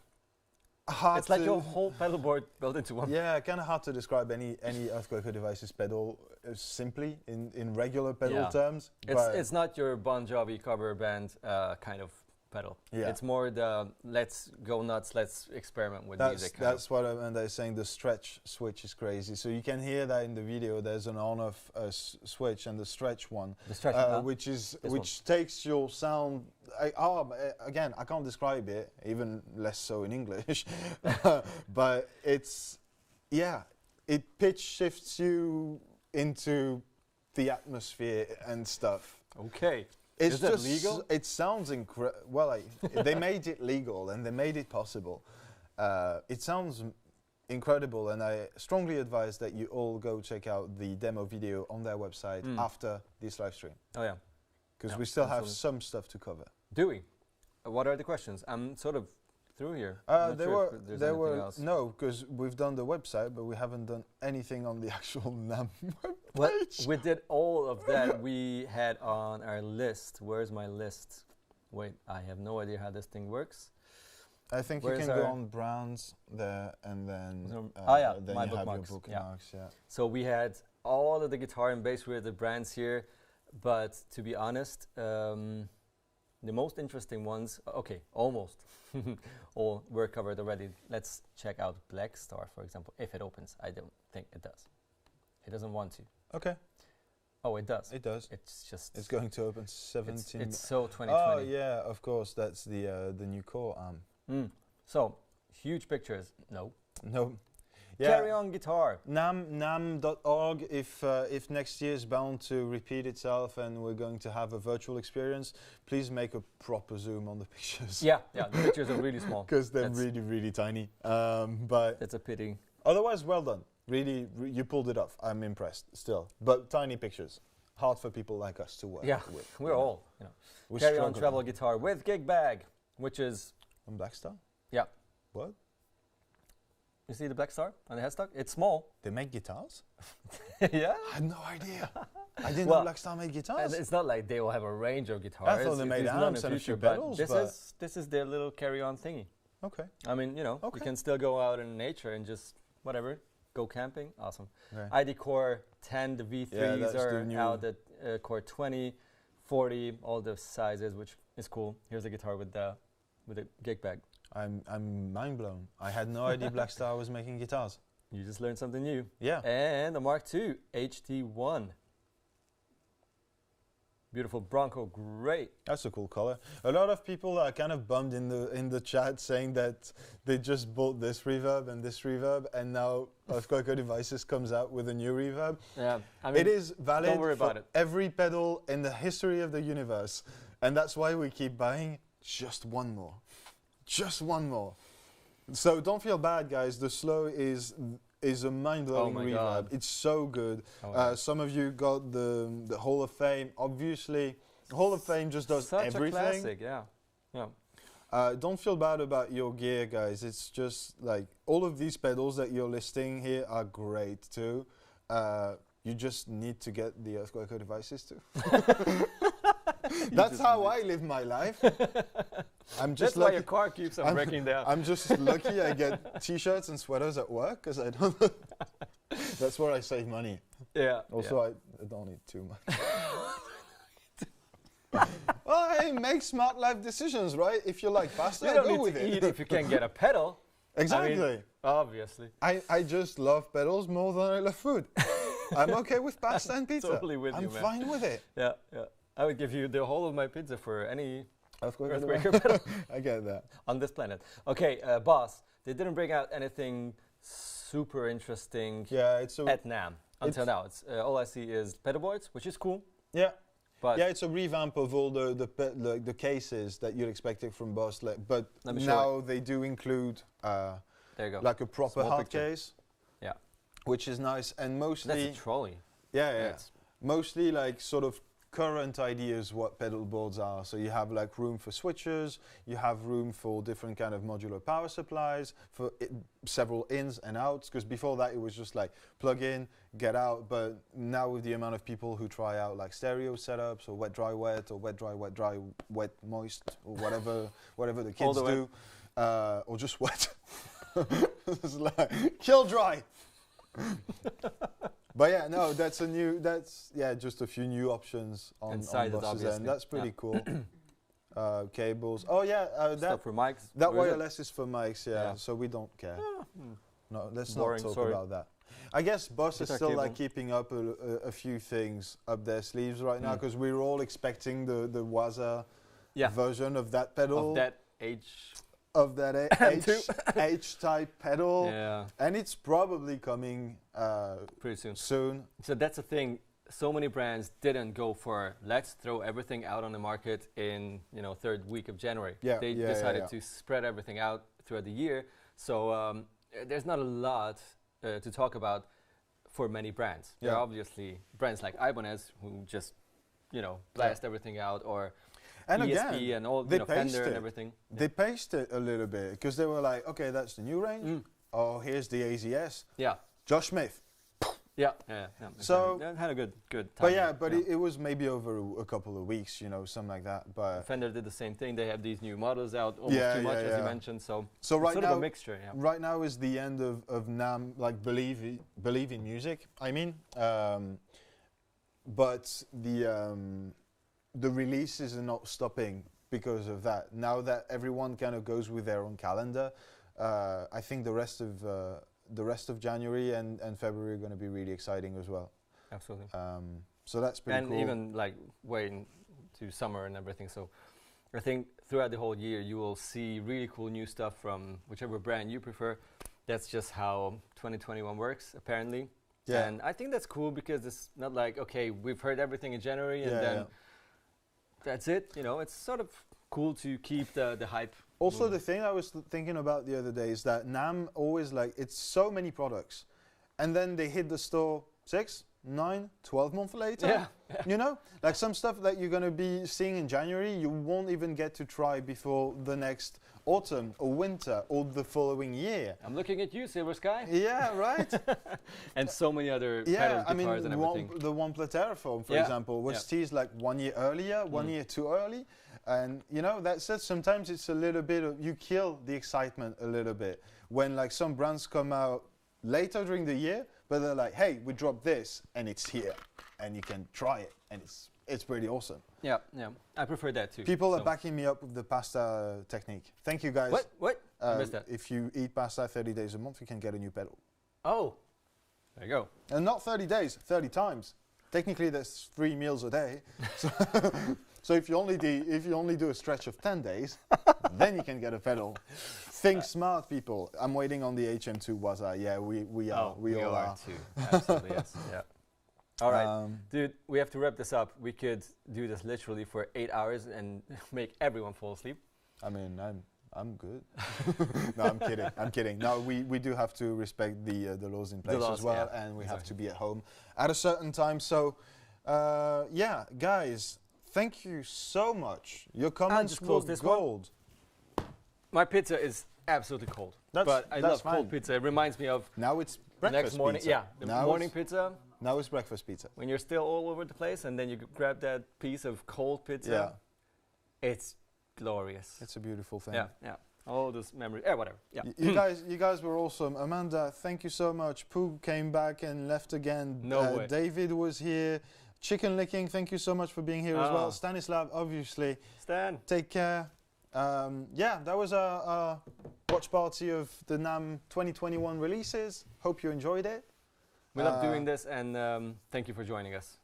It's like your whole pedal board built into one. Yeah, kind of hard to describe any Eartquaker Devices pedal simply in regular pedal terms. It's not your Bon Jovi cover band kind of pedal. Yeah. It's more the let's go nuts, let's experiment with music. That's what Amanda is saying. The stretch switch is crazy. So you can hear that in the video. There's an on-off switch and the stretch one, which takes your sound. Again, I can't describe it, even less so in English. But it pitch shifts you into the atmosphere and stuff. Okay. Is that legal? It sounds incredible. Well, they made it legal and they made it possible. It sounds incredible, and I strongly advise that you all go check out the demo video on their website after this live stream. Oh yeah, because we still have some stuff to cover. Do we? What are the questions? I'm sort of through here. There were no, because we've done the website, but we haven't done anything on the actual NAMM webpage. Well, we did all of that. We had on our list. Where's my list? Wait, I have no idea how this thing works. I think you can go on brands there, and then then my you bookmarks. Have your bookmarks. Yeah. So we had all of the guitar and bass related brands here, but to be honest, the most interesting ones, almost all were covered already. Let's check out Blackstar, for example, if it opens. I don't think it does. It doesn't want to. Okay. Oh, it does. It does. It's going to open 17. It's so 2020. Oh yeah, of course. That's the new core arm. So huge pictures. No. Yeah. Carry on guitar. NAMM.org. If next year is bound to repeat itself and we're going to have a virtual experience, please make a proper zoom on the pictures. Yeah, the pictures are really small. Because they're really tiny. But it's a pity. Otherwise, well done. Really, you pulled it off. I'm impressed still. But tiny pictures. Hard for people like us to work with. We're all, Carry on travel guitar with gig bag, which is... On Blackstar? Yeah. What? You see the Blackstar on the headstock? It's small. They make guitars? Yeah. I had no idea. I didn't know Blackstar made guitars. It's not like they will have a range of guitars. I thought they made amps and a few pedals. This is their little carry-on thingy. Okay. I mean, you can still go out in nature and just, whatever, go camping. Awesome. Okay. ID Core 10, the V3s are out at Core 20, 40, all the sizes, which is cool. Here's a guitar with a gig bag. I'm mind blown. I had no idea Blackstar was making guitars. You just learned something new. Yeah. And the Mark II HT1. Beautiful Bronco, great. That's a cool color. A lot of people are kind of bummed in the chat saying that they just bought this reverb, and now Eartquaker Devices comes out with a new reverb. Yeah, I mean, it is valid don't worry for about it. Every pedal in the history of the universe, and that's why we keep buying just one more. Just one more. So don't feel bad, guys. The slow is is a mind-blowing reverb. God. It's so good. Some of you got the Hall of Fame. Obviously, the Hall of Fame just does everything. Such a classic, yeah. Don't feel bad about your gear, guys. It's just like all of these pedals that you're listing here are great too. You just need to get the Eartquaker devices too. That's how I live my life. I'm just That's why your car keeps on breaking down. I'm just lucky I get t-shirts and sweaters at work because I don't. That's where I save money. Yeah. Also, I don't need too much. Well, hey, make smart life decisions, right? If you like pasta, you don't go need with to it. eat if you can get a pedal. Exactly. I mean, obviously. I just love pedals more than I love food. I'm okay with pasta and pizza. Totally with you, man. I'm fine with it. Yeah, yeah. I would give you the whole of my pizza for any Eartquaker pedal. I get that. On this planet. Okay, Boss, they didn't bring out anything super interesting at NAMM until now. It's all I see is pedal boards, which is cool. Yeah. But yeah, it's a revamp of all the cases that you'd expect it from Boss. But now they do include there you go. like a proper Small hard picture. case. Yeah. Which is nice and mostly. That's a trolley. Yeah, yeah. Mostly like sort of current ideas what pedal boards are. So you have like room for switches, you have room for different kind of modular power supplies, for several ins and outs, because before that it was just like plug in, get out. But now with the amount of people who try out like stereo setups or wet dry wet or wet dry wet dry wet moist or whatever the kids do, or just wet. It's like kill dry. But yeah, no, that's just a few new options on Boss's end. That's pretty cool. Cables. Oh yeah, that for mics. That wireless is for mics. Yeah, so we don't care. No, let's not talk about that. I guess Boss is still like keeping up a few things up their sleeves right now because we're all expecting the Waza version of that pedal. Of that H-type pedal, and it's probably coming pretty soon. So that's the thing. So many brands didn't go for let's throw everything out on the market in third week of January. They decided to spread everything out throughout the year. So there's not a lot to talk about for many brands. There are obviously brands like Ibanez who just blast everything out, or and ESP again, and all, Fender and everything. They paced it a little bit because they were like, okay, that's the new range. Oh, here's the AZS. Yeah. Josh Smith. Yeah. So had a good time. But yeah, it was maybe over a couple of weeks, something like that. But Fender did the same thing. They have these new models out, almost too much, as you mentioned. So right sort now, of a mixture. Yeah. Right now is the end of NAMM, like believe in music. I mean, but the releases are not stopping because of that. Now that everyone kind of goes with their own calendar, I think the rest of January and February are going to be really exciting as well. Absolutely. So that's pretty cool. And even like waiting to summer and everything. So I think throughout the whole year you will see really cool new stuff from whichever brand you prefer. That's just how 2021 works, apparently. Yeah. And I think that's cool because it's not like, okay, we've heard everything in January and then that's it. It's sort of cool to keep the hype. Also, the thing I was thinking about the other day is that NAMM always it's so many products, and then they hit the store 6, 9, 12 months later. Yeah. Like some stuff that you're going to be seeing in January, you won't even get to try before the next autumn or winter or the following year. I'm looking at you, Silver Sky. Yeah, right. And so many other pedals, guitars, and everything. The One Plateraphone, for example, was teased like 1 year earlier, 1 year too early. And that said, sometimes it's a little bit of, you kill the excitement a little bit when like some brands come out later during the year, but they're like, hey, we dropped this and it's here and you can try it and it's pretty awesome. Yeah, I prefer that too. People are backing me up with the pasta technique. Thank you guys. What? I missed that. If you eat pasta 30 days a month, you can get a new pedal. Oh, there you go. And not 30 days, 30 times. Technically, there's 3 meals a day. So if you only do a stretch of 10 days, then you can get a pedal. Think smart, people. I'm waiting on the HM2 Waza. Yeah, we are. We all are too. Absolutely, yes. Yeah. All right, dude. We have to wrap this up. We could do this literally for 8 hours and make everyone fall asleep. I mean, I'm good. No, I'm kidding. I'm kidding. No, we do have to respect the laws in place as well, and we have to be at home at a certain time. So, yeah, guys, thank you so much. Your comments were gold. My pizza is absolutely cold, but I love cold pizza. It reminds me of now it's breakfast next morning. Pizza. Yeah, the morning pizza. Now it's breakfast pizza. When you're still all over the place, and then you grab that piece of cold pizza. Yeah, it's glorious. It's a beautiful thing. Yeah, yeah. All those memories. Yeah, whatever. Yeah. You guys were awesome. Amanda, thank you so much. Pooh came back and left again. No way. David was here. Chicken Licking, thank you so much for being here as well. Stanislav, obviously. Stan. Take care. Yeah, that was a watch party of the NAMM 2021 releases. Hope you enjoyed it. We love doing this, and thank you for joining us.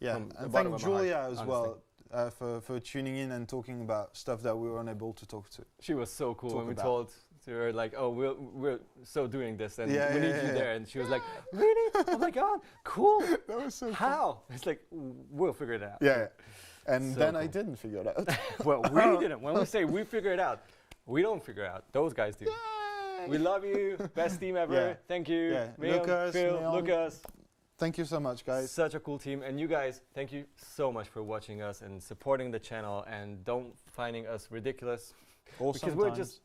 Yeah, and thank JULIAAA as well for tuning in and talking about stuff that we were unable to talk to. She was so cool when we told her, like, oh, we're so doing this, and we need you there. And she was like, really? Oh my God, cool. That was so cool. How? It's like, we'll figure it out. Yeah. And so then I didn't figure it out. Well, we didn't. When we say we figure it out, we don't figure it out. Those guys do. Yay! We love you. Best team ever. Yeah. Thank you. Yeah. Lucas, Phil, Lucas. Thank you so much, guys. Such a cool team. And you guys, thank you so much for watching us and supporting the channel, and don't finding us ridiculous. Because sometimes. We're just,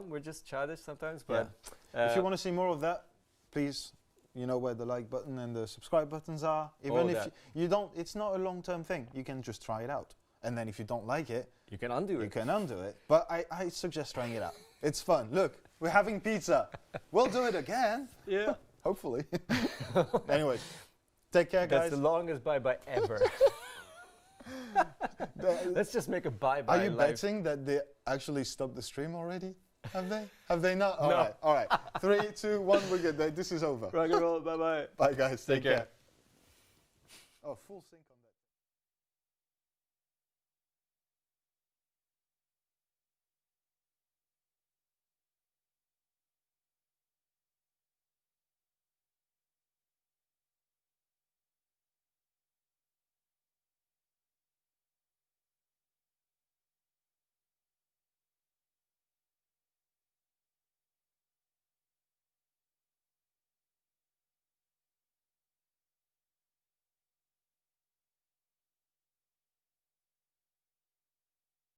we're just childish sometimes. But if you want to see more of that, please, you know where the like button and the subscribe buttons are. Even if you don't, it's not a long-term thing. You can just try it out. And then if you don't like it, you can undo it. You can undo it. But I suggest trying it out. It's fun. Look, we're having pizza. We'll do it again. Yeah. Hopefully. Anyways, take care, guys. That's the longest bye-bye ever. Let's just make a bye-bye. Are you betting that they actually stopped the stream already? Have they? Have they not? All right. All right. 3, 2, 1, we're good. This is over. Rock and roll. Bye-bye. Bye, guys. Take care. Oh, full sync on that.